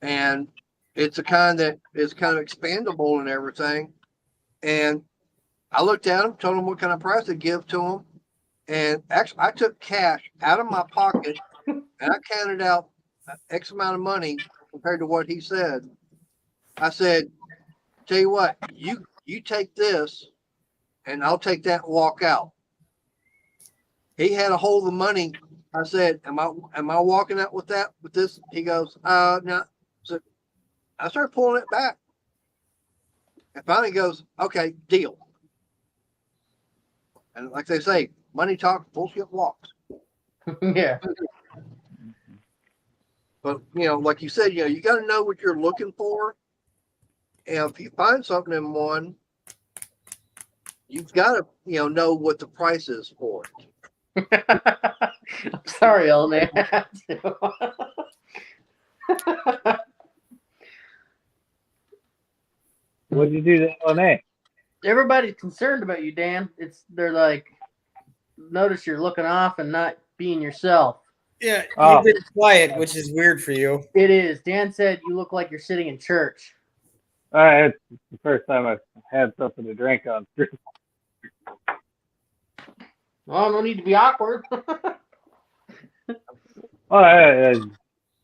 and it's a kind that is kind of expandable and everything. And I looked at them, told them what kind of price to give to them, and actually, I took cash out of my pocket and I counted out X amount of money compared to what he said. I said, "Tell you what, you take this, and I'll take that and walk out." He had a hold of the money. I said, "Am I walking out with that with this?" He goes, "No." So I started pulling it back, and finally goes, "Okay, deal." And like they say, money talks, bullshit walks. Yeah. But like you said, you got to know what you're looking for. And if you find something in one, you've got to know what the price is for it. I'm sorry, old man. What'd you do to LNA? Everybody's concerned about you, Dan. They're like, notice you're looking off and not being yourself. Yeah, Oh. you've been quiet, which is weird for you. It is. Dan said you look like you're sitting in church. All right, it's the first time I've had something to drink on. Well, no need to be awkward. Oh,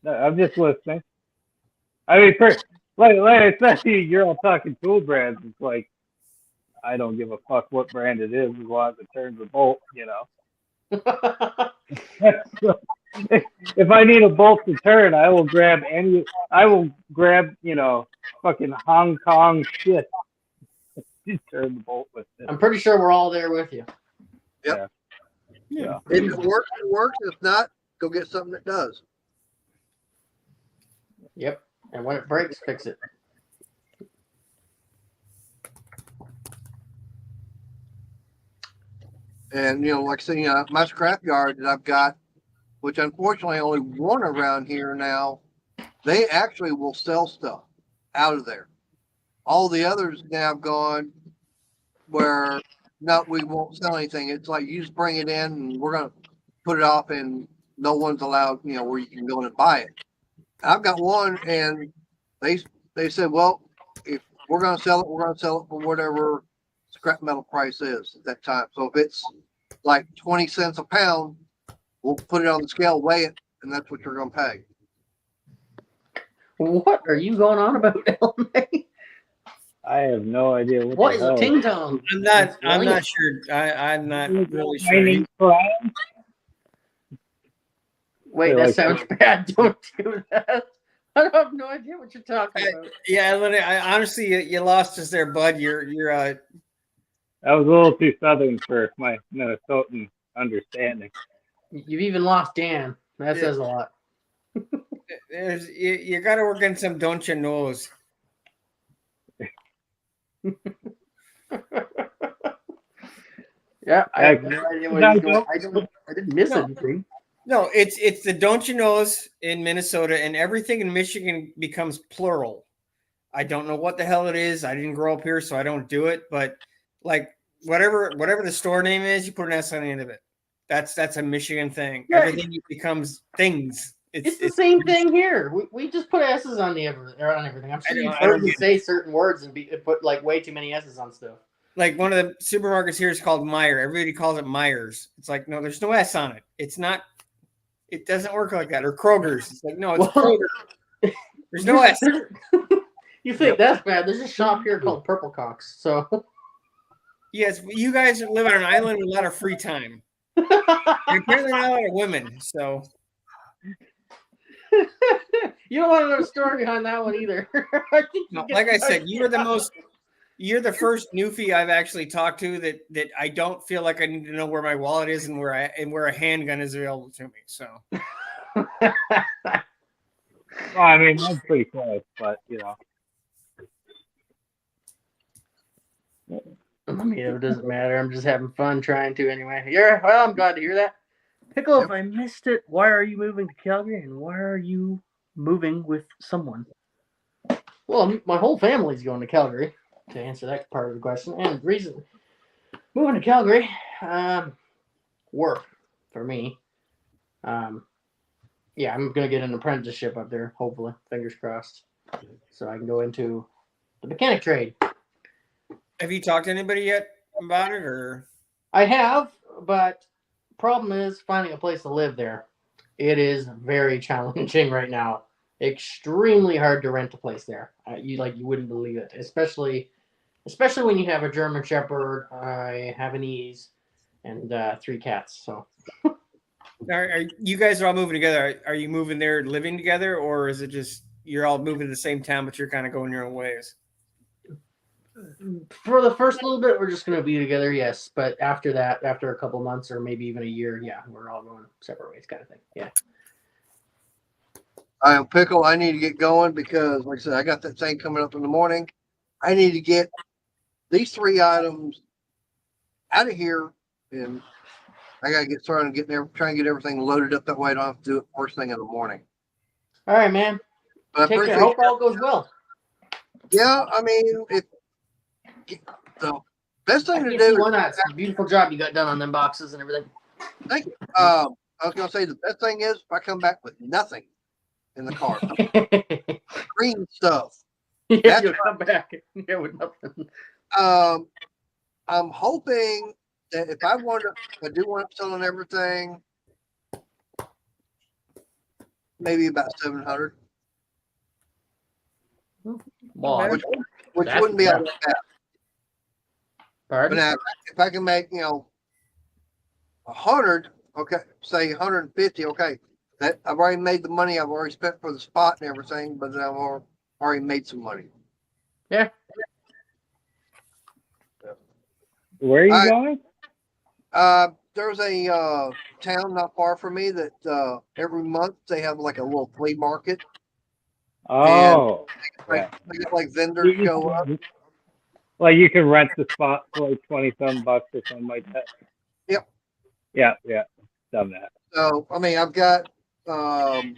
I'm just listening. I mean, like I said, you're all talking tool brands. It's like, I don't give a fuck what brand it is as long as it turns a bolt, If I need a bolt to turn, I will grab fucking Hong Kong shit to turn the bolt with it. I'm pretty sure we're all there with you. Yeah. If it works, it works. If not, go get something that does. Yep. And when it breaks, fix it. And like I said, my scrap yard that I've got, which unfortunately only one around here now, they actually will sell stuff out of there. All the others now have gone where we won't sell anything. It's like you just bring it in and we're gonna put it off, and no one's allowed, where you can go in and buy it. I've got one, and they said, well, if we're gonna sell it, we're gonna sell it for whatever scrap metal price is at that time. So if it's like 20 cents a pound, we'll put it on the scale, weigh it, and that's what you're gonna pay. What are you going on about, LMA? I have no idea What is the a hell. ting tong? I'm not sure. I'm not really sure. Mining crime? Wait, They're that like- sounds bad. Don't do that. I have no idea what you're talking about. Yeah, I honestly, you lost us there, bud. You're That was a little too southern for my Minnesotan understanding. You've even lost Dan. That says a lot. You got to work on some don't you knows. Yeah, I have no idea what he's going. I didn't miss anything. No, it's the don't you knows in Minnesota, and everything in Michigan becomes plural. I don't know what the hell it is. I didn't grow up here, so I don't do it. But like whatever the store name is, you put an S on the end of it. That's a Michigan thing. Yeah. Everything becomes things. It's the same thing here. We just put S's on on everything. I'm sure you've I heard don't me say certain words and put like way too many S's on stuff. Like one of the supermarkets here is called Meyer. Everybody calls it Myers. It's like, no, there's no S on it. It's not. It doesn't work like that. Or Kroger's. It's like, no, it's Kroger. There's no S. You think that's bad? There's a shop here called Purple Cocks. So yes, you guys live on an island with a lot of free time. And apparently not a lot of women. So you don't want to know the story behind that one either. I think no, like I said, you're the first newfie I've actually talked to that I don't feel like I need to know where my wallet is and where a handgun is available to me. So Well, I mean, that's pretty close, but you know. I mean, it doesn't matter. I'm just having fun trying to anyway. Well, I'm glad to hear that. Pickle, if I missed it, why are you moving to Calgary and why are you moving with someone? Well, my whole family's going to Calgary, to answer that part of the question. And the reason moving to Calgary, work for me. Yeah, I'm going to get an apprenticeship up there, hopefully. Fingers crossed. So I can go into the mechanic trade. have you talked to anybody yet about it, or? I have, but problem is finding a place to live there. It is very challenging right now. Extremely hard to rent a place there. You wouldn't believe it, especially when you have a German Shepherd, I Havanese, and 3 cats. So, Are you guys are all moving together? Are you moving there, living together, or is it just you're all moving to the same town, but you're kind of going your own ways? for the first little bit, we're just going to be together, yes. But after that, after a couple months or maybe even a year, yeah, we're all going separate ways, kind of thing. Yeah. I am Pickle. I need to get going because, like I said, I got that thing coming up in the morning. I need to get these 3 items out of here, and I got to get started and try and get everything loaded up that way I don't have to do it first thing in the morning. All right, man. But I Take care. appreciate Hope all goes well. Yeah, I mean, the best thing to Why do. not? It's a beautiful job you got done on them boxes and everything. Thank you. I was going to say the best thing is if I come back with nothing in the car, green stuff. Yeah, you'll come back with nothing. I'm hoping that if I do want to sell everything, maybe about 700. Well, which wouldn't be all that bad. Pardon? But now, if I can make 100, okay, say 150, okay, that I've already made the money I've already spent for the spot and everything, but then I've already made some money. Yeah. Where are you going? There's a town not far from me that every month they have like a little flea market. Oh, like vendors show up. Like you can rent the spot for like $20 or something like that. Yep. Yeah, done that. So I mean, I've got I've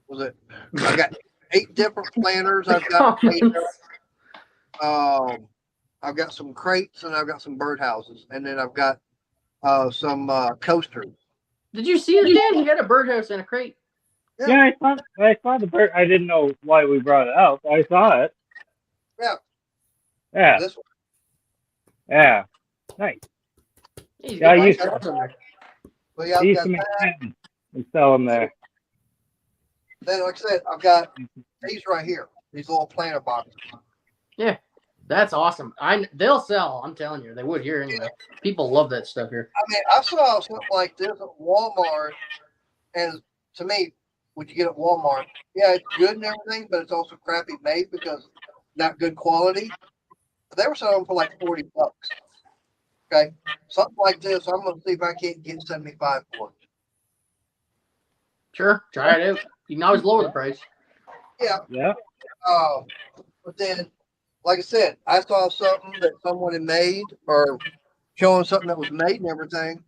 got 8 different planters. I've got I've got some crates and I've got some birdhouses, and then I've got some coasters. Did you see it, Dan? He had a birdhouse and a crate. Yeah, I saw the bird. I didn't know why we brought it out. I saw it. Yeah. Yeah. This one. Yeah. Nice. Yeah, I used to. Well, yeah, I used to make and sell them there. Then, like I said, I've got these right here. These little planter boxes. Yeah, that's awesome. They'll sell. I'm telling you, they would here anyway. Yeah. People love that stuff here. I mean, I saw something like this at Walmart, and to me, what you get at Walmart, yeah, it's good and everything, but it's also crappy made because not good quality. They were selling them for like $40. Okay, something like this. I'm gonna see if I can't get 75 for it. Sure, try it out. You can always lower the price. Yeah. Yeah. But then, like I said, I saw something that someone had made or showing something that was made and everything.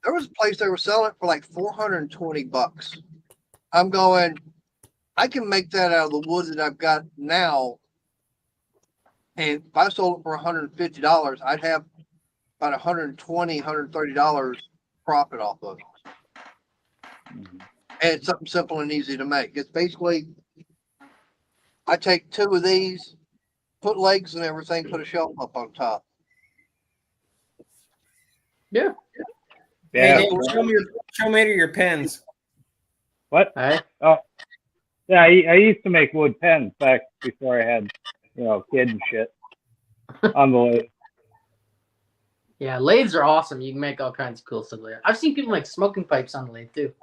There was a place they were selling it for like $420. I'm going, I can make that out of the wood that I've got now. And if I sold it for $150, I'd have about $120, $130 profit off of it. Mhm. And it's something simple and easy to make. It's basically, I take 2 of these, put legs and everything, put a shelf up on top. Yeah. Yeah. Hey, Dan, show me your pens. What? Hey. Oh, yeah. I used to make wood pens back before I had, kid and shit on the lathe. Yeah, lathes are awesome. You can make all kinds of cool stuff there. I've seen people make smoking pipes on the lathe too.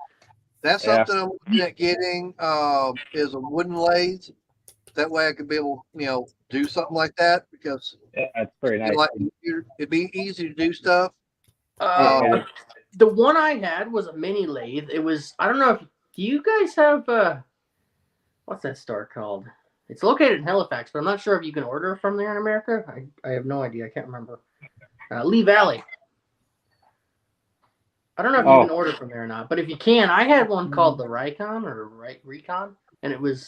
That's Yeah. something I'm looking at getting is a wooden lathe. That way I could be able, do something like that because Yeah, that's pretty nice. it'd be easy to do stuff. Yeah. The one I had was a mini lathe. It was, I don't know if, do you guys have, what's that store called? It's located in Halifax, but I'm not sure if you can order from there in America. I have no idea. I can't remember. Lee Valley. I don't know if you can order from there or not, but if you can, I had one called the Recon, and it was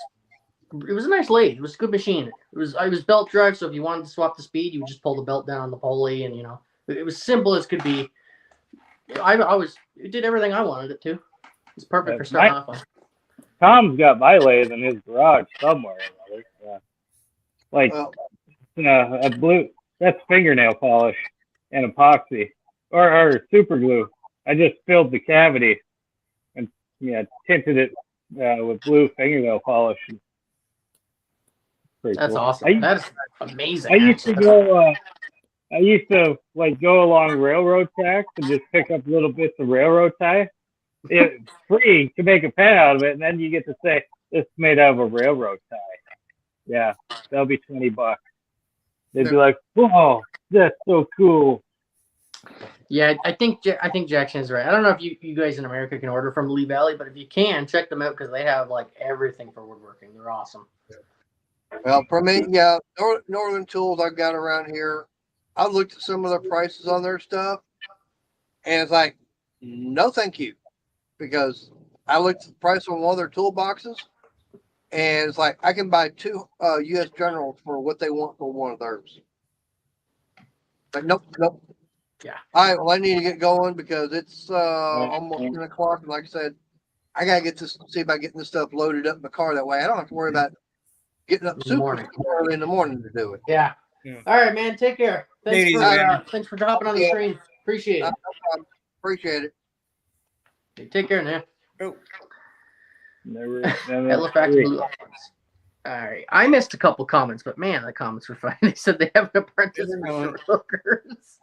a nice lathe. It was a good machine. It was belt drive, so if you wanted to swap the speed, you would just pull the belt down on the pulley, and it was simple as could be. It did everything I wanted it to. It's perfect for starting off on. Tom's got my lathe in his garage somewhere. Yeah. Like, a blue, that's fingernail polish and epoxy or super glue. I just filled the cavity and tinted it with blue fingernail polish. Pretty That's cool. awesome. That's amazing. I used to go along railroad tracks and just pick up little bits of railroad tie. It's free to make a pen out of it, and then you get to say it's made out of a railroad tie. Yeah, that'll be $20. They'd be like, "Whoa, that's so cool." Yeah, I think Jackson is right. I don't know if you guys in America can order from Lee Valley, but if you can, check them out because they have like everything for woodworking. They're awesome. Well, for me, yeah, Northern Tools I've got around here. I looked at some of the prices on their stuff, and it's like, no, thank you, because I looked at the price on one of their toolboxes, and it's like I can buy 2 U.S. Generals for what they want for one of theirs. Like, nope. Yeah. All right, well, I need to get going because it's almost 10 o'clock, and like I said, I gotta see about getting this stuff loaded up in the car. That way, I don't have to worry about getting up super early in the morning to do it. Yeah. All right, man. Take care. Thanks for hopping on the screen. Appreciate it. Appreciate it. Okay, take care now. Oh. Halifax Blue All right. I missed a couple comments, but man, the comments were fine. They said they have an apprentice for short hookers.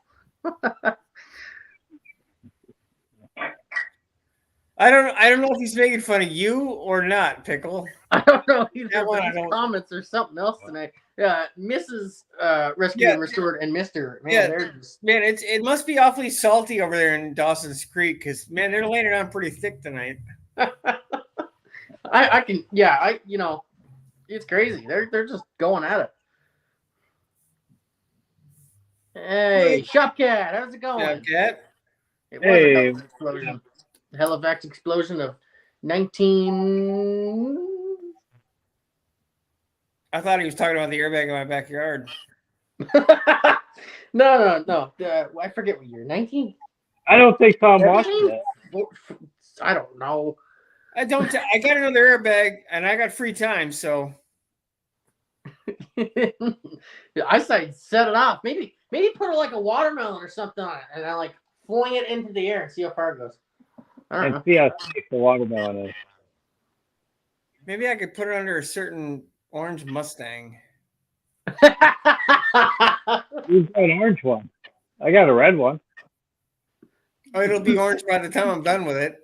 I don't know if he's making fun of you or not, Pickle. I don't know either. But his comments or something else tonight. Yeah, Mrs. Rescue and Restored and Mr. Man, man, it must be awfully salty over there in Dawson's Creek because man, they're laying it on pretty thick tonight. It's crazy. They're just going at it. Hey, Shopcat, how's it going? Shopcat. It was a Halifax explosion. The Halifax explosion of 19. I thought he was talking about the airbag in my backyard. No. I forget what year. 19. I don't think Tom watched that. I don't know. I got another airbag and I got free time, so I set it off. Maybe put like a watermelon or something on it and then like fling it into the air and see how far it goes. I don't know. See how thick the watermelon is. Maybe I could put it under a certain orange Mustang. You've got an orange one. I got a red one. Oh, it'll be orange by the time I'm done with it.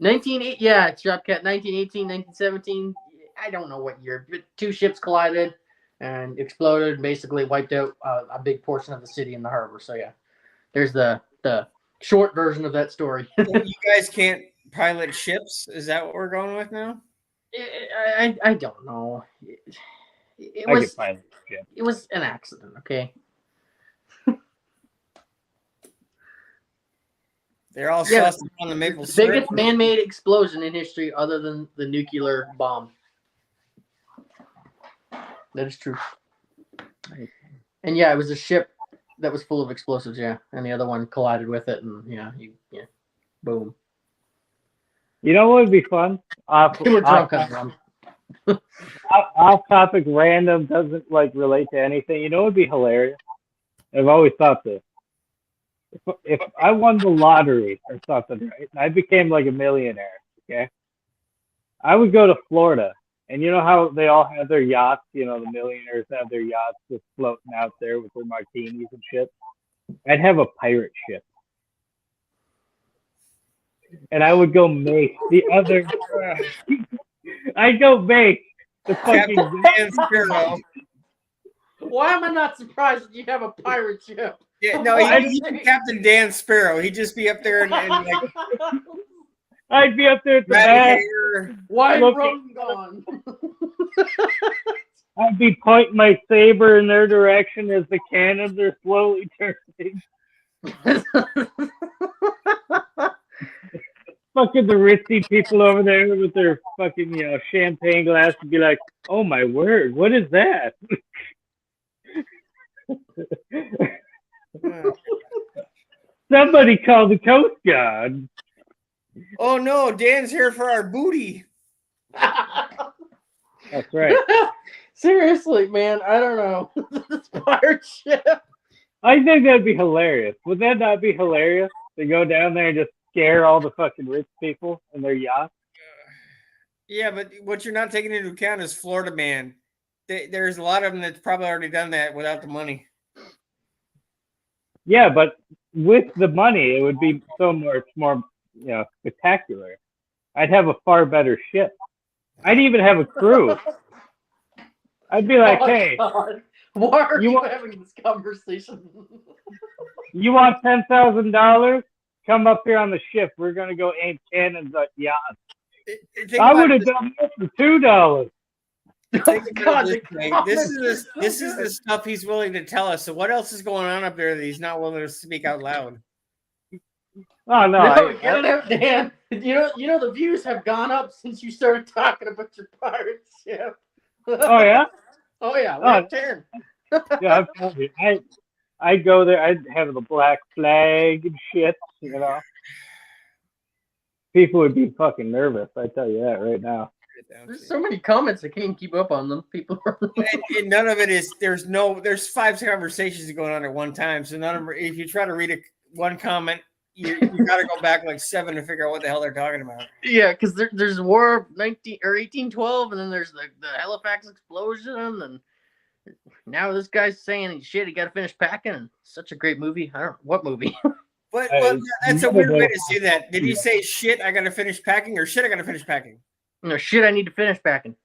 Shopcat, 1918, 1917. I don't know what year. 2 ships collided and exploded and basically wiped out a big portion of the city and the harbor. So, yeah. There's the short version of that story. You guys can't pilot ships? Is that what we're going with now? I don't know. It I was could find it. it was an accident. Okay. They're all Yeah, sauced on the maple The syrup. biggest man-made explosion in history, other than the nuclear bomb. That is true. And yeah, it was a ship that was full of explosives. Yeah, and the other one collided with it, and boom. You know what would be fun? They were drunk on rum. Off topic, random, doesn't like relate to anything. You know what would be hilarious? I've always thought this. If I won the lottery or something, right, and I became like a millionaire, okay, I would go to Florida, and you know how they all have their yachts, you know, the millionaires have their yachts just floating out there with their martinis and shit. I'd have a pirate ship, and I would go make the other. I'd go make the fucking. Dan Sparrow. Why am I not surprised that you have a pirate ship? Yeah, no, he's Captain Dan Sparrow. He'd just be up there and like I'd be up there at the back. Why Look- rum gone? I'd be pointing my saber in their direction as the cannons are slowly turning. Fucking the ritzy people over there with their fucking, you know, champagne glass would be like, oh my word, what is that? Somebody call the Coast Guard. Oh no, Dan's here for our booty. That's right. Seriously, man, I don't know. This pirate ship. I think that'd be hilarious. Would that not be hilarious? To go down there and just scare all the fucking rich people in their yachts? Yeah, but what you're not taking into account is Florida man. There's a lot of them that's probably already done that without the money. Yeah, but with the money, it would be so much more, you know, spectacular. I'd have a far better ship. I'd even have a crew. I'd be like, hey, God. Why are you want- having this conversation? you want $10,000? Come up here on the ship. We're gonna go aim cannons at yachts. I would have done that for $2. God, This is the stuff he's willing to tell us. So what else is going on up there that he's not willing to speak out loud? Oh no! No, get it out, Dan. You know the views have gone up since you started talking about your pirate ship. Oh yeah. Oh yeah. We're at 10. Yeah, I'm telling you, I'd go there. I'd have the black flag and shit. You know, people would be fucking nervous. I tell you that right now. There's so many comments I can't even keep up on them. People are and none of it is. There's 5 conversations going on at one time. So none of them. If you try to read one comment, you got to go back like 7 to figure out what the hell they're talking about. Yeah, because there's War of 1812, and then there's the Halifax explosion, and now this guy's saying shit. He got to finish packing. And such a great movie. I don't know what movie. But that's a weird way to say that. Did he say shit? I got to finish packing, or shit? I got to finish packing. No shit. I need to finish packing.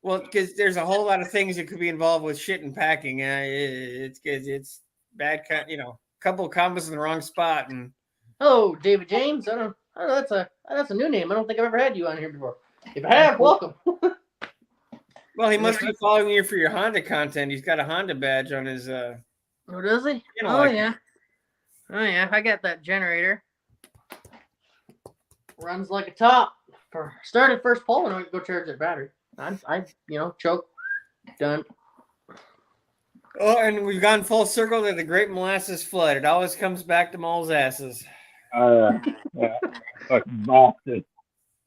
Well, because there's a whole lot of things that could be involved with shit and packing. It's bad. You know, a couple of combos in the wrong spot, and Hello, David James. I don't know. That's a new name. I don't think I've ever had you on here before. If I have, welcome. well, he must be following you for your Honda content. He's got a Honda badge on his. Oh, does he? You know, Oh like- yeah. Oh yeah. I got that generator. Runs like a top. Started first pole and I go charge that battery. I choke. Done. Oh, and we've gone full circle to the Great Molasses Flood. It always comes back to Mole's asses. Yeah, fucking bastards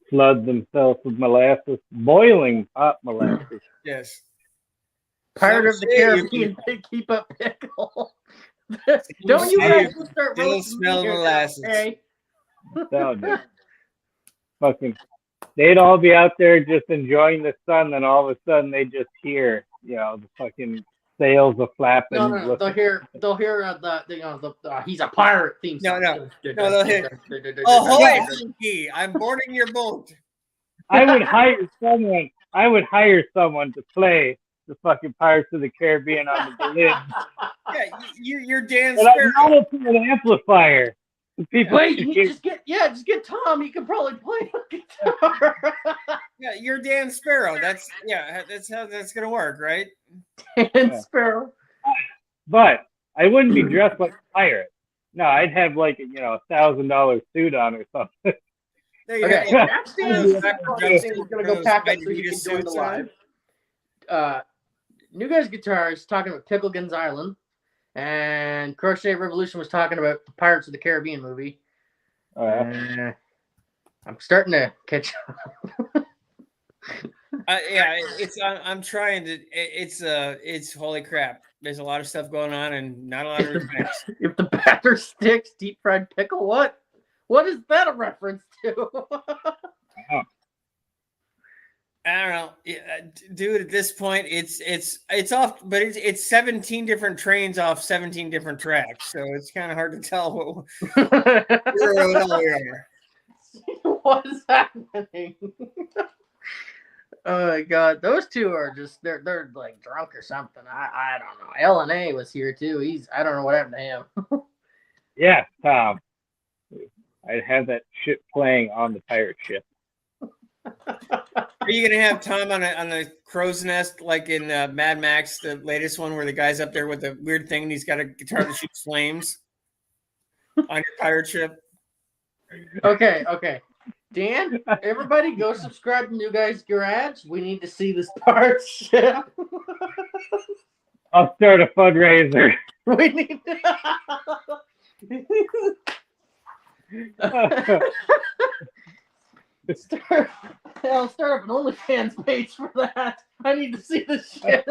flood themselves with molasses, boiling hot molasses. Yes. Pirate of the Caribbean, keep up pickle. Don't you guys start Still roasting smell me here, molasses. okay? Fucking, they'd all be out there just enjoying the sun, then all of a sudden they just hear, you know, the fucking sails are flapping. No. They'll hear the he's a pirate theme song. No, they'll hear. Ahoy, Pinky! I'm boarding your boat. I would hire someone to play the fucking Pirates of the Caribbean on the lid. Yeah, you're Dan But I'm Sparrow. not up to an amplifier. The people Wait, can just get Tom. He can probably play the guitar. Yeah, you're Dan Sparrow. That's how that's gonna work, right? Dan Sparrow. But I wouldn't be dressed like a pirate. No, I'd have like $1,000 suit on or something. There you Okay, go. Jack Stan's gonna go pack up so he can join the live. New Guys Guitars talking about Pickle Guns Island, and Crochet Revolution was talking about the Pirates of the Caribbean movie. I'm starting to catch up. I'm trying to. It's holy crap. There's a lot of stuff going on and not a lot of respects. If the batter sticks, deep fried pickle, what? What is that a reference to? I don't know, dude. At this point, it's off, but it's 17 different trains off 17 different tracks, so it's kind of hard to tell what we are. What is happening? Oh my god, those two are just they're like drunk or something. I don't know. LNA was here too. I don't know what happened to him. Yeah, Tom. I'd have that shit playing on the pirate ship. Are you gonna have Tom on the crow's nest like in Mad Max, the latest one, where the guy's up there with the weird thing and he's got a guitar that shoots flames on your pirate ship? Okay. Dan, everybody go subscribe to New Guys Garage. We need to see this pirate ship. I'll start a fundraiser. We need I'll start up an OnlyFans page for that. I need to see this shit.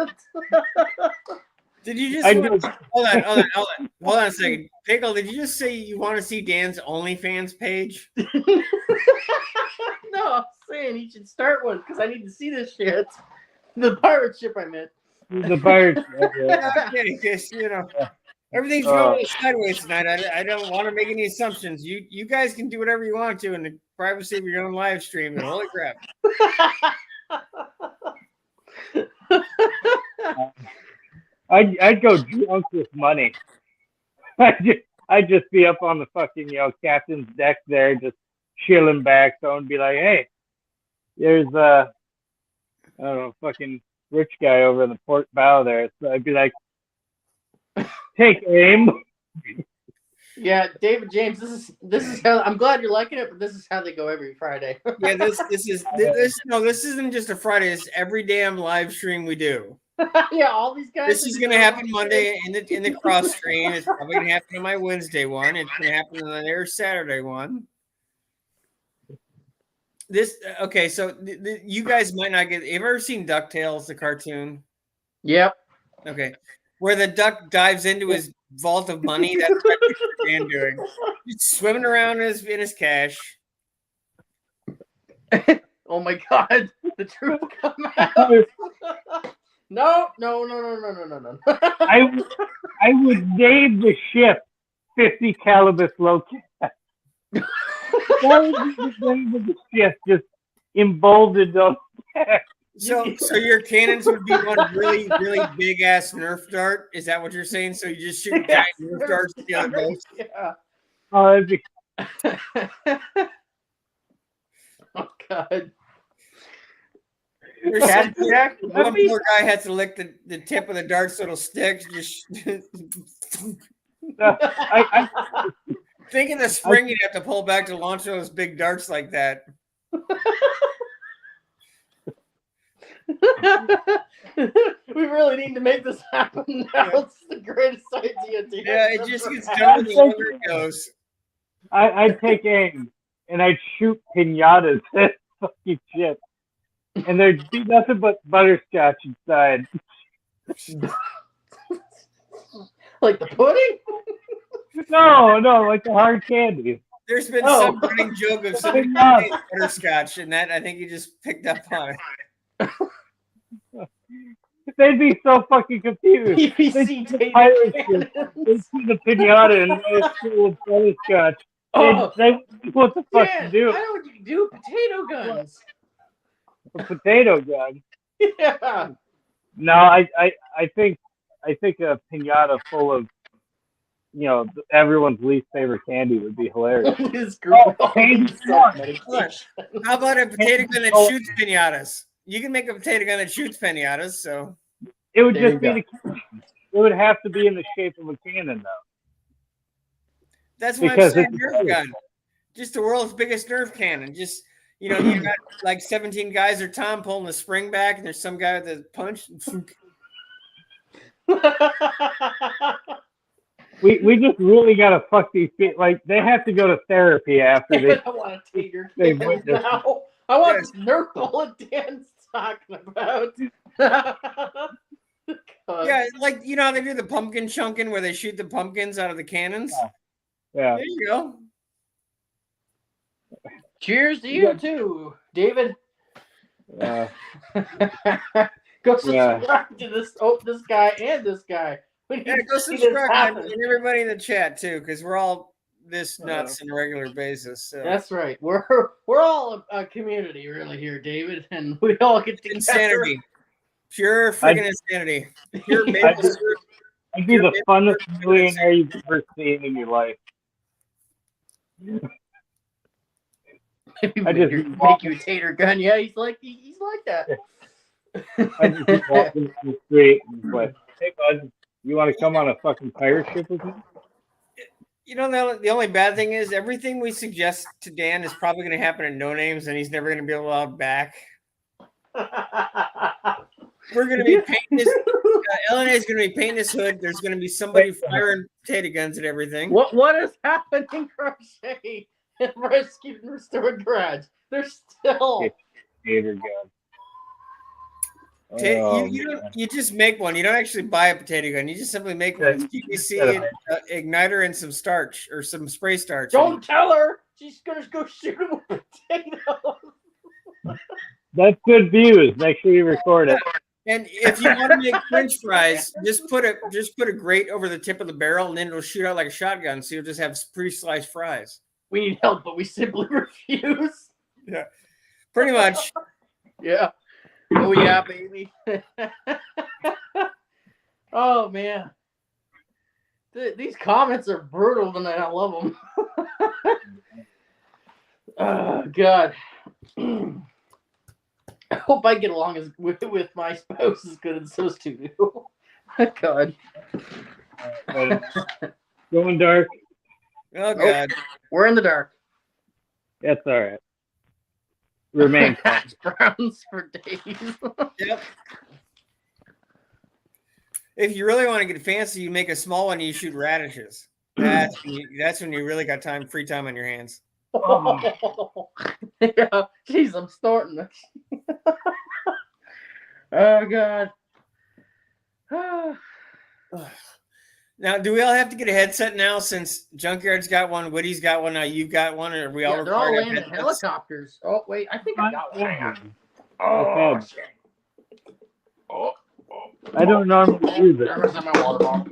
Did you just hold on a second, Pickle? Did you just say you want to see Dan's OnlyFans page? No, I'm saying he should start one because I need to see this shit. The pirate ship, I meant. The pirate ship. Okay, because everything's going sideways tonight. I don't want to make any assumptions. You guys can do whatever you want to in the privacy of your own live stream. And holy crap! I'd go drunk with money. I'd just be up on the fucking captain's deck there, just chilling back. Someone would be like, "Hey, there's I don't know, fucking rich guy over in the port bow there." So I'd be like, "Take aim." Yeah, David James, this is how I'm glad you're liking it, but this is how they go every Friday. Yeah, this isn't just a Friday. It's every damn live stream we do. Yeah, all these guys. This is gonna happen Monday in the cross stream. It's probably gonna happen on my Wednesday one. It's gonna happen on their Saturday one. Okay, so you guys might not get. Have you ever seen DuckTales, the cartoon? Yep. Okay, where the duck dives into his vault of money. That's what Dan doing. He's swimming around in his cash. Oh my god, the truth come out. No. I would name the ship 50 Calibus Locust. That would be the name of the ship, just emboldened on the So your cannons would be one really, really big ass Nerf dart. Is that what you're saying? So you just shoot giant Nerf darts at the other boats? Yeah. Oh, that'd be... Oh god. One poor guy has to lick the tip of the dart so it'll stick. Just think of the spring you'd have to pull back to launch those big darts like that. We really need to make this happen now. Yeah. It's the greatest idea. Yeah, it just gets done the longer it goes. I'd take aim and I'd shoot pinatas at fucking shit. And there'd be nothing but butterscotch inside. Like the pudding? No, like the hard candy. There's been some running joke of somebody eating butterscotch, and that I think you just picked up on it. They'd be so fucking confused. They'd see the pinata and it's full of butterscotch. They what the fuck to do? I know what you can do. Potato guns. A potato gun. Yeah. No, I think a pinata full of everyone's least favorite candy would be hilarious. This group Oh, all candy needs corn. medication. How about a potato gun that shoots pinatas? You can make a potato gun that shoots pinatas. So It would There just you be the cannon. It would have to be in the shape of a cannon, though. that's why I'm Because saying it's Nerf gun. Just the world's biggest Nerf cannon. Just you got like 17 guys or Tom pulling the spring back, and there's some guy with a punch. we just really gotta fuck these people. Like they have to go to therapy after they. I want to take your They can witnessed now. I want Yes. this Nerf bullet Dan's talking about. Yeah, like how they do the pumpkin chunking where they shoot the pumpkins out of the cannons. Yeah. There you go. Cheers to you too, David. Yeah. Go subscribe to this guy and this guy. We need Yeah, to go see this subscribe happen. and everybody in the chat too, because we're all this nuts on a regular basis. So. That's right. We're all a community really here, David, and we all get together. Insanity. Pure freaking insanity. Pure I'd maple be, syrup. I'd be the funnest millionaire you've ever seen in your life. Maybe I just make you a tater gun. Yeah, he's like that. I just keep walking down the street and like, hey bud, you want to come on a fucking pirate ship with me? The only bad thing is everything we suggest to Dan is probably going to happen in No Names, and he's never going to be allowed back. We're going to be painting this. LNA is going to be painting this hood. There's going to be somebody firing potato guns at everything. What is happening, Crochet and Rescued and Restored Garage? They're still Gator gun. You just make one. You don't actually buy a potato gun. You just simply make one. It's PVC, igniter, and some starch or some spray starch. Don't tell her. She's gonna go shoot him with potatoes. That's good views. Make sure you record it. And if you want to make French fries, just put a grate over the tip of the barrel, and then it'll shoot out like a shotgun. So you'll just have pre-sliced fries. We need help, but we simply refuse. Yeah, pretty much. Yeah. Oh yeah, baby. Oh man, these comments are brutal tonight. I love them. Oh God. I hope I get along with my spouse as good as those two do. God. Going dark. Oh God. We're in the dark. That's all right. Remain calm. Hash browns for days. Yep. If you really want to get fancy, you make a small one and you shoot radishes. That's when you really got free time on your hands. Yeah, jeez, I'm starting this. Oh God. Now, do we all have to get a headset now since Junkyard's got one, Woody's got one, now you've got one, or are we all They're all required to have landing headsets? helicopters. Oh wait, I think I got one. Oh, shit. I don't normally use it. Where's my water bottle?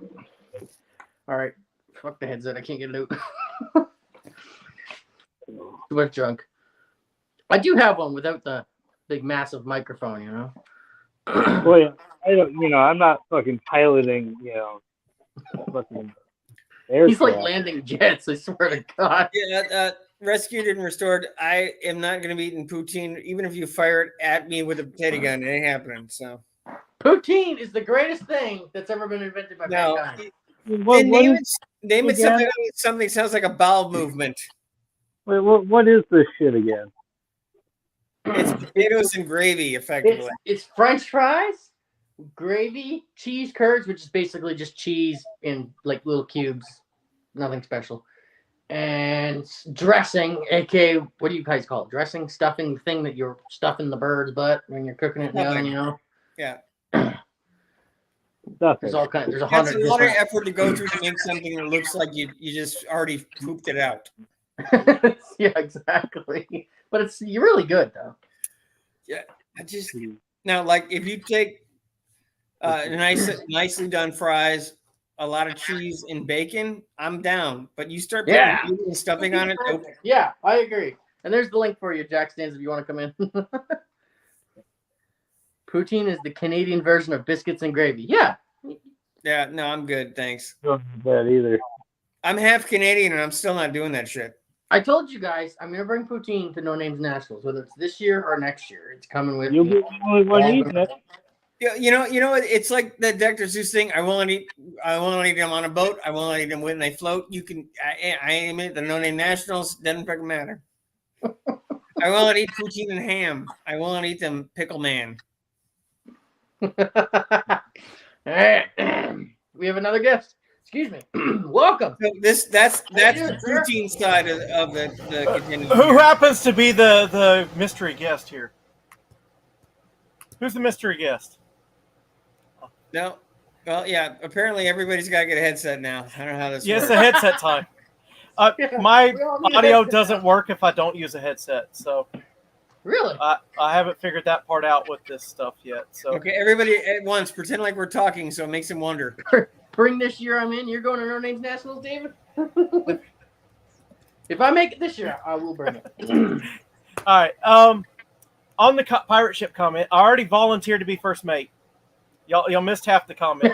All right, fuck the headset. I can't get it out. Too much junk. I do have one without the big massive microphone. You know. Well, yeah, I don't. I'm not fucking piloting. Fucking aircraft. He's like landing jets. I swear to God. Yeah, Rescued and Restored. I am not going to be eating poutine, even if you fire it at me with a potato gun. It ain't happening. So Poutine is the greatest thing that's ever been invented by no. mankind. Name it something that sounds like a bowel movement. Wait, what is this shit again? It's potatoes and gravy, effectively. It's French fries, gravy, cheese curds, which is basically just cheese in like little cubes, nothing special, and dressing, aka what do you guys call it? Dressing, stuffing, the thing that you're stuffing the bird's butt when you're cooking it in the oven, Yeah. There's all kinds. There's That's 100 a lot of different. effort to go through to make something that looks like you just already pooped it out. Yeah, exactly. But you're really good though. Yeah, now like if you take nicely done fries, a lot of cheese and bacon, I'm down. But you start putting stuffing on it. Nope. Yeah, I agree. And there's the link for you, Jack Stands, if you want to come in. Poutine is the Canadian version of biscuits and gravy. Yeah. Yeah, no, I'm good, thanks. Don't do that either. I'm half Canadian and I'm still not doing that shit. I told you guys I'm gonna bring poutine to No Names Nationals, whether it's this year or next year. It's coming with You'll me. be the only one eating it. You know, it's like the Dr. Seuss thing. I won't eat them on a boat. I won't eat them when they float. You can, I aim it. The No Name Nationals doesn't fucking matter. I won't eat poutine and ham. I won't eat them pickle man. All right. We have another guest. Excuse me. Welcome. So that's How you the doing, sir? poutine side of the continuum. Who happens to be the mystery guest here? Who's the mystery guest? No. Well, yeah. Apparently, everybody's got to get a headset now. I don't know how this Yes, works. the headset time. Yeah, My we all need a audio headset doesn't now. work if I don't use a headset, so Really? I haven't figured that part out with this stuff yet. So Okay, everybody at once pretend like we're talking, so it makes him wonder. Bring this year I'm in. You're going to No Names Nationals, David? If I make it this year, I will bring it. all right. On the pirate ship comment, I already volunteered to be first mate. Y'all missed half the comment.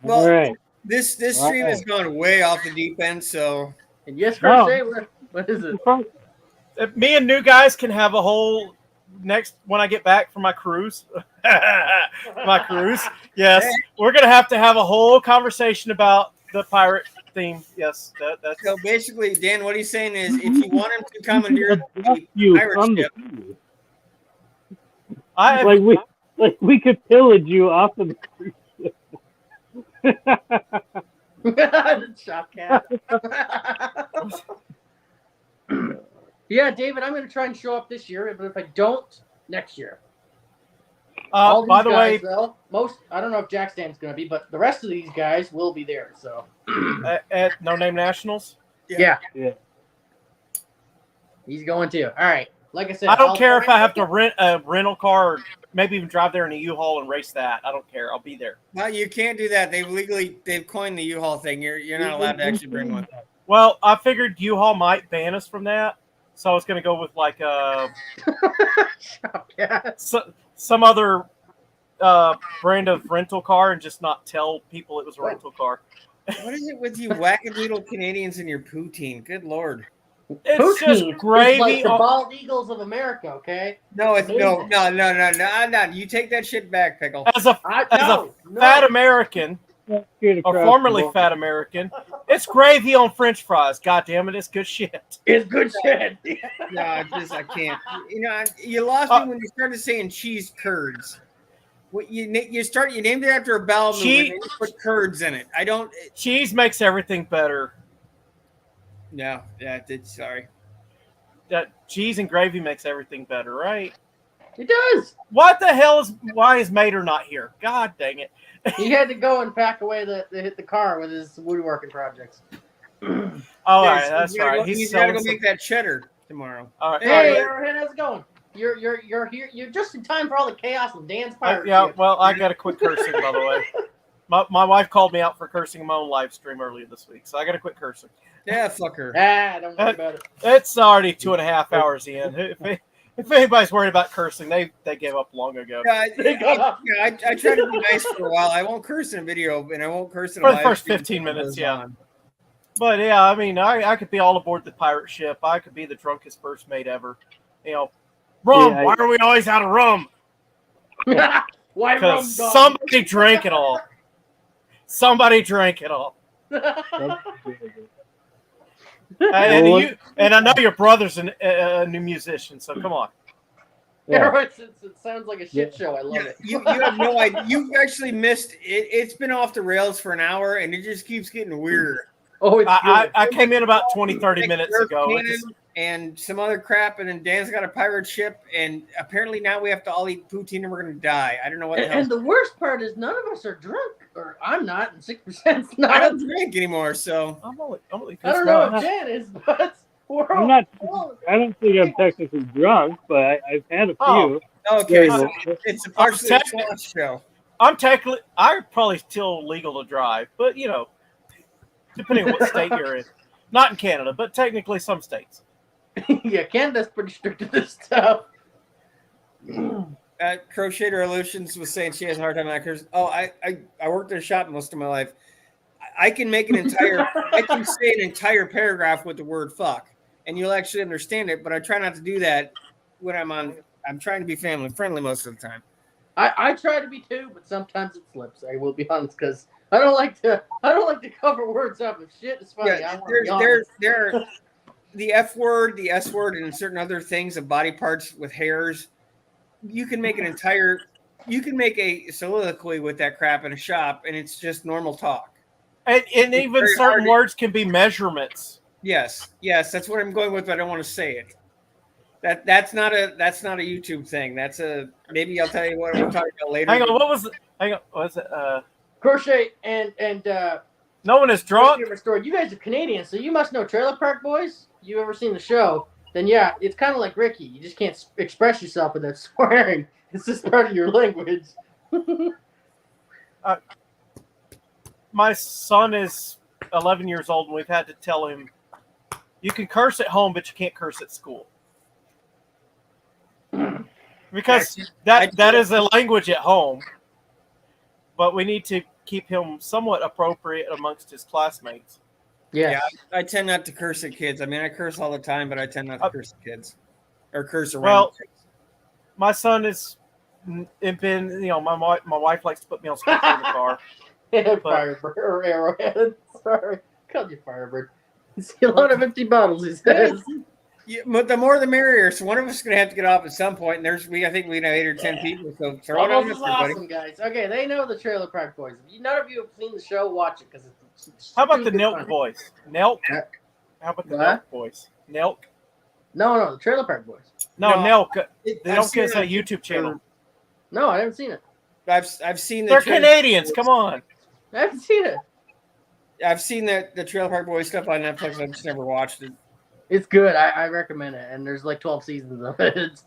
Well, All right. This stream has gone way off the deep end, so And yes, No. Hershey, what is it? Me and new guys can have a whole next when I get back from my cruise. My cruise. Yes, we're gonna have to have a whole conversation about the pirate theme. Yes, that's so basically, Dan, what he's saying is, if you want him to commandeer the pirate from the ship, sea. I like we could pillage you off of the cruise ship. Shop cat. Yeah, David, I'm going to try and show up this year, but if I don't, next year. All these by the guys, way, though, I don't know if Jack Stan's going to be, but the rest of these guys will be there. So at No Name Nationals, yeah, Yeah. he's going too. All right, like I said, I don't I'll care if try I and have to rent a rental car or maybe even drive there in a U-Haul and race that. I don't care. I'll be there. well, you can't do that. They've coined the U-Haul thing. You're not allowed to actually bring one. Well, I figured U-Haul might ban us from that, so I was going to go with like Shop cat. some other brand of rental car and just not tell people it was a rental car. What is it with you wackadoodle Canadians and your poutine? Good Lord. It's Poutine just is gravy. like the on- bald eagles of America. Okay. No, it's no. Amazing. You take that shit back, Pickle. as a No. fat American Straight or across formerly the fat American, it's gravy on French fries. God damn it, it's good shit. It's good shit. No, I can't. You know, you lost me when you started saying cheese curds. What you named it after a bowel movement and you put curds in it. I don't. Cheese makes everything better. No, yeah, sorry. That cheese and gravy makes everything better, right? It does. What the hell why is Mater not here? God dang it. He had to go and pack away the car with his woodworking projects. Oh, all Yeah, right, so that's you gotta right. go- He's you gotta selling go make that cheddar tomorrow. all right, Hey, all right. Arrowhead, how's it going? You're here. You're just in time for all the chaos of Dan's pirate Yeah, ship. well, I got to quit cursing, by the way. My wife called me out for cursing in my own live stream earlier this week, so I got to quit cursing. Yeah, fuck her. Don't worry about it. It's already 2.5 hours in. If anybody's worried about cursing, they gave up long ago. I try to be nice for a while. I won't curse in a video, and I won't curse in a For the live first stream 15 until it minutes, goes yeah. on. But yeah, I mean, I could be all aboard the pirate ship. I could be the drunkest first mate ever. You know, rum. Yeah, why are we always out of rum? Why rum Because dog? somebody drank it all. Somebody drank it all. And I know your brother's a new musician, so come on. Yeah. It sounds like a shit show. I love Yeah, it. you have no idea. You've actually missed it. It's been off the rails for an hour, and it just keeps getting weirder. Oh, it's good. I came in about 20, 30 minutes Nerf ago. cannon and some other crap, and then Dan's got a pirate ship, and apparently now we have to all eat poutine and we're gonna die. I don't know what the hell. And the worst part is none of us are drunk, or I'm not, and 6%'s I not. don't drink anymore, so I'm only I don't know if Jan is, but we're I'm all. not. I don't think I'm technically drunk, but I've had a few. Oh. okay. Yeah, So it's a partially I'm sloth show. I'm probably still legal to drive, but you know, depending on what state you're in. Not in Canada, but technically some states. Yeah, Canada's pretty strict to this stuff. Crocheter Illusions was saying she has a hard time actors. Oh, I worked in a shop most of my life. I can make an entire I can say an entire paragraph with the word fuck, and you'll actually understand it. But I try not to do that when I'm trying to be family friendly most of the time. I try to be too, but sometimes it slips. I will be honest, because I don't like to cover words up. If shit is funny, I want to be honest. There the F word, the S word, and certain other things of body parts with hairs. You can make a soliloquy with that crap in a shop, and it's just normal talk. And even certain words can be measurements. Yes, that's what I'm going with, but I don't want to say it. That's not a YouTube thing. That's a maybe I'll tell you what we're talking about later. Hang on, what was it? Crochet and no one is drunk. You guys are Canadian, so you must know Trailer Park Boys. You ever seen the show? Then yeah, it's kind of like Ricky. You just can't express yourself without swearing. It's just part of your language. My son is 11 years old, and we've had to tell him, you can curse at home, but you can't curse at school. Because that is a language at home. But we need to keep him somewhat appropriate amongst his classmates. Yes. Yeah, I tend not to curse at kids. I mean, I curse all the time, but I tend not to curse at kids. Or curse around kids. My son has been, my wife likes to put me on speaker in the car. Firebird or Arrowhead. Sorry. Called you Firebird. You see a lot of empty bottles, he says. Yeah, but the more the merrier. So one of us is going to have to get off at some point. And I think we know 8 or 10 people. So throw it on this is awesome, guys. Okay, they know the Trailer Park Boys. If none of you have seen the show, watch it because it's how about the Nelk Boys? Nelk? How about the What? Nelk Boys? Nelk? No, the Trailer Park Boys. No, Nelk. They don't get a YouTube channel. No, I haven't seen it. I've seen They're Canadians. Come on. I haven't seen it. I've seen the Trailer Park Boys stuff on Netflix. I've just never watched it. It's good. I recommend it. And there's like 12 seasons of it.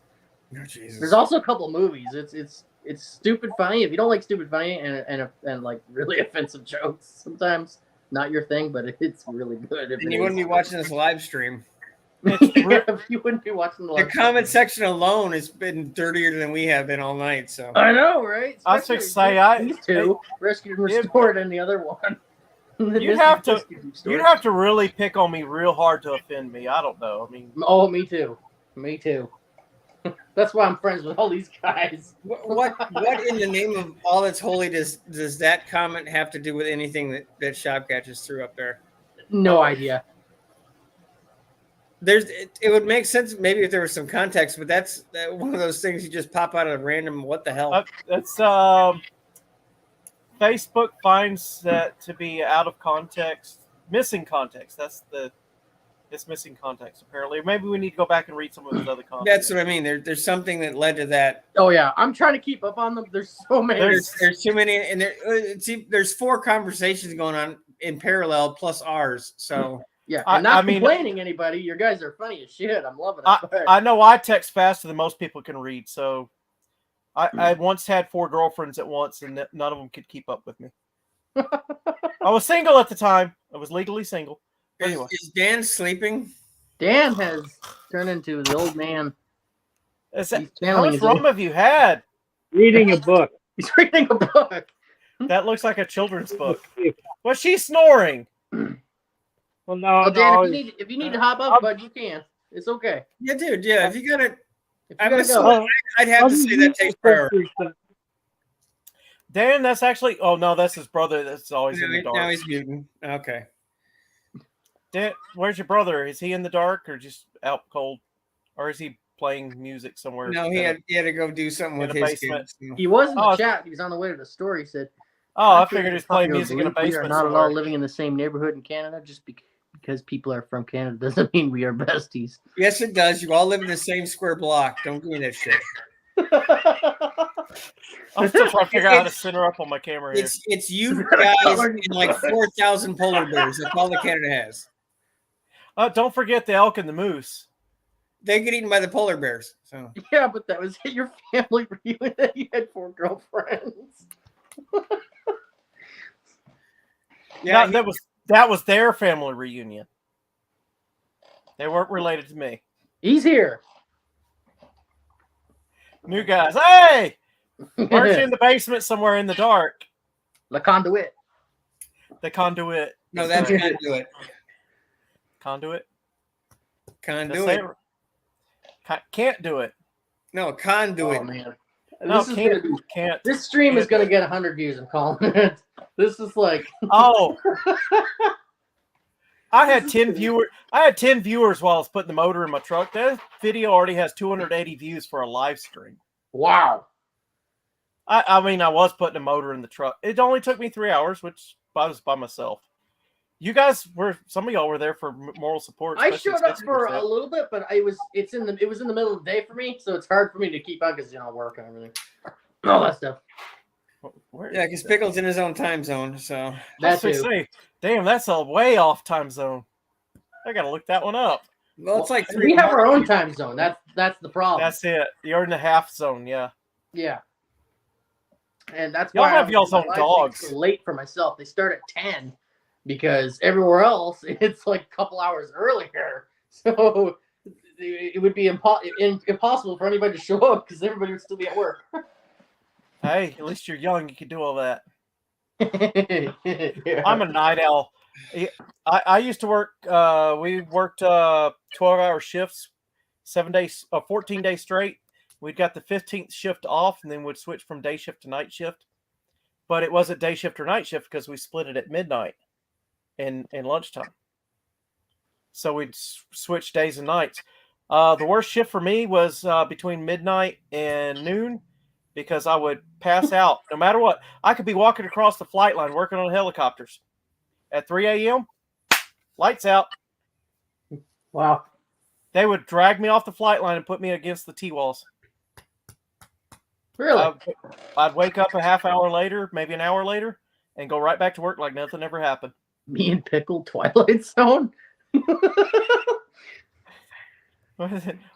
Oh, Jesus. There's also a couple of movies. It's stupid funny. If you don't like stupid funny and like really offensive jokes, sometimes not your thing, but it's really good. And you wouldn't be watching this live stream. You wouldn't be watching the live comment section alone has been dirtier than we have been all night. So I know, right? I was going to say these two, Rescued and Restored, and the other one. You'd have to really pick on me real hard to offend me. I don't know. I mean, me too. That's why I'm friends with all these guys. What in the name of all that's holy does that comment have to do with anything that Shopcat just threw up there? No idea. It would make sense maybe if there was some context, but that's one of those things you just pop out of random. What the hell? That's Facebook finds that to be out of context, missing context. It's missing context apparently. Maybe we need to go back and read some of his other content. That's what I mean. There's something that led to that. Oh yeah, I'm trying to keep up on them. There's so many. There's too many, and there's 4 conversations going on in parallel plus ours. So. Yeah, I'm not complaining anybody. You guys are funny as shit. I'm loving it. I know I text faster than most people can read, so I once had 4 girlfriends at once, and none of them could keep up with me. I was single at the time. I was legally single. Anyway. Is Dan sleeping? Dan has turned into the old man. How much rum have you had? Reading a book. He's reading a book. That looks like a children's book. Was she snoring? Well, no, Dan, if you need to hop up, bud, you can. It's okay. Yeah, dude. Yeah, if you gotta, go. I'd have to say that takes priority. Dan, that's actually. Oh no, that's his brother. That's always in the dark. Now he's muting. Okay. Dan, where's your brother? Is he in the dark or just out cold, or is he playing music somewhere? No, he had to go do something with his kids. He was in the chat. He was on the way to the store. He said, "Oh, I figured he's playing music in a basement." We are not at all living in the same neighborhood in Canada. Just because people are from Canada doesn't mean we are besties. Yes, it does. You all live in the same square block. Don't give me that shit. I'm still trying to figure out how to center up on my camera here. It's you guys and like 4,000 polar bears. That's all that Canada has. Don't forget the elk and the moose. They get eaten by the polar bears. So yeah, but that was your family reunion that you had 4 girlfriends. Yeah, that was their family reunion. They weren't related to me. He's here. New guys. Hey! Weren't you in the basement somewhere in the dark? La Conduit. The conduit. No, that's right. conduit. Conduit? Conduit. Can't do it. No, conduit. Oh man. No, This is gonna be, can't. this stream is can't gonna do get 100 views. I'm calling it. This is like. Oh. I had 10 viewers while I was putting the motor in my truck. That video already has 280 views for a live stream. Wow. I mean, I was putting a motor in the truck. It only took me 3 hours, which I was by myself. You guys some of y'all were there for moral support. I especially showed up since for you a little bit, but it was in the middle of the day for me, so it's hard for me to keep on because work and everything, all that stuff. Yeah, because Pickle's in his own time zone, so That's say, damn, that's a way off time zone. I gotta look that one up. well, it's like we have our own time zone. That's the problem. That's it. You're in the half zone, yeah. Yeah. And that's Y'all why have y'all's own dogs. So late for myself. They start at 10 because everywhere else it's like a couple hours earlier. So it would be impossible for anybody to show up because everybody would still be at work. Hey, at least you're young. You can do all that. Yeah. I'm a night owl. I used to work. We worked 12-hour shifts, 7 days, 14 days straight. We got the 15th shift off, and then we'd switch from day shift to night shift. But it wasn't day shift or night shift because we split it at midnight and lunchtime. So we'd switch days and nights. The worst shift for me was between midnight and noon because I would pass out no matter what. I could be walking across the flight line working on helicopters. At 3 a.m., lights out. Wow. They would drag me off the flight line and put me against the T-walls. Really? I'd wake up a half hour later, maybe an hour later, and go right back to work like nothing ever happened. Me and Pickle, Twilight Zone?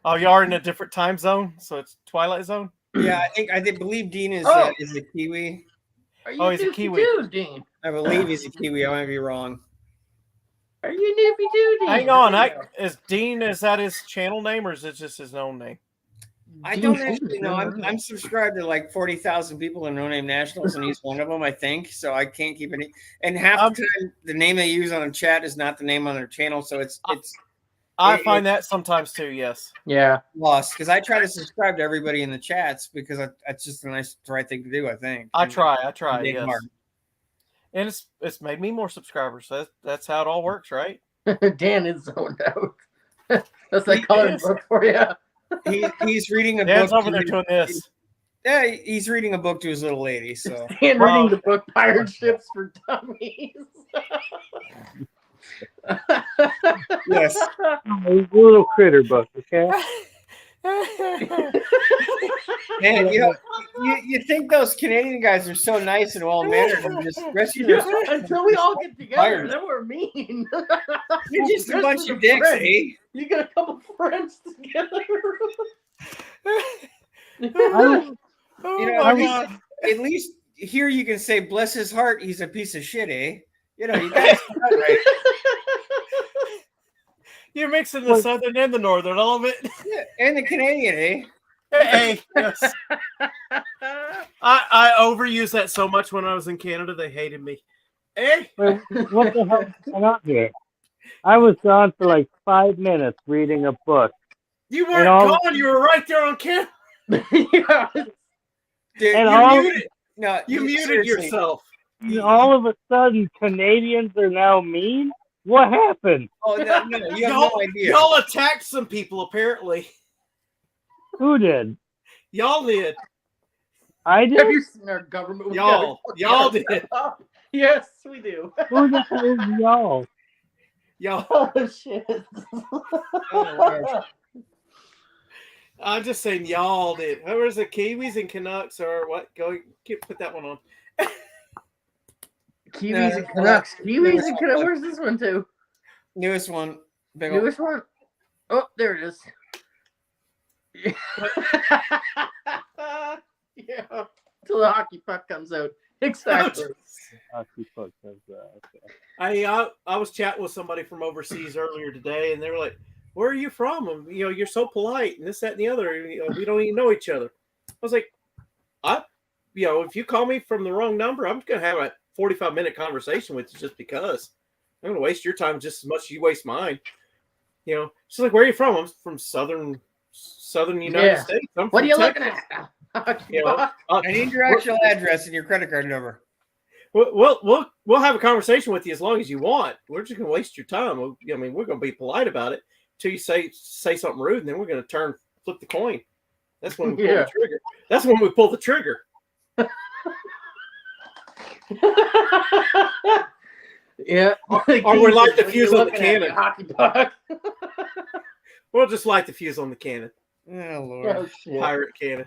Oh, you are in a different time zone, so it's Twilight Zone? Yeah, I believe Dean is a Kiwi. He's a Kiwi dude, Dean? I believe he's a Kiwi. I might be wrong. Are you Newbie Dude? Hang on. Is Dean, is that his channel name or is it just his own name? I don't actually know. I'm subscribed to like 40,000 people in No Name Nationals, and he's one of them, I think. So I can't keep any. And half the time, the name they use on a chat is not the name on their channel. So I find that sometimes too. Yes. Yeah. Lost because I try to subscribe to everybody in the chats because that's just the right thing to do. I think. I try. Yes. Hard. And it's made me more subscribers. That's how it all works, right? Dan is zoned out. That's that colored book for you. He's reading a Dan's book. over there doing this. Yeah, he's reading a book to his little lady. So Dan reading the book Pirate Ships for Dummies. It's Yes. a little critter book, okay? Man, you think those Canadian guys are so nice and well mannered and just rescue until we all get together, then we're mean. You're just a bunch of dicks, eh? You got a couple friends together. At least here you can say, bless his heart, he's a piece of shit, eh? You guys are right. You're mixing the southern and the northern, all of it. Yeah, and the Canadian, eh? Hey, yes. I overused that so much when I was in Canada, they hated me. Hey, what the hell is going on here? I was gone for like 5 minutes reading a book. You weren't gone. You were right there on camera. Yeah. Dude, you muted yourself. And all of a sudden, Canadians are now mean? What happened? Oh, no, you have no idea. Y'all attacked some people, apparently. Who did? Y'all did. I did? Have you seen our government? Y'all did. Yes, we do. Who the hell is y'all? Y'all. Oh, shit. I'm just saying y'all did. Whoever's the Kiwis and Canucks or what? Put that one on. Kiwis and Canucks. Kiwis and Canucks. Where's this one too? Newest one. Newest one? Oh, there it is. Yeah. Till the hockey puck comes out. Exactly. Hockey puck comes out. Okay. I was chatting with somebody from overseas earlier today, and they were like, "Where are you from?" And, you're so polite, and this, that, and the other. We don't even know each other. was like, if you call me from the wrong number, I'm going to have a 45-minute conversation with you just because. I'm going to waste your time just as much as you waste mine. She's like, where are you from? I'm from Southern United States. I'm What from are you Texas. looking at? I need your actual address and your credit card number. We'll have a conversation with you as long as you want. We're just going to waste your time. We're going to be polite about it until you say something rude, and then we're going to flip the coin. That's when we pull the trigger. That's when we pull the trigger. Yeah. Or we light the fuse on the Looking at cannon. hockey puck. We'll just light the fuse on the cannon. Oh Lord. Oh, shit. Pirate cannon.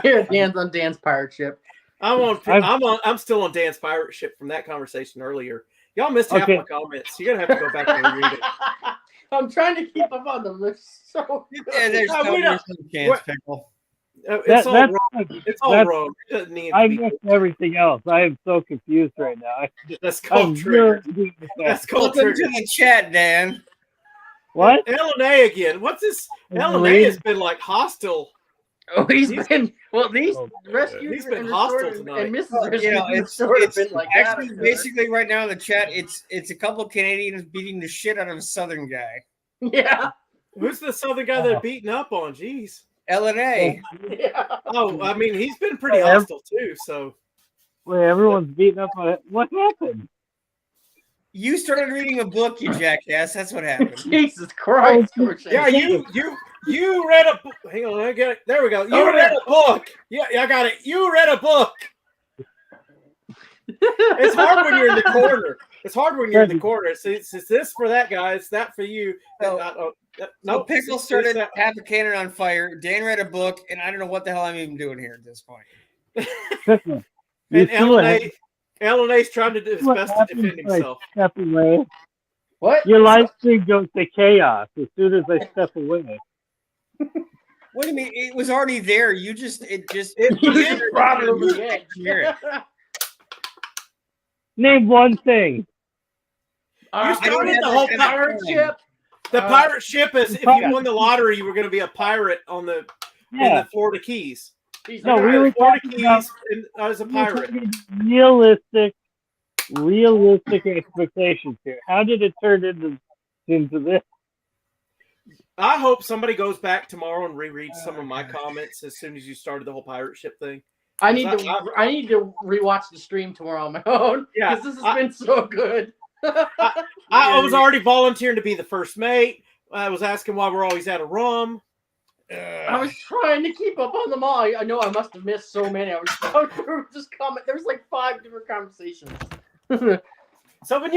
Here, Dan's on Dan's pirate ship. I'm still on Dan's pirate ship from that conversation earlier. Y'all missed half my comments. You're gonna have to go back and read it. I'm trying to keep up on them. They're so good. Yeah, there's No, no we don't- chance, Pickle. It's all that's- wrong. It's all that's- wrong. It doesn't need I to be. missed everything else. I am so confused right now. That's called I'm trigger. really That's called Welcome trigger. to the chat, Dan. What? LNA again. What's this? LNA has been like hostile. Oh, these rescues He's been hostile tonight. and Mrs. Well, Rescue it's sort of been like that. actually basically right now in the chat, it's a couple of Canadians beating the shit out of a Southern guy. Yeah. Who's the Southern guy they're beating up on? Jeez. LNA. Yeah. Oh, I mean, he's been pretty hostile too. So Wait, everyone's beating up on it. What happened? You started reading a book, you jackass. That's what happened. Jesus Christ. yeah, you read a book. Hang on, I get it. There we go. You read a book. Yeah, I got it. You read a book. It's hard when you're in the corner. It's hard when you're in the corner. It's this for that guy. It's that for you. No, Pickle started half a cannon on fire. Dan read a book, and I don't know what the hell I'm even doing here at this point. And LNA's trying to do his best to defend himself. Step away. What? Your live stream goes to chaos as soon as I step away. What do you mean? It was already there. You just brought it over the edge. Hear it. Name one thing. You started the whole pirate ship. The pirate ship is if you won the lottery, you were going to be a pirate in the Florida Keys. No, we were Florida talking about Keys as a pirate. Realistic expectations here. How did it turn into this? I hope somebody goes back tomorrow and rereads some of my comments as soon as you started the whole pirate ship thing. I need to rewatch the stream tomorrow on my own. Yeah, because this has been so good. I was already volunteering to be the first mate. I was asking why we're always out of rum. I was trying to keep up on them all. I know I must have missed so many. I was just comment. There was like 5 different conversations. So when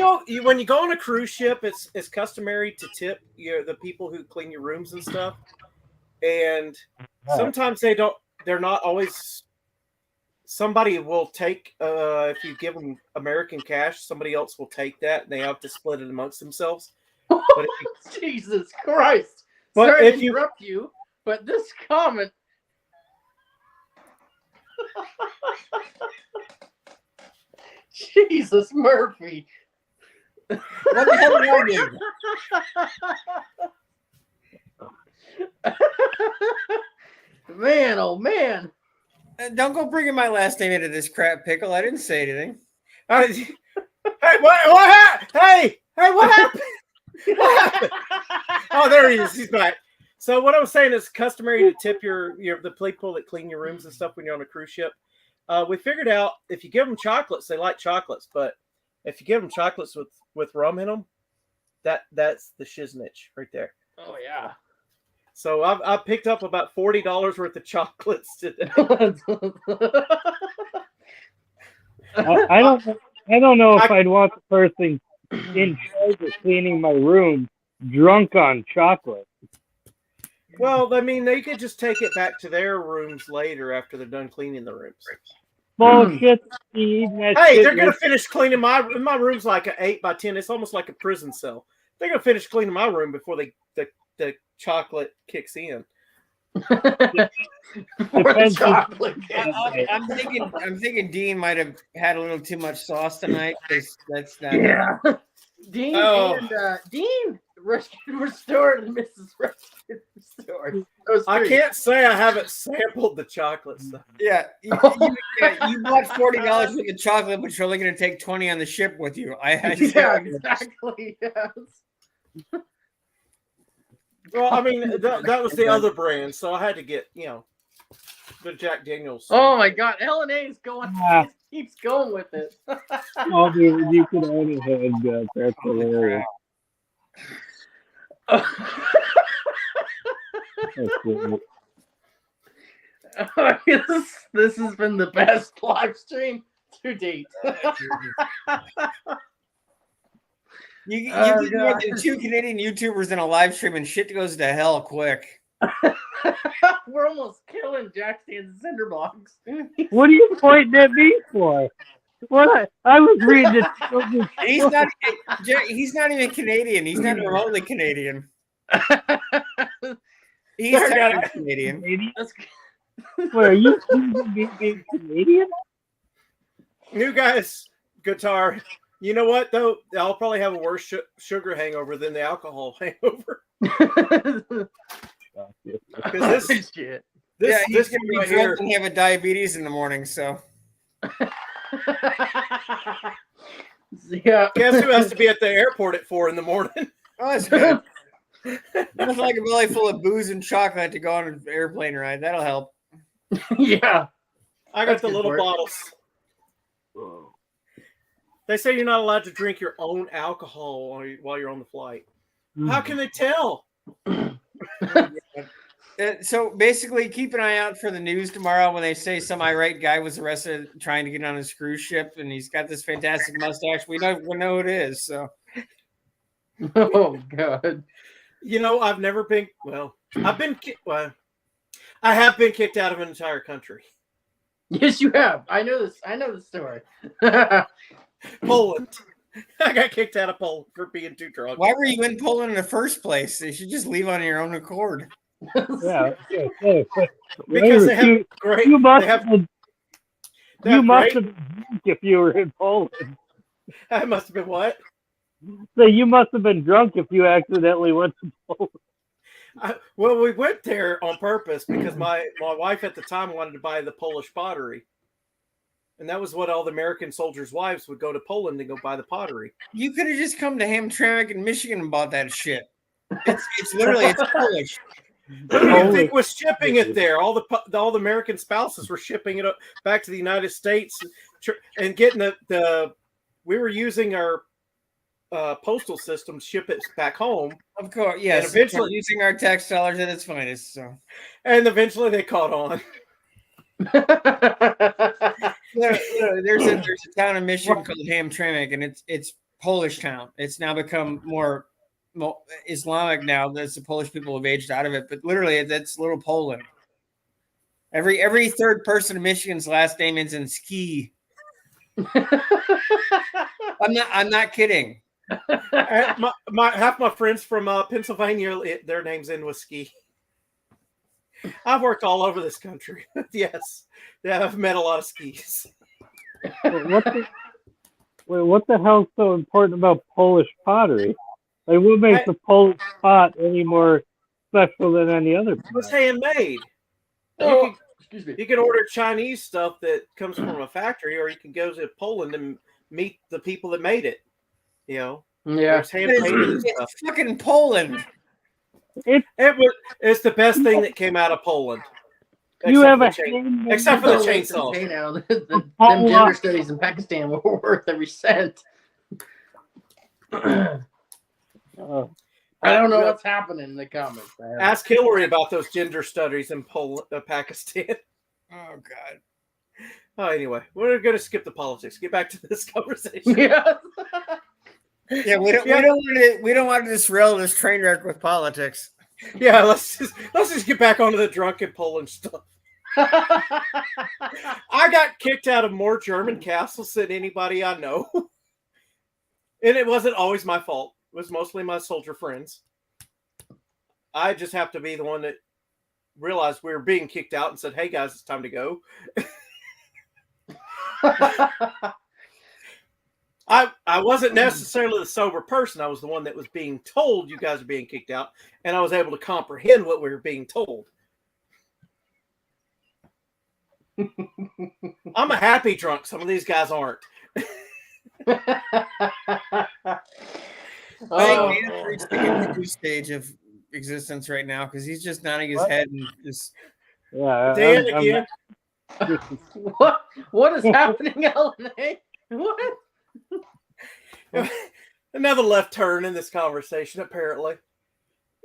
you go on a cruise ship, it's customary to tip the people who clean your rooms and stuff. And sometimes they're not always. Somebody will take if you give them American cash, somebody else will take that, and they have to split it amongst themselves. But Jesus Christ! But Sorry if to interrupt you, but this comment. Jesus Murphy. What the hell are you doing? Man, oh man. Don't go bringing my last name into this crap, Pickle. I didn't say anything. Hey, what happened? Hey, what happened? What happened? Oh, there he is. He's back. So what I was saying is customary to tip the people that clean your rooms and stuff when you're on a cruise ship. We figured out if you give them chocolates, they like chocolates, but if you give them chocolates with rum in them, that's the shiznitch right there. Oh yeah. So I picked up about $40 worth of chocolates today. I don't know if I'd want the person in charge of cleaning my room drunk on chocolate. Well, I mean, they could just take it back to their rooms later after they're done cleaning the rooms. Bullshit. Hey, they're gonna finish cleaning my room's like an 8 by 10. It's almost like a prison cell. They're gonna finish cleaning my room before the chocolate kicks in. I'm thinking Dean might have had a little too much sauce tonight because that's not. Yeah. Dean Rescued Restored and Mrs. Rescued Restored. Those I three. can't say I haven't sampled the chocolate stuff. Yeah, you bought $40 worth of chocolate, but you're only going to take 20 on the ship with you. Yeah, exactly. Yes. Well, I mean, that was the other brand, so I had to get, the Jack Daniels. Oh my God, LNA is going. Yeah. Keeps going with it. Oh, dude, you could own a head. That's hilarious. That's great. This has been the best live stream to date. You Oh, get more God. than 2 Canadian YouTubers in a live stream, and shit goes to hell quick. We're almost killing Jack Stan's cinder blocks. What are you pointing at me for? What? I was reading it. He's not even Canadian. He's not remotely Canadian. He's There, got technically it. Canadian. Wait, are you being Canadian? New guys, guitar. You know what, though? I'll probably have a worse sugar hangover than the alcohol hangover. Because this Shit. He's going to be right drunk here. and have a diabetes in the morning, so. Yeah. Guess who has to be at the airport at 4 a.m? Oh, that's good. Nothing like a belly full of booze and chocolate to go on an airplane ride. That'll help. Yeah. I got That's the good little for it. bottles. They say you're not allowed to drink your own alcohol while you're on the flight. How can they tell? So basically, keep an eye out for the news tomorrow when they say some irate guy was arrested trying to get on his cruise ship, and he's got this fantastic mustache. We know who it is. So, Oh God. I've never been. Well, I've been. I have been kicked out of an entire country. Yes, you have. I know this. I know the story. Poland. I got kicked out of Poland for being too drunk. why were you in Poland in the first place? You should just leave on your own accord. Yeah. Because they have great. You must They have, have they you have must great. have been drunk if you were in Poland. I must have been what? So you must have been drunk if you accidentally went to Poland. Well, we went there on purpose because my wife at the time wanted to buy the Polish pottery. And that was what all the American soldiers' wives would go to Poland to go buy the pottery. You could have just come to Hamtramck in Michigan and bought that shit. It's literally Polish. Who do you think was shipping it there? All the American spouses were shipping it up back to the United States and getting the. We were using our postal system to ship it back home. Of course, yes. And eventually, we're using our tax dollars at its finest. So, and eventually they caught on. there's a town in Michigan called Hamtramck, and it's Polish town. It's now become more Islamic now. That's the Polish people have aged out of it, but literally that's little Poland. Every third person in Michigan's last name ends in ski. I'm not kidding. Half my friends from Pennsylvania, their names end with ski. I've worked all over this country. Yes, yeah, I've met a lot of skis. What the hell's so important about Polish pottery? Like, what makes the Polish pot any more special than any other pot? It was handmade. Excuse me. You can order Chinese stuff that comes from a factory, or you can go to Poland and meet the people that made it. Yeah. It's hand-painted stuff. It's fucking Poland. It's the best thing that came out of Poland. You have Except for the chainsaw. Hey, now them gender studies in Pakistan were worth every cent. I don't know what's happening in the comments. Ask Hillary about those gender studies in Pakistan. Oh God. Oh, anyway, we're going to skip the politics. Get back to this conversation. Yeah. Yeah, we don't want to disrail this train wreck with politics. Yeah, let's just get back onto the drunken Poland stuff. I got kicked out of more German castles than anybody I know. And it wasn't always my fault. It was mostly my soldier friends. I just have to be the one that realized we were being kicked out and said, "Hey guys, it's time to go." I wasn't necessarily the sober person. I was the one that was being told you guys are being kicked out, and I was able to comprehend what we were being told. I'm a happy drunk. Some of these guys aren't. I think Dan's reached the interview stage of existence right now because he's just nodding his head and just. Yeah, Dan again. What is happening, LNA? What? Another left turn in this conversation, apparently.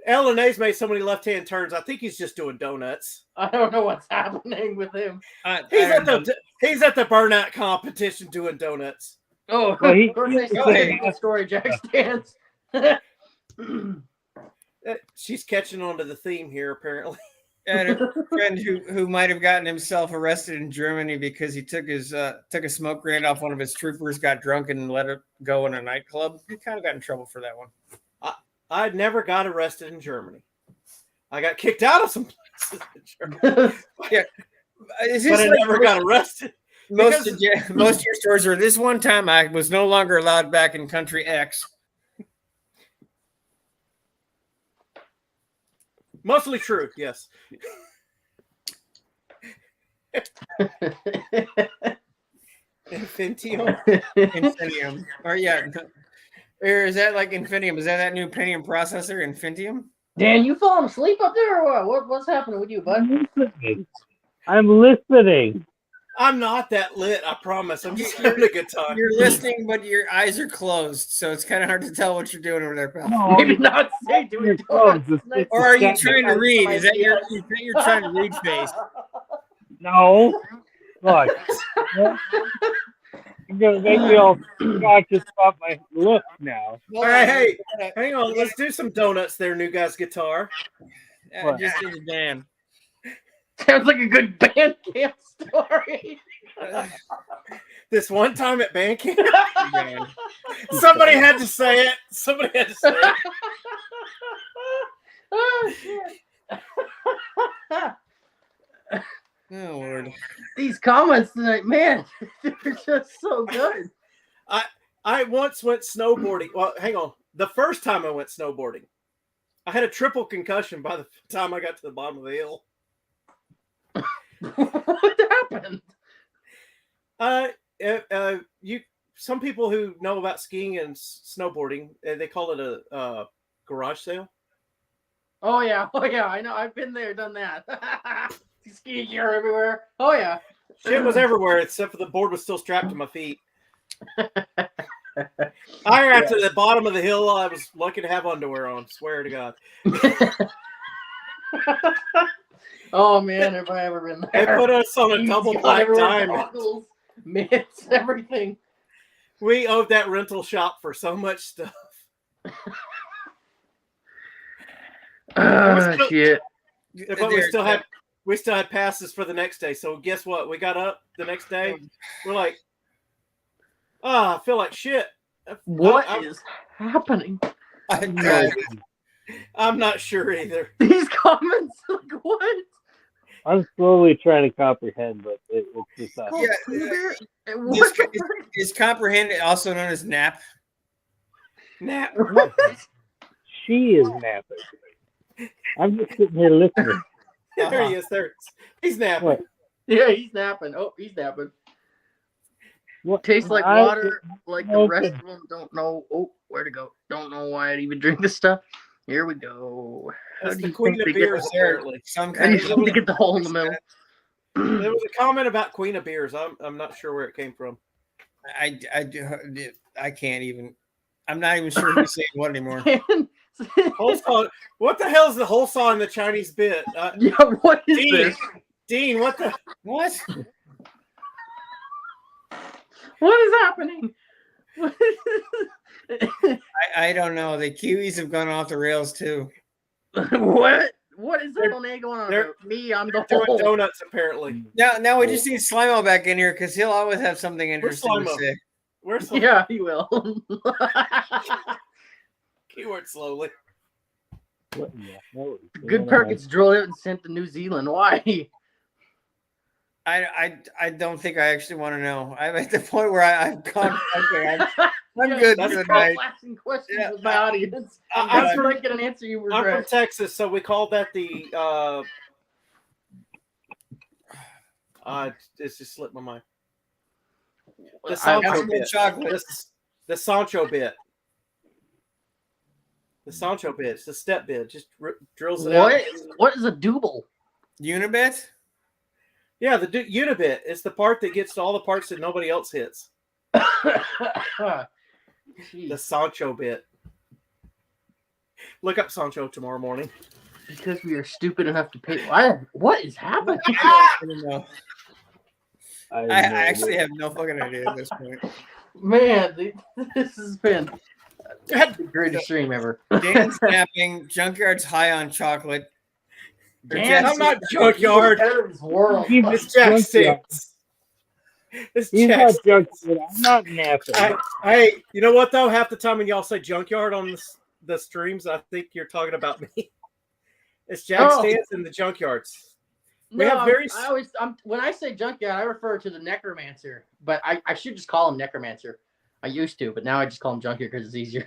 LNA's made so many left-hand turns, I think he's just doing donuts. I don't know what's happening with him. He's at the burnout competition doing donuts. Oh, Well, of course they say the story Jack stands. She's catching on to the theme here, apparently. And a friend who might have gotten himself arrested in Germany because he took a smoke grenade off one of his troopers, got drunk, and let it go in a nightclub. He kind of got in trouble for that one. I never got arrested in Germany. I got kicked out of some places in Germany. Yeah, but I never got arrested. Most of your stories are this one time I was no longer allowed back in country X. Mostly true, yes. Infinium. Or yeah. Or is that like Infinium? Is that new Pentium processor, Infinium? Dan, you falling asleep up there or what? What's happening with you, bud? I'm listening. I'm not that lit, I promise. I'm just having a good time. You're listening, but your eyes are closed, so it's kind of hard to tell what you're doing over there, pal. No, Maybe not say doing donuts. Or are you trying to read? Is that your trying to read face? No. Look. You're going to make me all conscious about my look now. All right, hey, hang on. Let's do some donuts there, new guy's guitar. Just did a Dan. Sounds like a good band camp story. This one time at band camp, somebody had to say it. Somebody had to say it. Oh, shit. Oh, Lord. These comments tonight, man, they're just so good. I once went snowboarding. Well, hang on. The first time I went snowboarding, I had a triple concussion by the time I got to the bottom of the hill. What happened? Some people who know about skiing and snowboarding, they call it a garage sale. Oh yeah, I know. I've been there, done that. Ski gear everywhere. Oh yeah. Shit was everywhere except for the board was still strapped to my feet. I got to the bottom of the hill. I was lucky to have underwear on. Swear to God. Oh man, have I ever been there? They put us on a double black diamond. Goggles, mitts, everything. We owed that rental shop for so much stuff. Shit. But we still had passes for the next day. So guess what? We got up the next day. We're like, I feel like shit. What is happening? I'm not sure either. These comments, like what? I'm slowly trying to comprehend, but it's just not. Is comprehend also known as nap? Nap. She is napping. I'm just sitting here listening. There he is. He's napping. What? Yeah, he's napping. Oh, he's napping. What? Tastes like water, like the rest of them don't know. Oh, where to go? Don't know why I'd even drink this stuff. Here we go. That's the queen of beers, apparently. Some kind of to get the hole in the middle. There was a comment about queen of beers. I'm not sure where it came from. I can't even. I'm not even sure who's saying what anymore. What the hell is the whole saw in the Chinese bit? Yeah, what is this? Dean, what the what? What is happening? I don't know. The Kiwis have gone off the rails too. What? What is that on going on? Me, I'm the doing whole. donuts apparently. Now we just need Slimo back in here because he'll always have something interesting to say. Where's Slimo? Yeah, he will. Keyword slowly. Good Perkins drilled it and sent to New Zealand. Why? I don't think I actually want to know. I'm at the point where I've gone. Okay, I'm good That's for the called night. asking questions Yeah. with my audience. I'm That's from- when I get an answer you I'm from regret. Texas, so we call that the. It's just slipped my mind. The Sancho Councilman bit. Chocolate. The Sancho bit. The Sancho bit. It's the step bit. Just drills it out. What is a double? Unibit? Yeah, the unibit. It's the part that gets to all the parts that nobody else hits. The Sancho bit. Look up Sancho tomorrow morning. Because we are stupid enough to pay. What is happening? I don't know. I no actually idea. have no fucking idea at this point. Man, this has been the greatest stream ever. Dan's snapping. Junkyard's high on chocolate. I'm not Junkyard. World. It's Jack Stans. It's He's Jack not Stans. Junkyard. I'm not napping. Hey, you know what though? Half the time when y'all say Junkyard on the streams, I think you're talking about me. It's Jack Stans and the Junkyards. We have very. When I say junkyard, I refer to the necromancer, but I should just call him necromancer. I used to, but now I just call him junkyard because it's easier.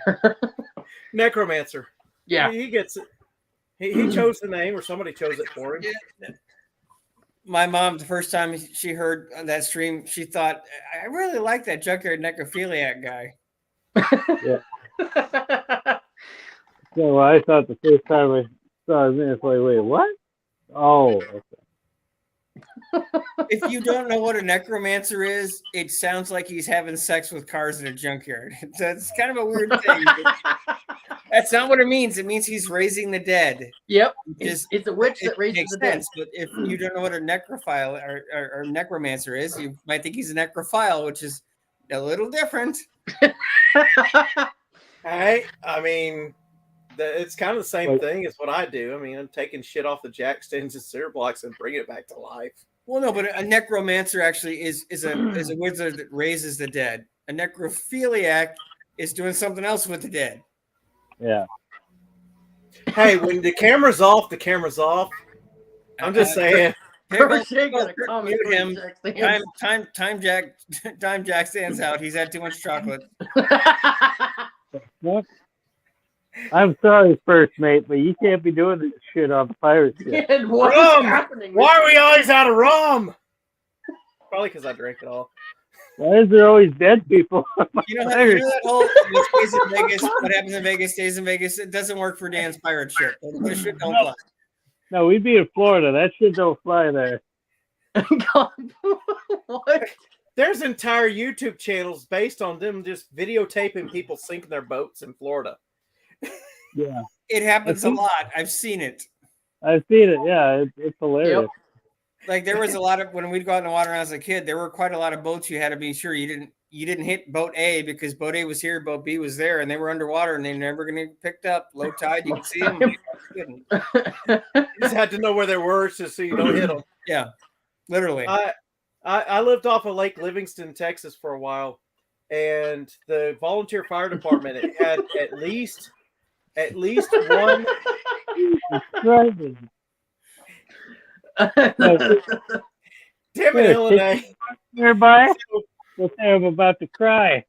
Necromancer. Yeah, he gets it. He chose the name, or somebody chose it for him. Yeah. My mom, the first time she heard that stream, she thought, I really like that junkyard necrophiliac guy. So I thought the first time I saw him, it's like, wait, what? Oh, okay. If you don't know what a necromancer is, it sounds like he's having sex with cars in a junkyard. That's kind of a weird thing. That's not what it means. It means he's raising the dead. Yep. It's a witch that raises makes the dead. sense. But if you don't know what a necrophile or necromancer is, you might think he's a necrophile, which is a little different. Hey, I mean, it's kind of the same thing as what I do. I mean, I'm taking shit off the jack stands and cinder blocks and bringing it back to life. Well, no, but a necromancer actually is a wizard that raises the dead. A necrophiliac is doing something else with the dead. Yeah. Hey, when the camera's off, the camera's off. I'm just saying. Mute him. Time Jack stands out. He's had too much chocolate. What? I'm sorry, first mate, but you can't be doing this shit on the pirate ship. What rum! is happening? Why are we always out of rum? Probably because I drank it all. Why is there always dead people? You know that whole stays in Vegas, what happens in Vegas stays in Vegas. It doesn't work for Dan's pirate ship. This shit don't fly. No, we'd be in Florida. That shit don't fly there. What? There's entire YouTube channels based on them just videotaping people sinking their boats in Florida. Yeah. It happens a lot. I've seen it. I've seen it. Yeah, it's hilarious. Yep. Like there was a lot of when we'd go out in the water as a kid, there were quite a lot of boats you had to be sure you didn't hit boat A because boat A was here, boat B was there, and they were underwater and they're never gonna get picked up. Low tide, you can see them. You just had to know where they were just so you don't hit them. Yeah. Literally. I lived off of Lake Livingston, Texas for a while, and the volunteer fire department it had at least one. Damn it, Illinois. Everybody, I'm about to cry.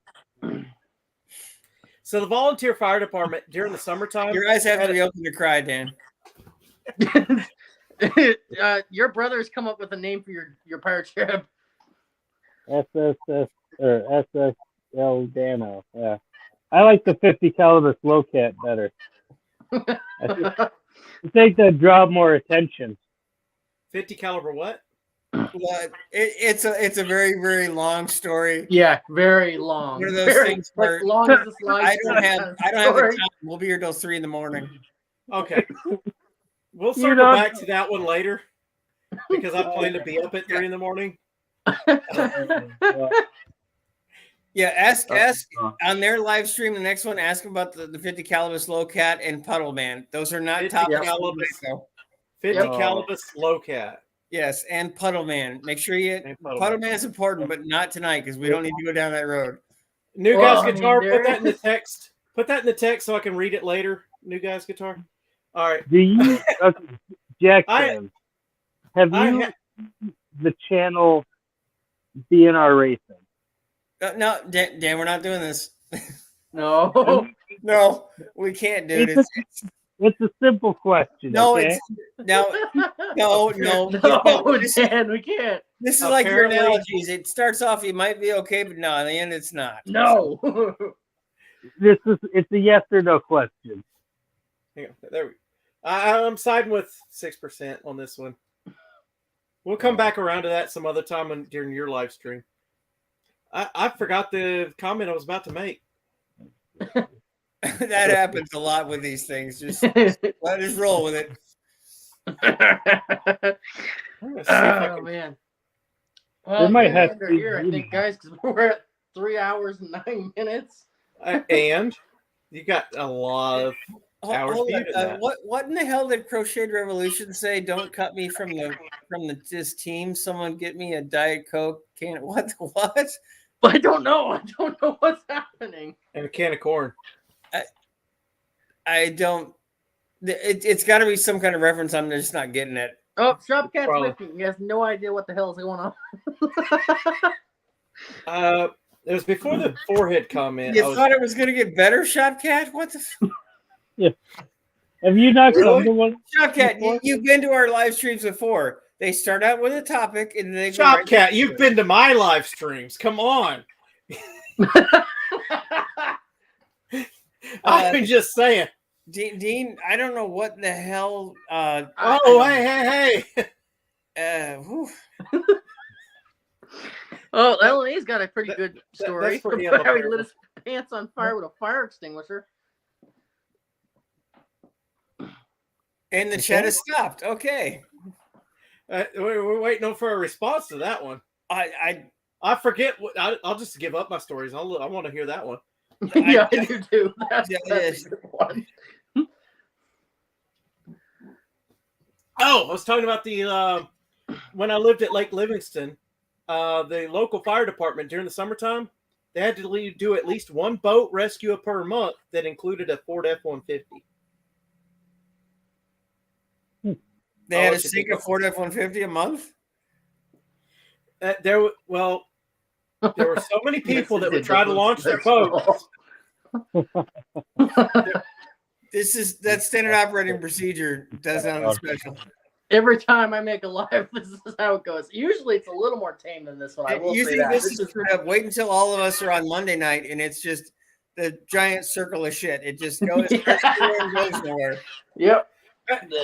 So the volunteer fire department during the summertime. Your eyes have to be open to cry, Dan. Your brother's come up with a name for your pirate ship. SSS or SSL Dano. Yeah, I like the 50 caliber slow cat better. I think that draw more attention. 50 caliber what? Well, it's a very, very long story. Yeah, very long. One of those things where long as this live I don't have the time. We'll be here till 3 a.m. Okay. We'll circle back to that one later because I plan to be up at 3 a.m. Yeah, ask on their live stream. The next one, ask them about the 50 caliber slow cat and Puddle Man. Those are not top caliber. 50 caliber slow cat. Yes, and Puddle Man. Make sure Puddle Man is important, but not tonight because we don't need to go down that road. New Guy's Guitar. Put that in the text. Put that in the text so I can read it later. New Guy's Guitar. All right. Do you, Jackson? Have you the channel DNR Racing. No, Dan, we're not doing this. No. No, we can't, dude. It's a simple question. No, okay? it's no, no. No, This, Dan, we can't. this is like your Apparently- analogies. It starts off, you might be okay, but no, in the end, it's not. No. It's a yes or no question. Hang on, there we. I'm siding with 6% on this one. We'll come back around to that some other time during your live stream. I forgot the comment I was about to make. That happens a lot with these things. Just let us roll with it. I'm gonna see if I Oh can- man. There Well, might we'll have end to her be here, I think, guys, because we're at 3 hours and 9 minutes. And you got a lot of hours Hold on, viewed in that. what in the hell did Crocheted Revolution say? Don't cut me from this team. Someone get me a Diet Coke can. What? I don't know. I don't know what's happening. And a can of corn. I don't. It's got to be some kind of reference. I'm just not getting it. Oh, Shopcat's Probably. with me. He has no idea what the hell is going on. It was before the forehead comment. You thought it was going to get better, Shopcat? What the Have you not come Really? to one? Shopcat? You've been to our live streams before. They start out with a topic and they go right Shopcat, into you've it. been to my live streams. Come on. I'm just saying. Dean, I don't know what the hell. Oh, hey. Whew. Oh, LA's got a pretty good story. that's for him, How he apparently. lit his pants on fire with a fire extinguisher. And the chat has stopped. Okay. We're waiting for a response to that one. I forget what I'll just give up my stories. I want to hear that one. Yeah, I do too. That's yes. a good one. Oh, I was talking about the when I lived at Lake Livingston, the local fire department during the summertime, they had to do at least one boat rescue per month that included a Ford F-150. They had to sink a Ford F-150 a month. There were so many people that would try to launch their boats. That's standard operating procedure. Does not special. Every time I make a live, this is how it goes. Usually it's a little more tame than this one. I will say Usually that. this is screwed up. Wait until all of us are on Monday night and it's just the giant circle of shit. It just goes, and goes nowhere. Yep.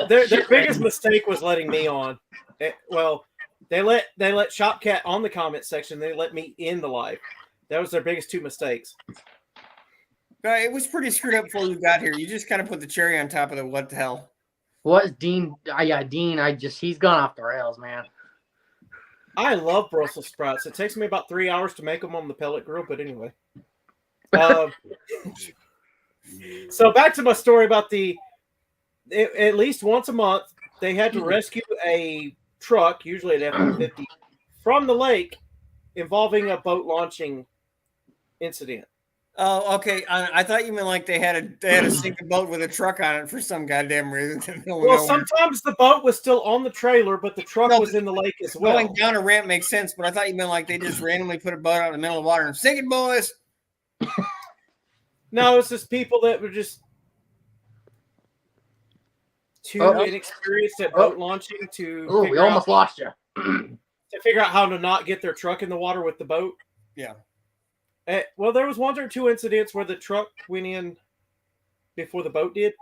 Their biggest mistake was letting me on. They let Shopcat on the comment section. They let me in the live. That was their biggest two mistakes. It was pretty screwed up before you got here. You just kind of put the cherry on top of the what the hell. What Dean? Yeah, Dean. He's gone off the rails, man. I love Brussels sprouts. It takes me about 3 hours to make them on the pellet grill, but anyway. So back to my story about at least once a month, they had to rescue a truck, usually an F-150, from the lake involving a boat launching incident. Oh, okay. I thought you meant like they had to sink a boat with a truck on it for some goddamn reason. Well, sometimes the boat was still on the trailer, but the truck was in the lake as well. Going down a ramp makes sense, but I thought you meant like they just randomly put a boat out in the middle of the water and sink it, boys. No, it's just people that were just too inexperienced at boat launching to. Oh, we almost lost you. To figure out how to not get their truck in the water with the boat. Yeah. Well, there was one or two incidents where the truck went in before the boat did,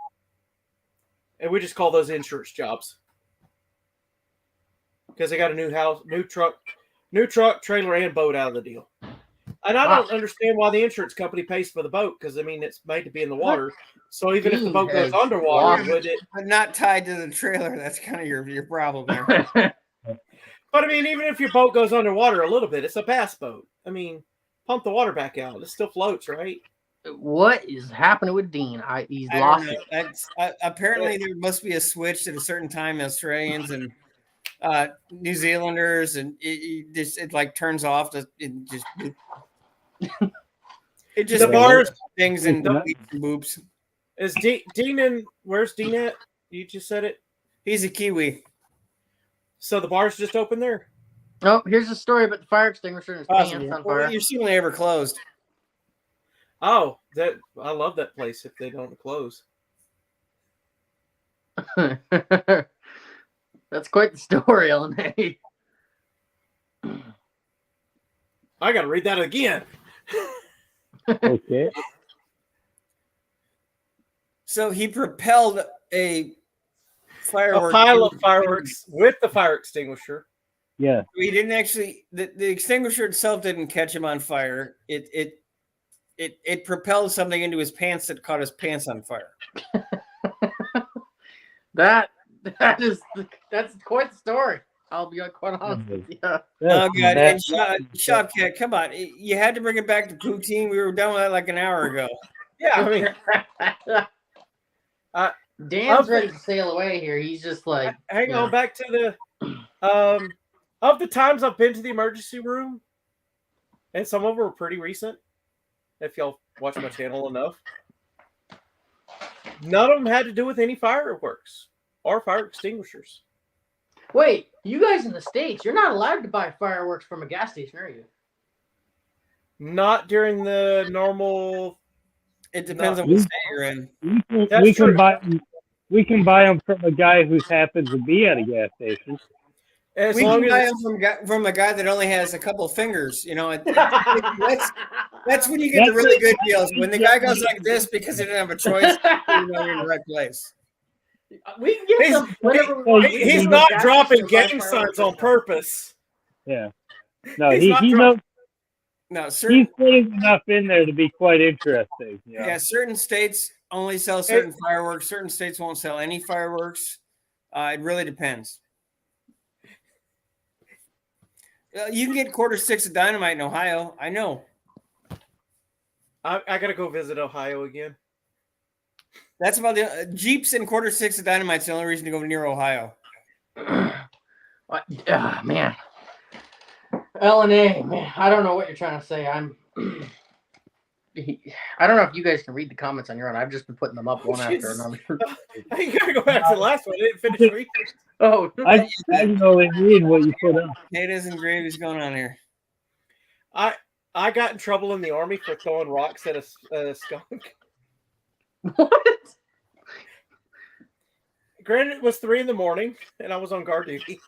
and we just call those insurance jobs because they got a new truck, trailer, and boat out of the deal. And I don't understand why the insurance company pays for the boat because I mean it's made to be in the water. So even if the boat goes underwater, would it? But not tied to the trailer. That's kind of your problem there. But I mean, even if your boat goes underwater a little bit, it's a bass boat. I mean, pump the water back out. It still floats, right? What is happening with Dean? He's lost it. Apparently, there must be a switch at a certain time. Australians and New Zealanders, and it like turns off. It just the bars things and boobs. Is Dean in? Where's Dean at? You just said it. He's a Kiwi. So the bar's just open there. Oh, here's a story about the fire extinguisher and his Awesome. pants on Well, fire. you're assuming they ever closed. Oh, that I love that place if they don't close. That's quite the story, LNA. I gotta read that again. Okay. So he propelled a firework. A pile of fireworks with the fire extinguisher. Yeah. He didn't actually. The extinguisher itself didn't catch him on fire. It propelled something into his pants that caught his pants on fire. That's quite the story. I'll be quite honest with you. Oh God! And Shopcat, come on! You had to bring it back to poutine. We were done with that like an hour ago. Yeah, I mean, Dan's ready to sail away here. He's just like, hang on back to the of the times I've been to the emergency room, and some of them were pretty recent. If y'all watch my channel enough, none of them had to do with any fireworks or fire extinguishers. Wait, you guys in the States, you're not allowed to buy fireworks from a gas station, are you? Not during the normal. It depends on what state you're in. We can buy them from a guy who happens to be at a gas station. As We long can buy as them from a guy that only has a couple of fingers. You know, that's when you get the really good deals. When the guy goes like this because he didn't have a choice, you know you're in the right place. We can get them whatever we want. he's not dropping gang signs on purpose. Yeah. No, He's he not knows. No, He's putting enough in there to be quite interesting. You know? Yeah, certain states only sell certain fireworks. Certain states won't sell any fireworks. It really depends. You can get $4.6 of dynamite in Ohio. I know. I gotta go visit Ohio again. That's about the Jeeps and $4.6 of dynamite's the only reason to go near Ohio. Man. LNA, man, I don't know what you're trying to say. I don't know if you guys can read the comments on your own. I've just been putting them up one after another. You gotta go back to the last one. I didn't finish reading. Oh, I can only read what you put up. Potatoes and gravy's going on here. I got in trouble in the army for throwing rocks at a skunk. What? Granted, it was 3 a.m, and I was on guard duty.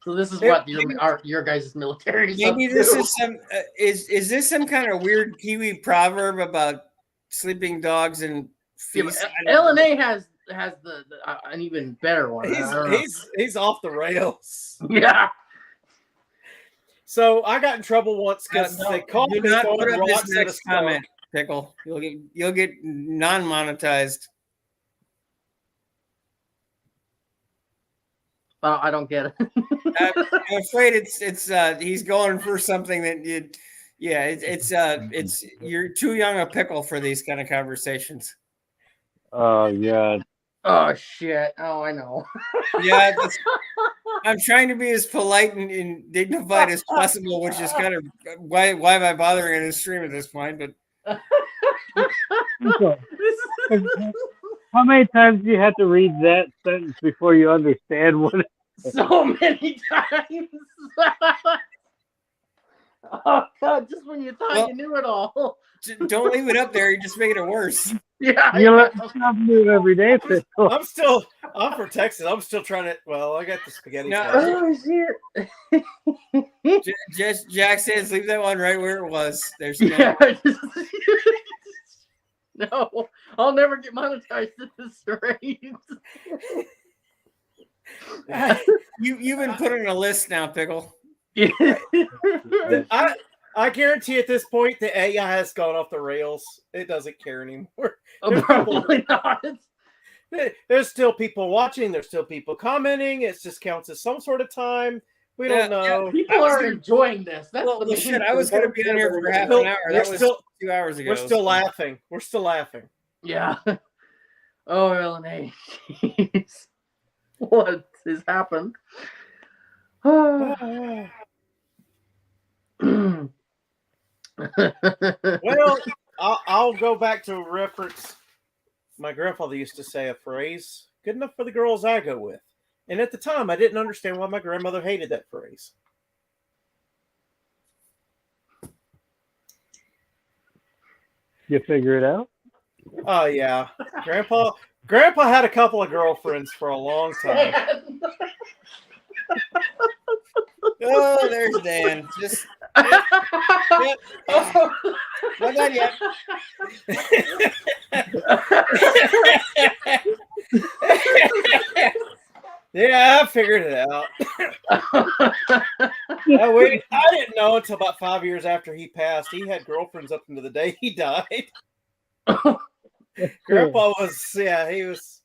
So this is what your guys' military. Maybe this is some is this some kind of weird Kiwi proverb about sleeping dogs and feast? LNA has the an even better one. He's off the rails. Yeah. So I got in trouble once because they called me. Do not put up rocks this at a next skunk. comment, Pickle. You'll get non-monetized. I don't get it. I'm afraid it's he's going for something that it's you're too young a pickle for these kind of conversations. Oh yeah. Oh shit! Oh, I know. Yeah, I'm trying to be as polite and dignified as possible, which is kind of why am I bothering in a stream at this point? But How many times do you have to read that sentence before you understand what it is? So many times. Oh God! Just when you thought you knew it all. Don't leave it up there. You're just making it worse. Yeah. You let yourself do it every day. I'm for Texas. I'm still trying to. Well, I got the spaghetti. No. Oh shit! Just Jack says, leave that one right where it was. There's no, I'll never get monetized at this rate. You've been put on a list now, Pickle. I guarantee at this point the AI has gone off the rails. It doesn't care anymore. Probably not. There's still people watching. There's still people commenting. It just counts as some sort of time. We don't know. Yeah, people are enjoying this. That's well, shit. I was going to be on here for half an hour. That was 2 hours ago. We're still laughing. We're still laughing. Yeah. Oh, LNA. Jeez. What has happened? Well, I'll go back to reference. My grandfather used to say a phrase Good enough for the girls I go with. And at the time, I didn't understand why my grandmother hated that phrase. You figure it out? Oh yeah, Grandpa had a couple of girlfriends for a long time. Oh, there's Dan. Just not done yet. Yeah, I figured it out. I didn't know until about 5 years after he passed. He had girlfriends up until the day he died. Grandpa was, he was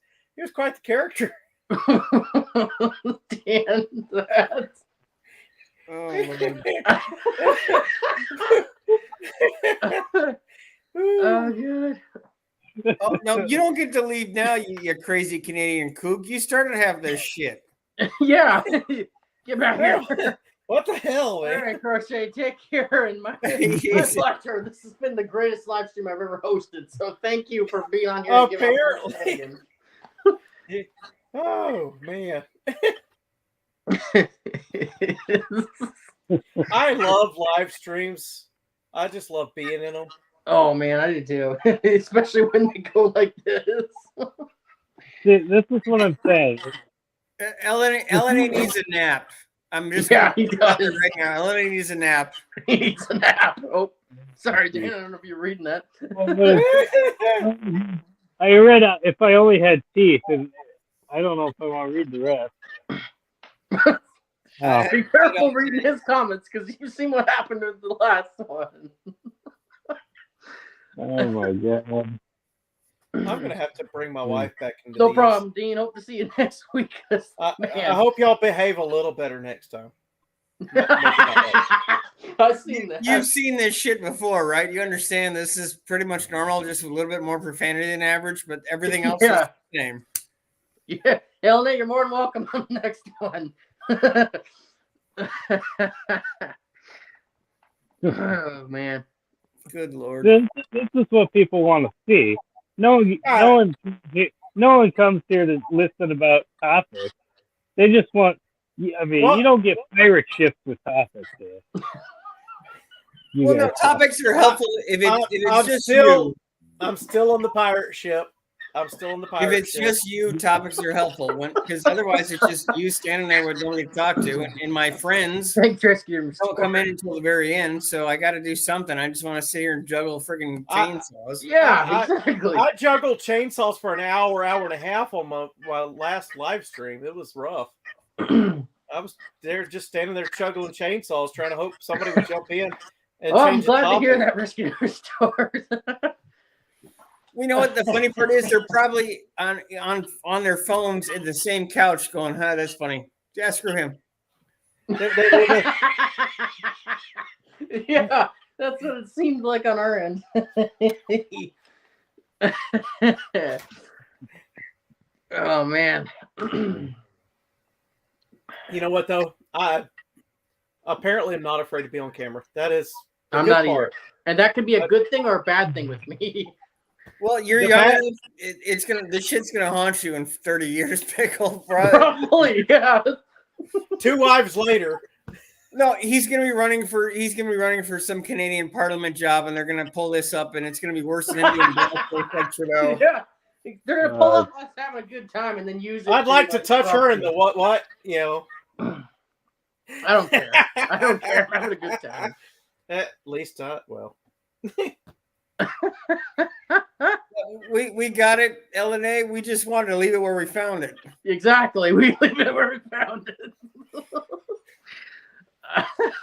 quite the character. Dan, that's... Oh, good. Oh, no, you don't get to leave now, you crazy Canadian kook. You started to have this shit. Yeah. Get back here. What the hell, man? All right, Crochet, take care. And my pleasure. This has been the greatest live stream I've ever hosted. So thank you for being on here. Apparently. Oh, man. I love live streams. I just love being in them. Oh, man, I do too. Especially when they go like this. This is what I'm saying. LNA needs a nap. I'm just he does right now. LNA needs a nap. He needs a nap. Oh, sorry, Dan. I don't know if you're reading that. I read if I only had teeth, and I don't know if I want to read the rest. Be careful reading his comments because you've seen what happened with the last one. Oh my god. I'm gonna have to bring my wife back into No these. problem, Dean. Hope to see you next week. I hope y'all behave a little better next time. I've seen that. You've seen this shit before, right? You understand this is pretty much normal, just a little bit more profanity than average, but everything else is the same. Yeah, Elena, you're more than welcome on the next one. Oh man. Good Lord. This is what people want to see. No one comes here to listen about topics. They just want. I mean, you don't get pirate ships with topics there. Well, no, topics are helpful if it's just you. I'm still on the pirate ship. If it's just you, topics are helpful. Because otherwise, it's just you standing there with nobody to talk to. And my friends don't come in until the very end. So I got to do something. I just want to sit here and juggle freaking chainsaws. Exactly. I juggled chainsaws for an hour and a half on my last live stream. It was rough. I was there just standing there juggling chainsaws, trying to hope somebody would jump in. And I'm glad to hear that rescue restored. We know what the funny part is. They're probably on their phones in the same couch going, huh, that's funny. Yeah, screw him. Yeah, that's what it seemed like on our end. Oh, man. You know what, though? I apparently am not afraid to be on camera. That is I'm not either. And that could be a good thing or a bad thing with me. Well, you're young. This shit's gonna haunt you in 30 years, pickle, bro. Probably, yeah. 2 wives later. No, he's gonna be running for some Canadian Parliament job, and they're gonna pull this up, and it's gonna be worse than Indian like Trudeau. Yeah, they're gonna pull up us having a good time and then use it. I'd like to touch her in the what? You know. I don't care. I don't care. I'm having a good time. At least well. We got it, LNA. We just wanted to leave it where we found it. Exactly. We leave it where we found it.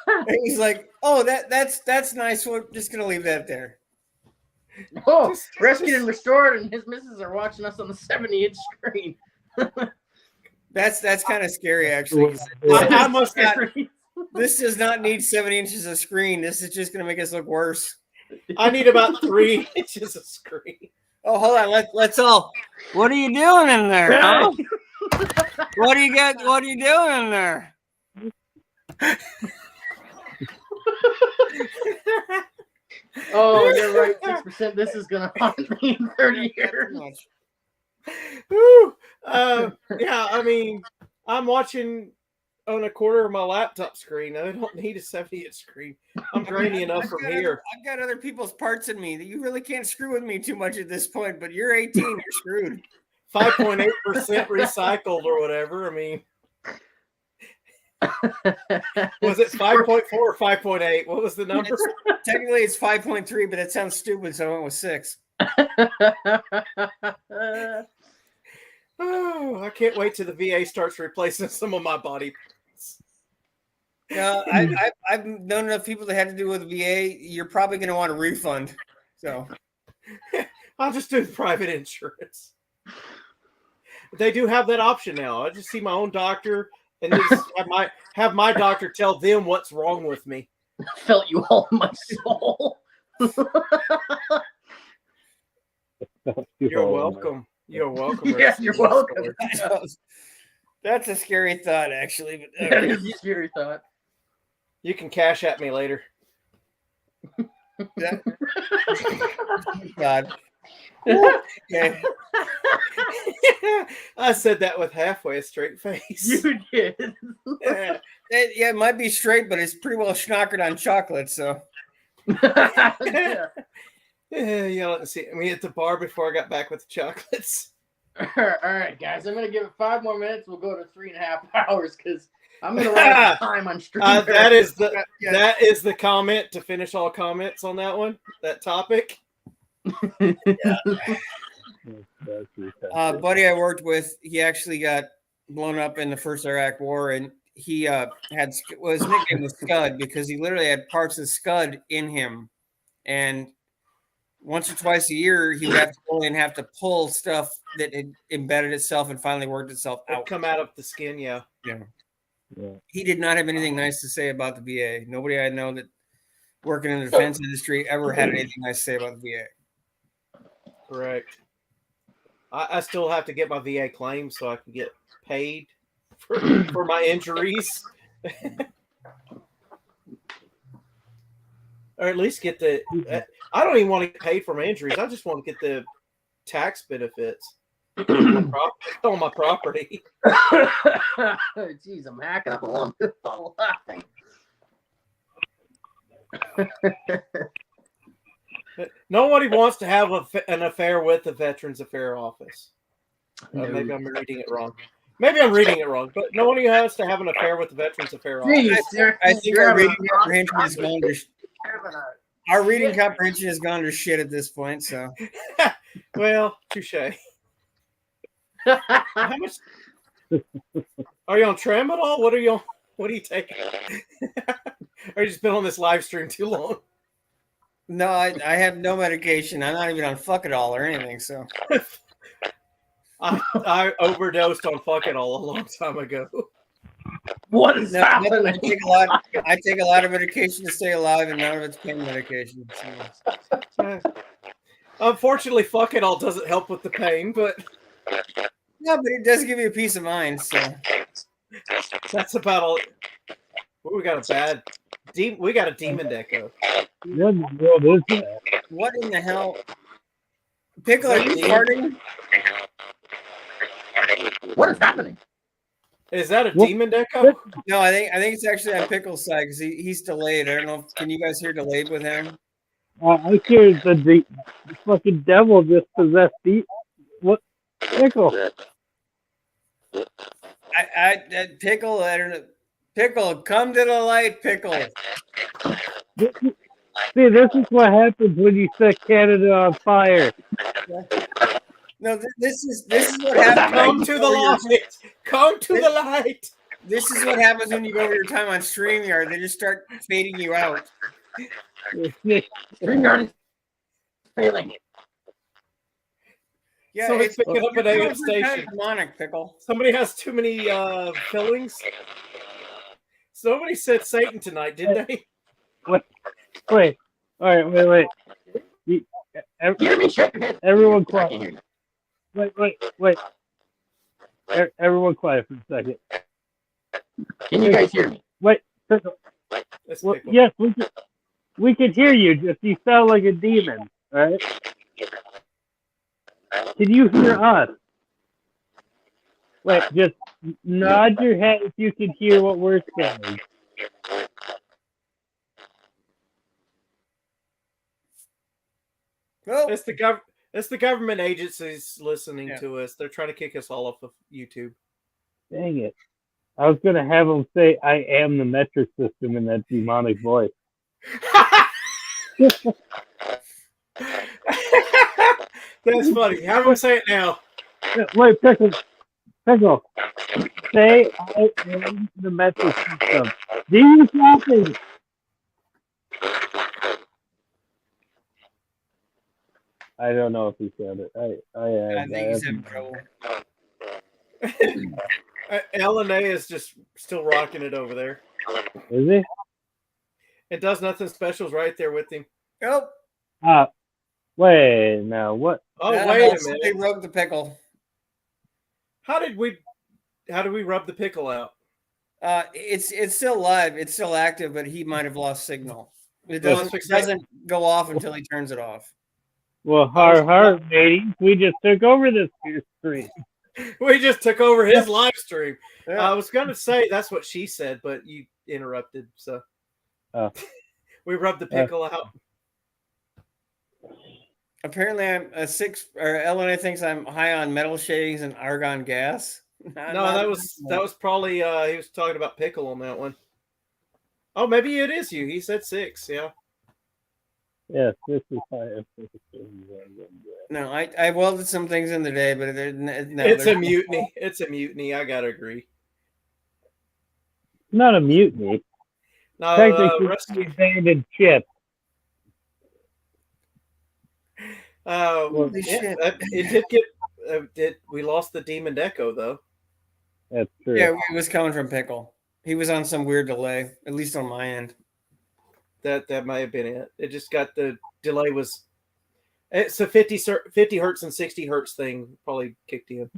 And he's like, oh, that's nice. We're just gonna leave that there. Oh, rescued and restored, and his missus are watching us on the 70-inch screen. That's kind of scary, actually. This does not need 70 inches of screen. This is just gonna make us look worse. I need about 3 inches of screen. Oh, hold on. Let's all. What are you doing in there? Huh? What do you got? What are you doing in there? Oh, you're right. 6%. This is gonna haunt me in 30 years. Woo! Yeah, I mean, I'm watching on a quarter of my laptop screen. I don't need a 70-inch screen. I'm grainy enough from here. I've got other people's parts in me that you really can't screw with me too much at this point. But you're 18, you're screwed. 5.8% recycled or whatever. I mean, was it 5.4 or 5.8? What was the number? Technically, it's 5.3, but that sounds stupid, so I went with 6. Oh, I can't wait till the VA starts replacing some of my body parts. No, I've known enough people that had to do with VA. You're probably going to want a refund. So I'll just do private insurance. They do have that option now. I just see my own doctor and just have my doctor tell them what's wrong with me. Felt you all in my soul. You're welcome. You're welcome. Yeah, you're welcome. That's a scary thought, actually. But That is a scary thought. You can cash at me later. God. Okay. I said that with halfway a straight face. You did. Yeah, it might be straight, but it's pretty well schnockered on chocolate. So. Yeah. Yeah, let's see. I mean, at the bar before I got back with the chocolates. All right, guys. I'm gonna give it 5 more minutes. We'll go to 3.5 hours because I'm gonna run out of time on stream. That is the comment to finish all comments on that one. That topic. Buddy I worked with, he actually got blown up in the first Iraq War, and he his nickname was Scud because he literally had parts of Scud in him, and once or twice a year he would have to go and have to pull stuff that had embedded itself and finally worked itself out. Come out of the skin, yeah. He did not have anything nice to say about the VA. Nobody I know that working in the defense industry ever had anything nice to say about the VA. Correct. I still have to get my VA claim so I can get paid for my injuries. Or at least get the I don't even want to get paid for my injuries. I just want to get the tax benefits on my property. Jeez, I'm hacking up along this laughing. Nobody wants to have an affair with the Veterans Affairs Office. Maybe I'm reading it wrong. But nobody has to have an affair with the Veterans Affairs Office. I think our reading comprehension is gone to our reading comprehension has gone to shit at this point. So, well, touche. How much are you on Tramadol? What are you taking? Or you just been on this live stream too long? No, I have no medication. I'm not even on fuck it all or anything. So I overdosed on fuck it all a long time ago. What is happening? I take a lot of medication to stay alive, and none of it's pain medication. So. Unfortunately, fuck it all doesn't help with the pain, but yeah, but it does give you a peace of mind. So that's about all. Ooh, we got a demon deco. What in the world is that? What in the hell? Pickle, are you farting? What is happening? Is that a demon deco? No, I think it's actually on Pickle's side because he's delayed. I don't know. Can you guys hear delayed with him? I hear the fucking devil just possessed what? Pickle. Pickle, I don't know. Pickle, come to the light, Pickle. See, this is what happens when you set Canada on fire. No, this is what happens. Come to the light. Come to the light. This is what happens when you go over your time on StreamYard. They just start fading you out. StreamYard is failing. Yeah, Somebody's picking up an AM station. Demonic, Pickle. Somebody has too many fillings. Somebody said Satan tonight, did they? Wait. All right, wait. Everyone quiet. Wait. Everyone quiet for a second. Can you guys hear me? Wait. Well, yes, we can hear you. Just you sound like a demon. All right. Can you hear us? Wait, just nod your head if you can hear what we're saying. Well, It's the government agencies listening to us. They're trying to kick us all off of YouTube. Dang it. I was going to have them say, I am the metric system in that demonic voice. That's funny. Have them say it now. Wait, Pickle. Say, I am the metric system. Do you something? I don't know if he said it. I think he's having trouble. LNA is just still rocking it over there. Is he? It does nothing special's right there with him. Nope. Wait, now what? Oh, wait a They minute. rubbed the pickle. How did we rub the pickle out? It's still live. It's still active, but he might have lost signal. It Well, doesn't go off until he turns it off. Well, har, matey. We just took over this stream. We just took over his live stream. Yeah. I was going to say that's what she said, but you interrupted. So we rubbed the pickle out. Apparently, I'm LNA thinks I'm high on metal shavings and argon gas. That was probably he was talking about pickle on that one. Oh, maybe it is you. He said 6. Yeah. Yes, this is high. No, I welded some things in the day, but It's a mutiny. It's a mutiny. I gotta agree. Not a mutiny. No, Technically, rescue. abandoned ship. Holy shit. It did get. We lost the Demon Echo though. That's true. Yeah, it was coming from Pickle. He was on some weird delay, at least on my end. That might have been it. It just got the delay was. It's a 50 hertz and 60 hertz thing probably kicked in.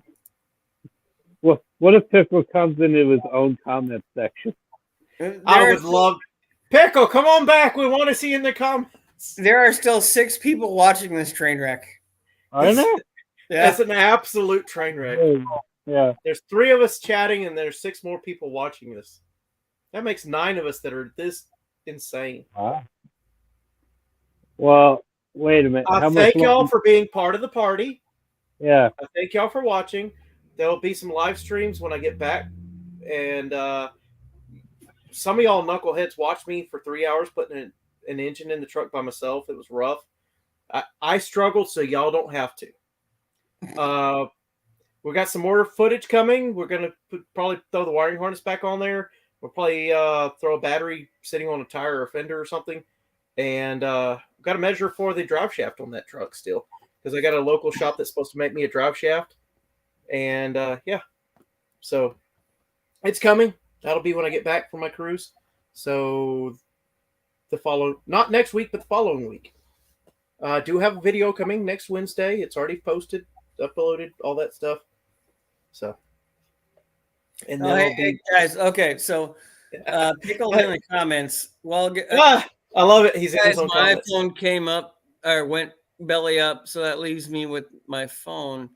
What if Pickle comes into his own comment section? I would love Pickle. Come on back. We want to see you in the comments. There are still 6 people watching this train wreck. I know. Yeah. It's an absolute train wreck. Yeah. There's 3 of us chatting, and there's 6 more people watching this. That makes 9 of us that are this insane. Wow. Well, wait a minute. I thank y'all for being part of the party. Yeah. I thank y'all for watching. There'll be some live streams when I get back. And some of y'all knuckleheads watched me for 3 hours putting an engine in the truck by myself. It was rough. I struggled, so y'all don't have to. We got some more footage coming. We're going to probably throw the wiring harness back on there. We'll probably throw a battery sitting on a tire or a fender or something. And got a measure for the drive shaft on that truck still. Because I got a local shop that's supposed to make me a drive shaft. And yeah. So it's coming. That'll be when I get back from my cruise. So not next week, but the following week. I do have a video coming next Wednesday. It's already posted, uploaded, all that stuff. So, and then hey, guys. Okay, so Pickle in the comments. Well, I love it. He's in his own my comments. iPhone came up or went belly up, so that leaves me with my phone.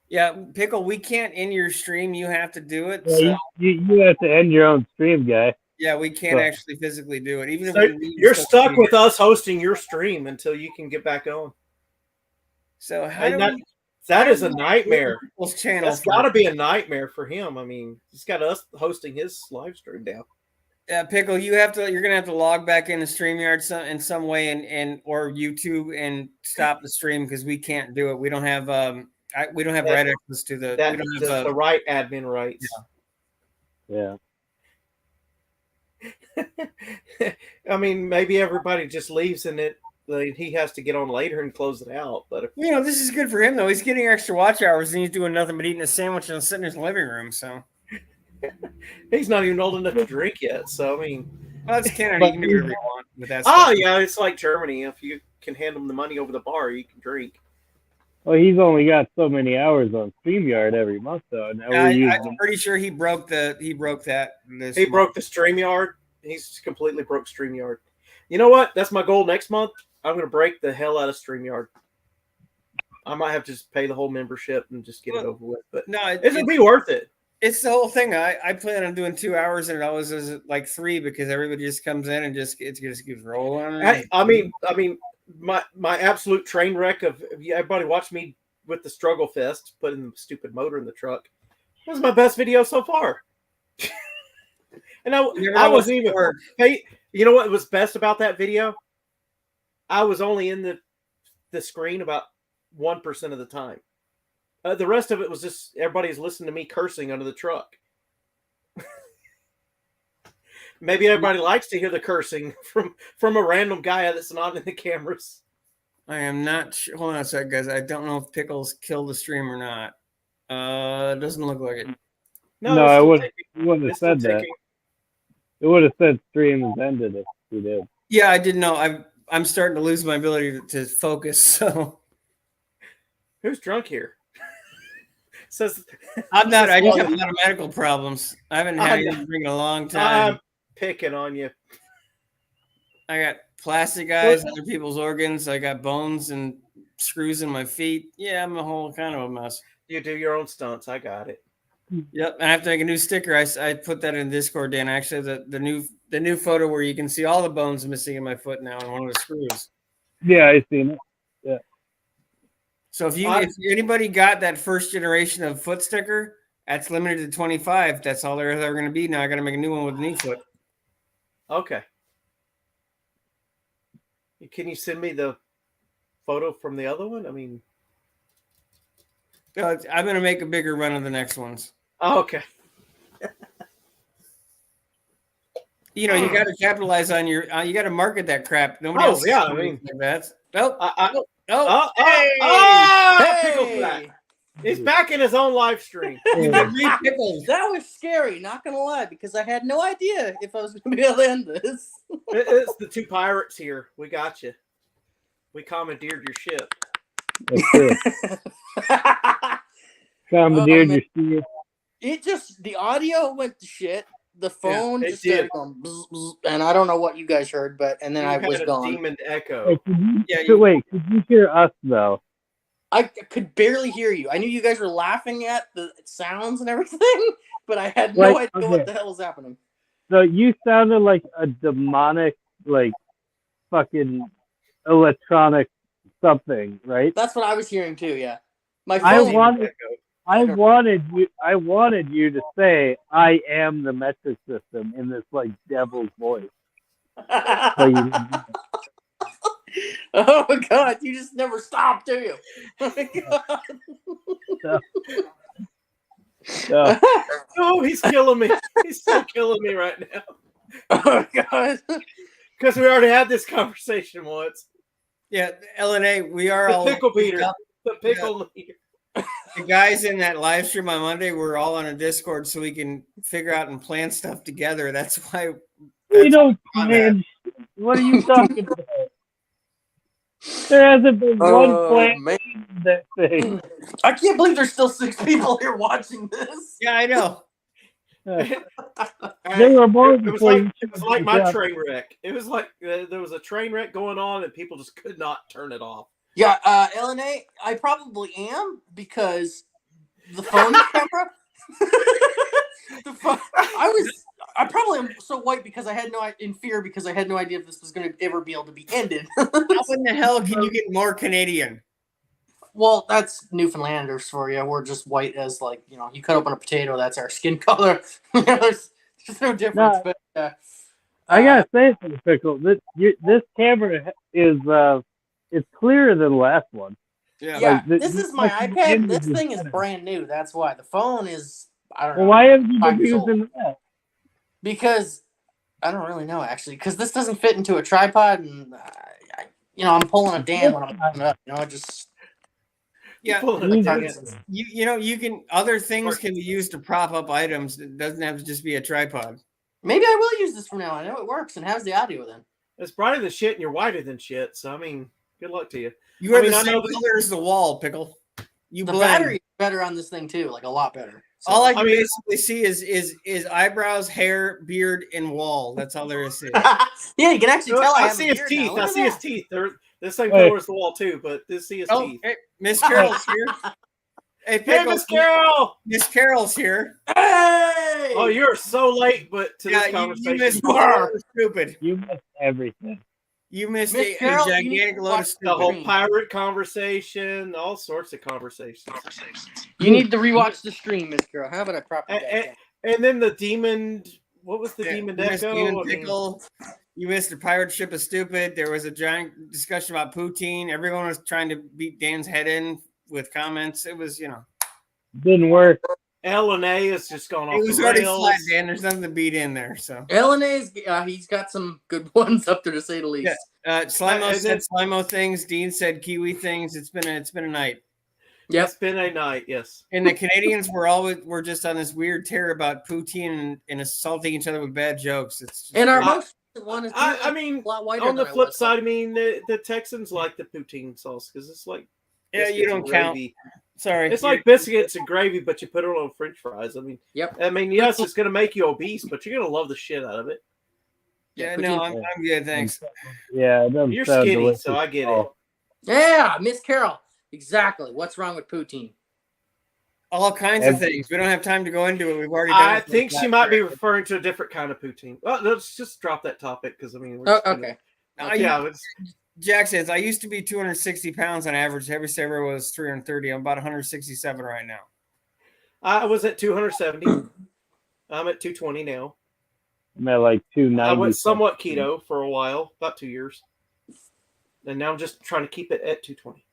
Yeah, Pickle, we can't end your stream. You have to do it. Yeah, So, you have to end your own stream, guy. yeah, we can't actually physically do it. Even if So you're stuck with us hosting your stream until you can get back on. So how do we? That is a nightmare. People's channel. That's got to be a nightmare for him. I mean, he's got us hosting his live stream now. Yeah, Pickle, you're gonna have to log back into StreamYard in some way and or YouTube and stop the stream because we can't do it. We don't have we don't have right access to the. We don't have the right admin rights. Yeah. I mean, maybe everybody just leaves and he has to get on later and close it out. But this is good for him though. He's getting extra watch hours and he's doing nothing but eating a sandwich and sitting in his living room. So he's not even old enough to drink yet. So I mean, well, that's Canada. You can do whatever you want with that. Yeah, it's like Germany. If you can hand them the money over the bar, you can drink. Well, he's only got so many hours on StreamYard every month, though. Now I'm pretty sure he broke that. He broke the StreamYard. He's completely broke StreamYard. You know what? That's my goal next month. I'm going to break the hell out of StreamYard. I might have to just pay the whole membership and just get it over with. But no, it'll be worth it. It's the whole thing. I plan on doing 2 hours, and it always is like 3 because everybody just comes in and just keeps rolling. I mean, my absolute train wreck of everybody watched me with the struggle fest, putting the stupid motor in the truck. That was my best video so far. And I wasn't even. Hey, you know what was best about that video? I was only in the screen about 1% of the time. The rest of it was just everybody's listening to me cursing under the truck. Maybe everybody likes to hear the cursing from a random guy that's not in the cameras. I am not sure. Hold on a sec, guys. I don't know if Pickles killed the stream or not. It doesn't look like it. No, I wouldn't have said that. It would have said stream has ended if we did. Yeah, I didn't know. I'm starting to lose my ability to focus. So who's drunk here? Says I'm not. I just have a lot of medical problems. I haven't had anything in a long time. I'm picking on you. I got plastic eyes, other people's organs. I got bones and screws in my feet. Yeah, I'm a whole kind of a mess. You do your own stunts. I got it. Yep, I have to make a new sticker. I put that in Discord, Dan. Actually, the new photo where you can see all the bones missing in my foot now and one of the screws. Yeah, I've seen it. Yeah. So if anybody got that first generation of foot sticker, that's limited to 25. That's all there is ever going to be. Now I got to make a new one with a new foot. Okay. Can you send me the photo from the other one? I mean, I'm going to make a bigger run of the next ones. Oh, okay. You know, you got to capitalize on your. You got to market that crap. Nobody else. Yeah, I mean that. Nope. Hey! He's back in his own live stream. That was scary, not gonna lie, because I had no idea if I was gonna be able to end this. It's the two pirates here. We got you. We commandeered your ship. That's it. Commandeered your ship. It just the audio went to shit. The phone just started going bzz, bzz, and I don't know what you guys heard, but and then I was gone. Demon echo. Wait, could you hear us though? I could barely hear you. I knew you guys were laughing at the sounds and everything, but I had no idea what the hell was happening. So you sounded like a demonic, like fucking electronic something, right? That's what I was hearing too. Yeah, my phone. I wanted you to say I am the metric system in this like devil's voice. Oh my god, you just never stop, do you? Oh my god. No. Oh, he's killing me. He's still killing me right now. Oh my god. Because we already had this conversation once. Yeah, LNA, we are the all pickle beater. The pickle leader. The guys in that live stream on Monday were all on a Discord so we can figure out and plan stuff together. That's why we don't plan. What are you talking about? There hasn't been one plan that thing. I can't believe there's still 6 people here watching this. Yeah, I know. There were more. It was like my train wreck. It was like there was a train wreck going on and people just could not turn it off. Yeah, LNA, I probably am because the phone camera. I probably am so white because I had in fear because I had no idea if this was going to ever be able to be ended. How in the hell can you get more Canadian? Well, that's Newfoundlanders for you. We're just white as you cut open a potato. That's our skin color. There's no difference. No, but I gotta say, for the pickle, this camera is it's clearer than the last one. Yeah. This is my iPad. This thing is brand new. That's why the phone is. I don't know. Well, why haven't you been using that? Because I don't really know actually. Because this doesn't fit into a tripod, and I'm pulling a Dan when I'm pulling it up. Just. Yeah, you can other things can be used to prop up items. It doesn't have to just be a tripod. Maybe I will use this from now on. I know it works and has the audio then. It's brighter than shit and you're whiter than shit. So I mean, good luck to you. You are the same color as the wall, Pickle. The battery is better on this thing too, like a lot better. So, all I can basically see is eyebrows, hair, beard, and wall. That's all there is to it. Yeah, you can actually tell. I see his teeth. I see his teeth. This thing covers the wall too, but this see his teeth. Hey, Miss Carol's here. Hey, Miss Carol. Miss Carol's here. Hey! Oh, you're so late, but to this you conversation. missed stupid. You missed everything. You missed Miss a Carol, you need gigantic to load watch of the stupid. The whole Stream. pirate conversation, all sorts of conversations. You need to rewatch the stream, Miss Carol. How about I prop you back down? And then the demon, what was the demon You missed echo? Demon I mean, Pickle. You missed the pirate ship is stupid. There was a giant discussion about poutine. Everyone was trying to beat Dan's head in with comments. It was, Didn't work. L&A is just going off it was the already rails. flat, Dan. There's nothing to beat in there. So LNA's, he's got some good ones up there to say the least. Slimo and said then- Slimo things. Dean said Kiwi things. It's been a night. Yep. It's been a night, yes. And the Canadians were just on this weird tear about poutine and assaulting each other with bad jokes. It's just And our crazy. most one is I mean, a lot whiter on the than I flip was. side, I mean, the Texans like the poutine sauce because it's like Yeah, you biscuits don't and count. gravy. Sorry, It's like biscuits and gravy, but you put it on French fries. I mean, Yep. I mean, yes, it's going to make you obese, but you're going to love the shit out of it. yeah, poutine. no, I'm good, thanks. Yeah, it doesn't You're sound skinny, delicious so I get at it. all. Yeah, Miss Carol. Exactly. What's wrong with poutine? All kinds of things. We don't have time to go into it. We've already done I it. think she might be referring to a different kind of poutine. Well, let's just drop that topic because I mean, we're Oh, just gonna- okay. yeah, it's Jack says, I used to be 260 pounds on average. Heavy saver was 330. I'm about 167 right now. I was at 270. I'm at 220 now. I'm at like 290. I went somewhat keto for a while, about 2 years, and now I'm just trying to keep it at 220.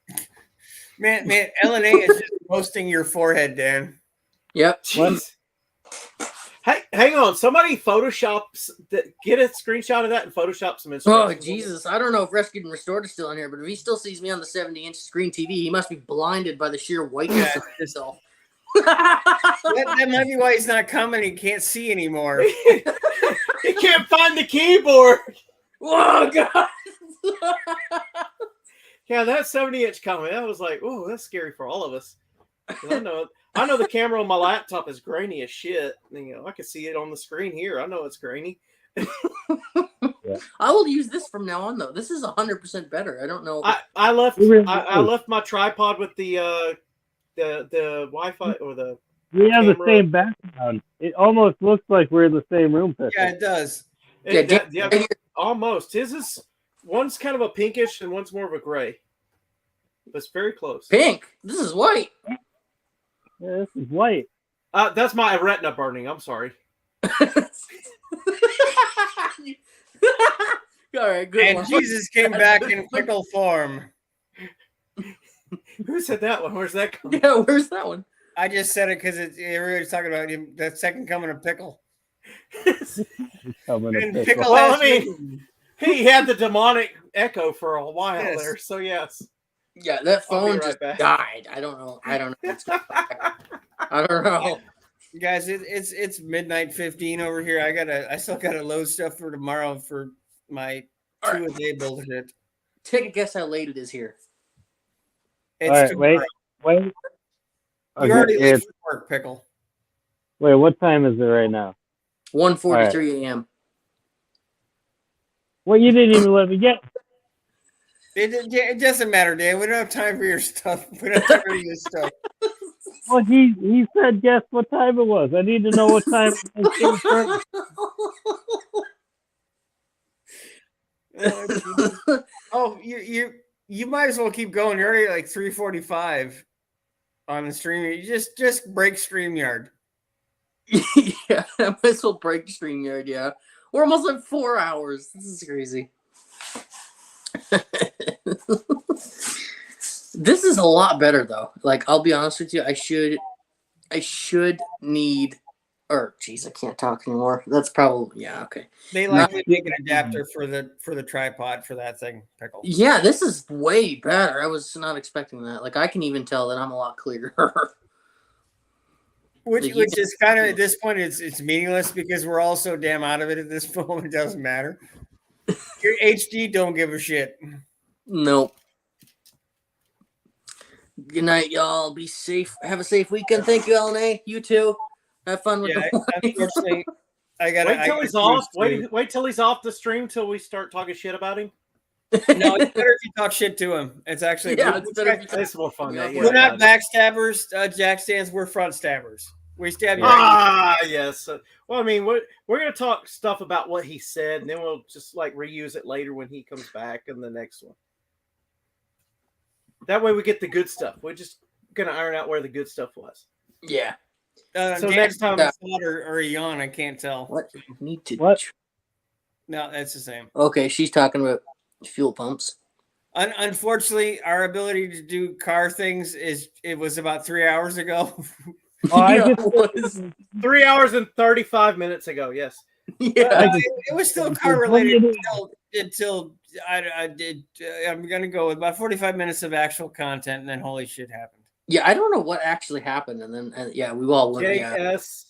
Man, LNA is just roasting your forehead, Dan. Yep. Jeez. Hey, hang on. Somebody get a screenshot of that and Photoshop some Oh, instructions. Jesus. I don't know if Rescued and Restored is still in here, but if he still sees me on the 70-inch screen TV, he must be blinded by the sheer whiteness of himself. That might be why he's not coming. He can't see anymore. He can't find the keyboard. Whoa, God. Yeah, that 70-inch comment, I was like, oh, that's scary for all of us. I know the camera on my laptop is grainy as shit. I can see it on the screen here. I know it's grainy. I will use this from now on, though. This is 100% better. I don't know. I left really I is. left my tripod with the Wi-Fi or the We have the camera. same background. It almost looks like we're in the same room. Pickle. Yeah, it does. Yeah, almost. His is one's kind of a pinkish and one's more of a gray. But it's very close. Pink. This is white. Yeah, this is white. That's my retina burning. I'm sorry. All right, good And one. Jesus came back in pickle form. Who said that one? Where's that coming? Yeah, where's that one? I just said it because everybody's talking about him, the second coming of pickle. It's coming to And pickle. pickle Well, has I mean, he had the demonic echo for a while Yes. there. So yes. Yeah, that I'll be phone right just back. died. I don't know. What's going on. I don't know. Guys, it's midnight 15 over here. I still gotta load stuff for tomorrow for my All 2 a day bullshit. Take a guess how late it is here. It's All right, tomorrow. wait. You Okay, already late it's, for work, pickle. wait, what time is it right now? 1:43 a.m. Well, you didn't even let me get. It doesn't matter, Dan. We don't have time for your stuff. We don't have time for your stuff. Well, he said guess what time it was. I need to know what time. Oh, you might as well keep going. You're already at like 3:45 on the stream. You just break StreamYard. Yeah, I might as well break StreamYard, yeah. We're almost at 4 hours. This is crazy. This is a lot better though. Like, I'll be honest with you, I should need, or geez, I can't talk anymore. That's probably, yeah, okay. They likely make an adapter for the tripod for that thing, pickle. Yeah, this is way better. I was not expecting that. Like, I can even tell that I'm a lot clearer. Which Like, you is kind of at this point it's meaningless because we're all so damn out of it at this moment. It doesn't matter. Your HD don't give a shit. Nope. Good night, y'all. Be safe. Have a safe weekend. Thank you, LNA. You too. Have fun with Yeah, the unfortunately, I got. Wait till he's off. Wait till he's off the stream till we start talking shit about him. No, it's better if you talk shit to him. It's actually Yeah, it's better if you It's more fun. Yeah, Yeah, we're yeah, not backstabbers, Jack stands. We're front stabbers. We stab you. Yes. Well, I mean, we're gonna talk stuff about what he said, and then we'll just like reuse it later when he comes back in the next one. That way, we get the good stuff. We're just gonna iron out where the good stuff was. Yeah. So Dan, next time, or a yawn, I can't tell. What? Need to. What? No, that's the same. Okay, she's talking about fuel pumps. Unfortunately, our ability to do car things was about 3 hours ago. Oh, I Yeah, just it was. 3 hours and 35 minutes ago. Yes. Yeah. It was still car related until I did. I'm gonna go with about 45 minutes of actual content, and then holy shit happened. Yeah, I don't know what actually happened, and then yeah, we all went. Yeah. JS.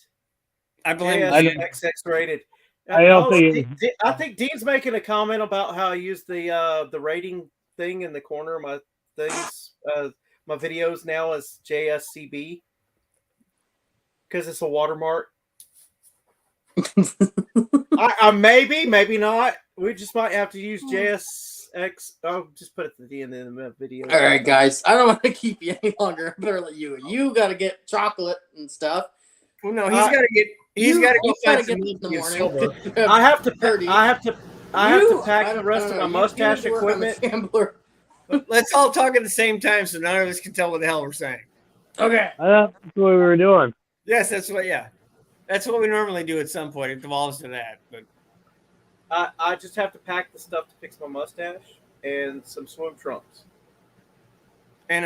I blame XX rated. I don't think I think Dean's making a comment about how I use the rating thing in the corner of my things, my videos now as JSCB because it's a watermark. I maybe not. We just might have to use JSX. I'll just put it at the end of the video. All right, guys. I don't want to keep you any longer. I better let you. You got to get chocolate and stuff. Well, no, he's got to get. He's got to go find some in the milk morning. I have to pack the rest of my mustache equipment. Let's all talk at the same time, so none of us can tell what the hell we're saying. Okay. that's what we were doing. Yes, that's what. Yeah, that's what we normally do. At some point, it devolves to that. But I just have to pack the stuff to fix my mustache and some swim trunks and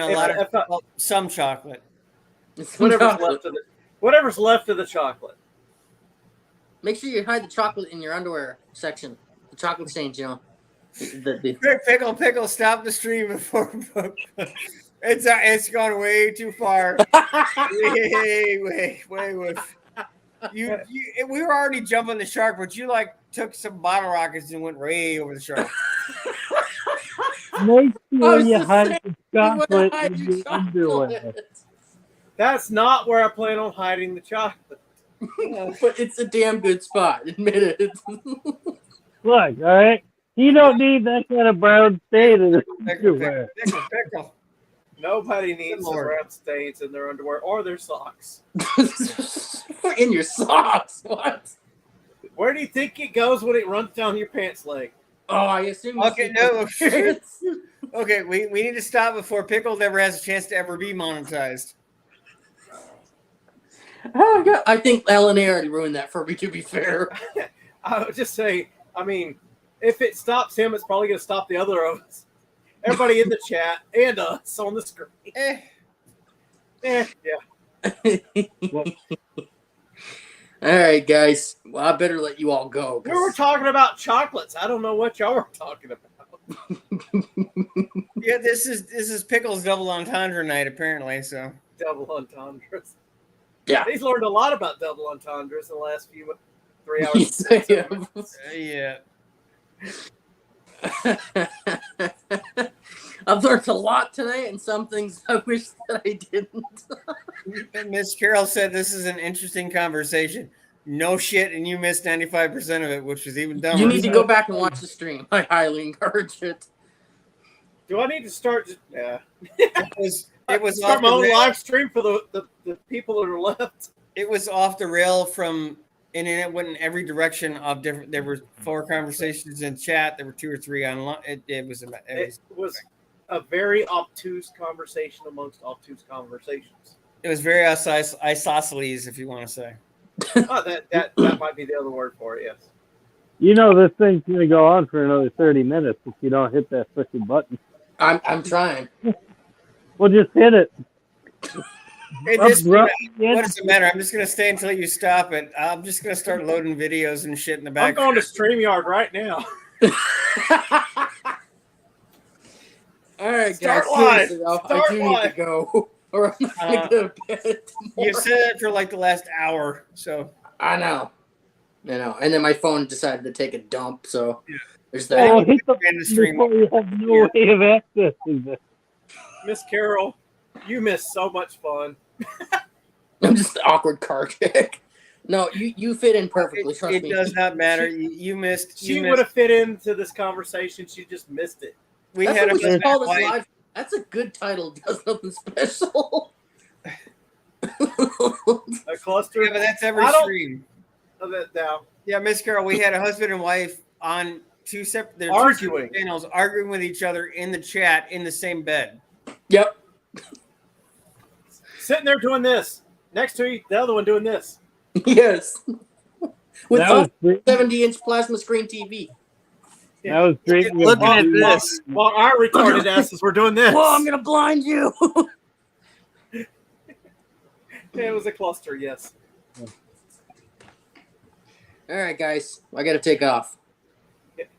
some chocolate. Whatever's left of the chocolate. Make sure you hide the chocolate in your underwear section. The chocolate stains, you know. Pickle, stop the stream before it's gone way too far. wait. We were already jumping the shark, but you like took some bottle rockets and went way over the shark. Make sure you hide the chocolate in your underwear. That's not where I plan on hiding the chocolate. But it's a damn good spot. Admit it. Look, all right. You don't need that kind of brown stain in the underwear. Pickle. Nobody needs some brown stains in their underwear or their socks. In your socks? What? Where do you think it goes when it runs down your pants leg? Oh, I assume. Okay, no. Okay, we need to stop before Pickle never has a chance to ever be monetized. Oh, God. I think Alan already ruined that for me, to be fair. I would just say, I mean, if it stops him, it's probably going to stop the other of us. Everybody in the chat and us on the screen. Yeah. All right, guys. Well, I better let you all go. We were talking about chocolates. I don't know what y'all were talking about. Yeah, this is Pickle's double entendre night, apparently. So double entendres. Yeah, he's learned a lot about double entendres in the last 3 hours. Yeah. I've learned a lot tonight, and some things I wish that I didn't. Miss Carol said this is an interesting conversation. No shit, and you missed 95% of it, which was even dumber. You need to go back and watch the stream. I highly encourage it. Do I need to start? Yeah. It was start my own live stream for the people that are left. It was off the rail and it went in every direction of different. There were 4 conversations in chat. There were 2 or 3 online. It was a very obtuse conversation amongst obtuse conversations. It was very isosceles, if you want to say. Oh, that might be the other word for it. Yes. You know this thing's gonna go on for another 30 minutes if you don't hit that freaking button. I'm trying. Well, just hit it. What does it matter? I'm just gonna stay until you stop it. I'm just gonna start loading videos and shit in the back. I'm going to StreamYard right now. All right, Start guys. live. I do need to go, or I'm not gonna go to bed. You've said it for like the last hour, so I know. And then my phone decided to take a dump, so there's that. Oh, hit the before you have no way of accessing this. Miss Carol, you missed so much fun. I'm just an awkward car kick. No, you fit in perfectly. Trust me. It does not matter. You missed. She would have fit into this conversation. She just missed it. That's a good title. Does nothing special. A cluster. Yeah, but that's every I don't- stream. of it now. Yeah, Miss Carol, we had a husband and wife on two separate Arguing. channels, arguing with each other in the chat in the same bed. Yep. Sitting there doing this. Next to you, the other one doing this. Yes. With That a was three- 70-inch plasma screen TV. that was drinking of Looking at blue this while our retarded asses were doing this. Whoa, I'm gonna blind you. It was a cluster, yes. All right, guys, I gotta take off.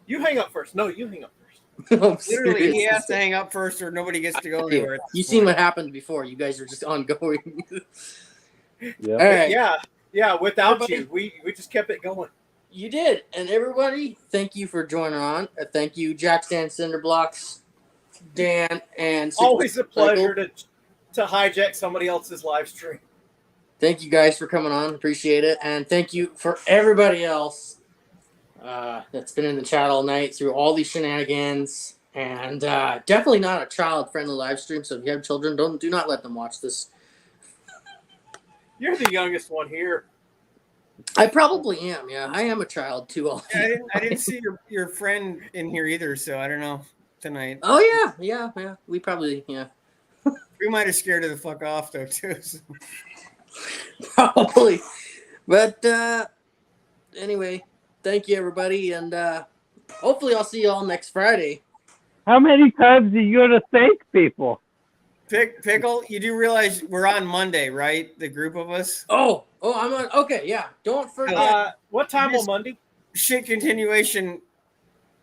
You hang up first. No, you hang up first. I'm Literally, he serious. has to hang up first, or nobody gets to go anywhere. You seen what happened before? You guys are just ongoing. Yep. All right. Yeah. Without Everybody- you, we just kept it going. You did. And everybody, thank you for joining on. Thank you, Jack Stan Cinderblocks, Dan, and Always a pleasure to hijack somebody else's live stream. Thank you guys for coming on. Appreciate it. And thank you for everybody else that's been in the chat all night through all these shenanigans. And definitely not a child-friendly live stream. So if you have children, do not let them watch this. You're the youngest one here. I probably am. Yeah, I am a child too. Yeah, I didn't see your friend in here either, so I don't know tonight. Oh yeah. We probably We might have scared her the fuck off though too. So. probably. But anyway, thank you everybody, and hopefully I'll see you all next Friday. How many times are you gonna thank people? Pickle, you do realize we're on Monday, right? The group of us. Oh, I'm on. Okay, yeah. Don't forget. What time on Monday? Shit continuation.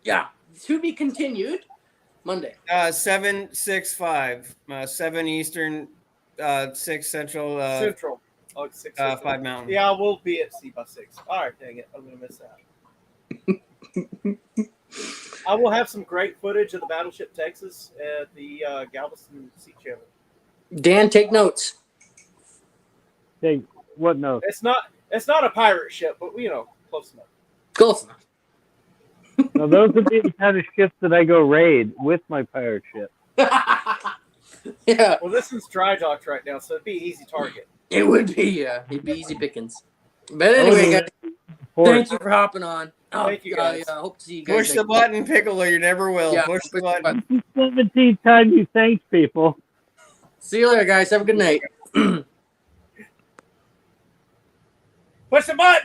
Yeah, to be continued. Monday. 7-6-5. 7 Eastern, 6 Central, Central. Oh, 6. 5 Mountain. Yeah, we'll be at C by 6. All right, dang it. I'm going to miss that. I will have some great footage of the Battleship Texas at the Galveston Sea Channel. Dan, take notes. Hey, what no? It's not a pirate ship, but close enough. Close enough. No, those would be the kind of ships that I go raid with my pirate ship. Yeah, Well, this is dry docked right now, so it'd be an easy target. it would be. Yeah, it'd be easy pickings. But anyway, guys, thank you for hopping on. Thank you, guys. I hope to see you guys. Push the button, Pickle, or you never will. Yeah, Push the button. 17th time you thanked people. See you later, guys. Have a good night. Push the button!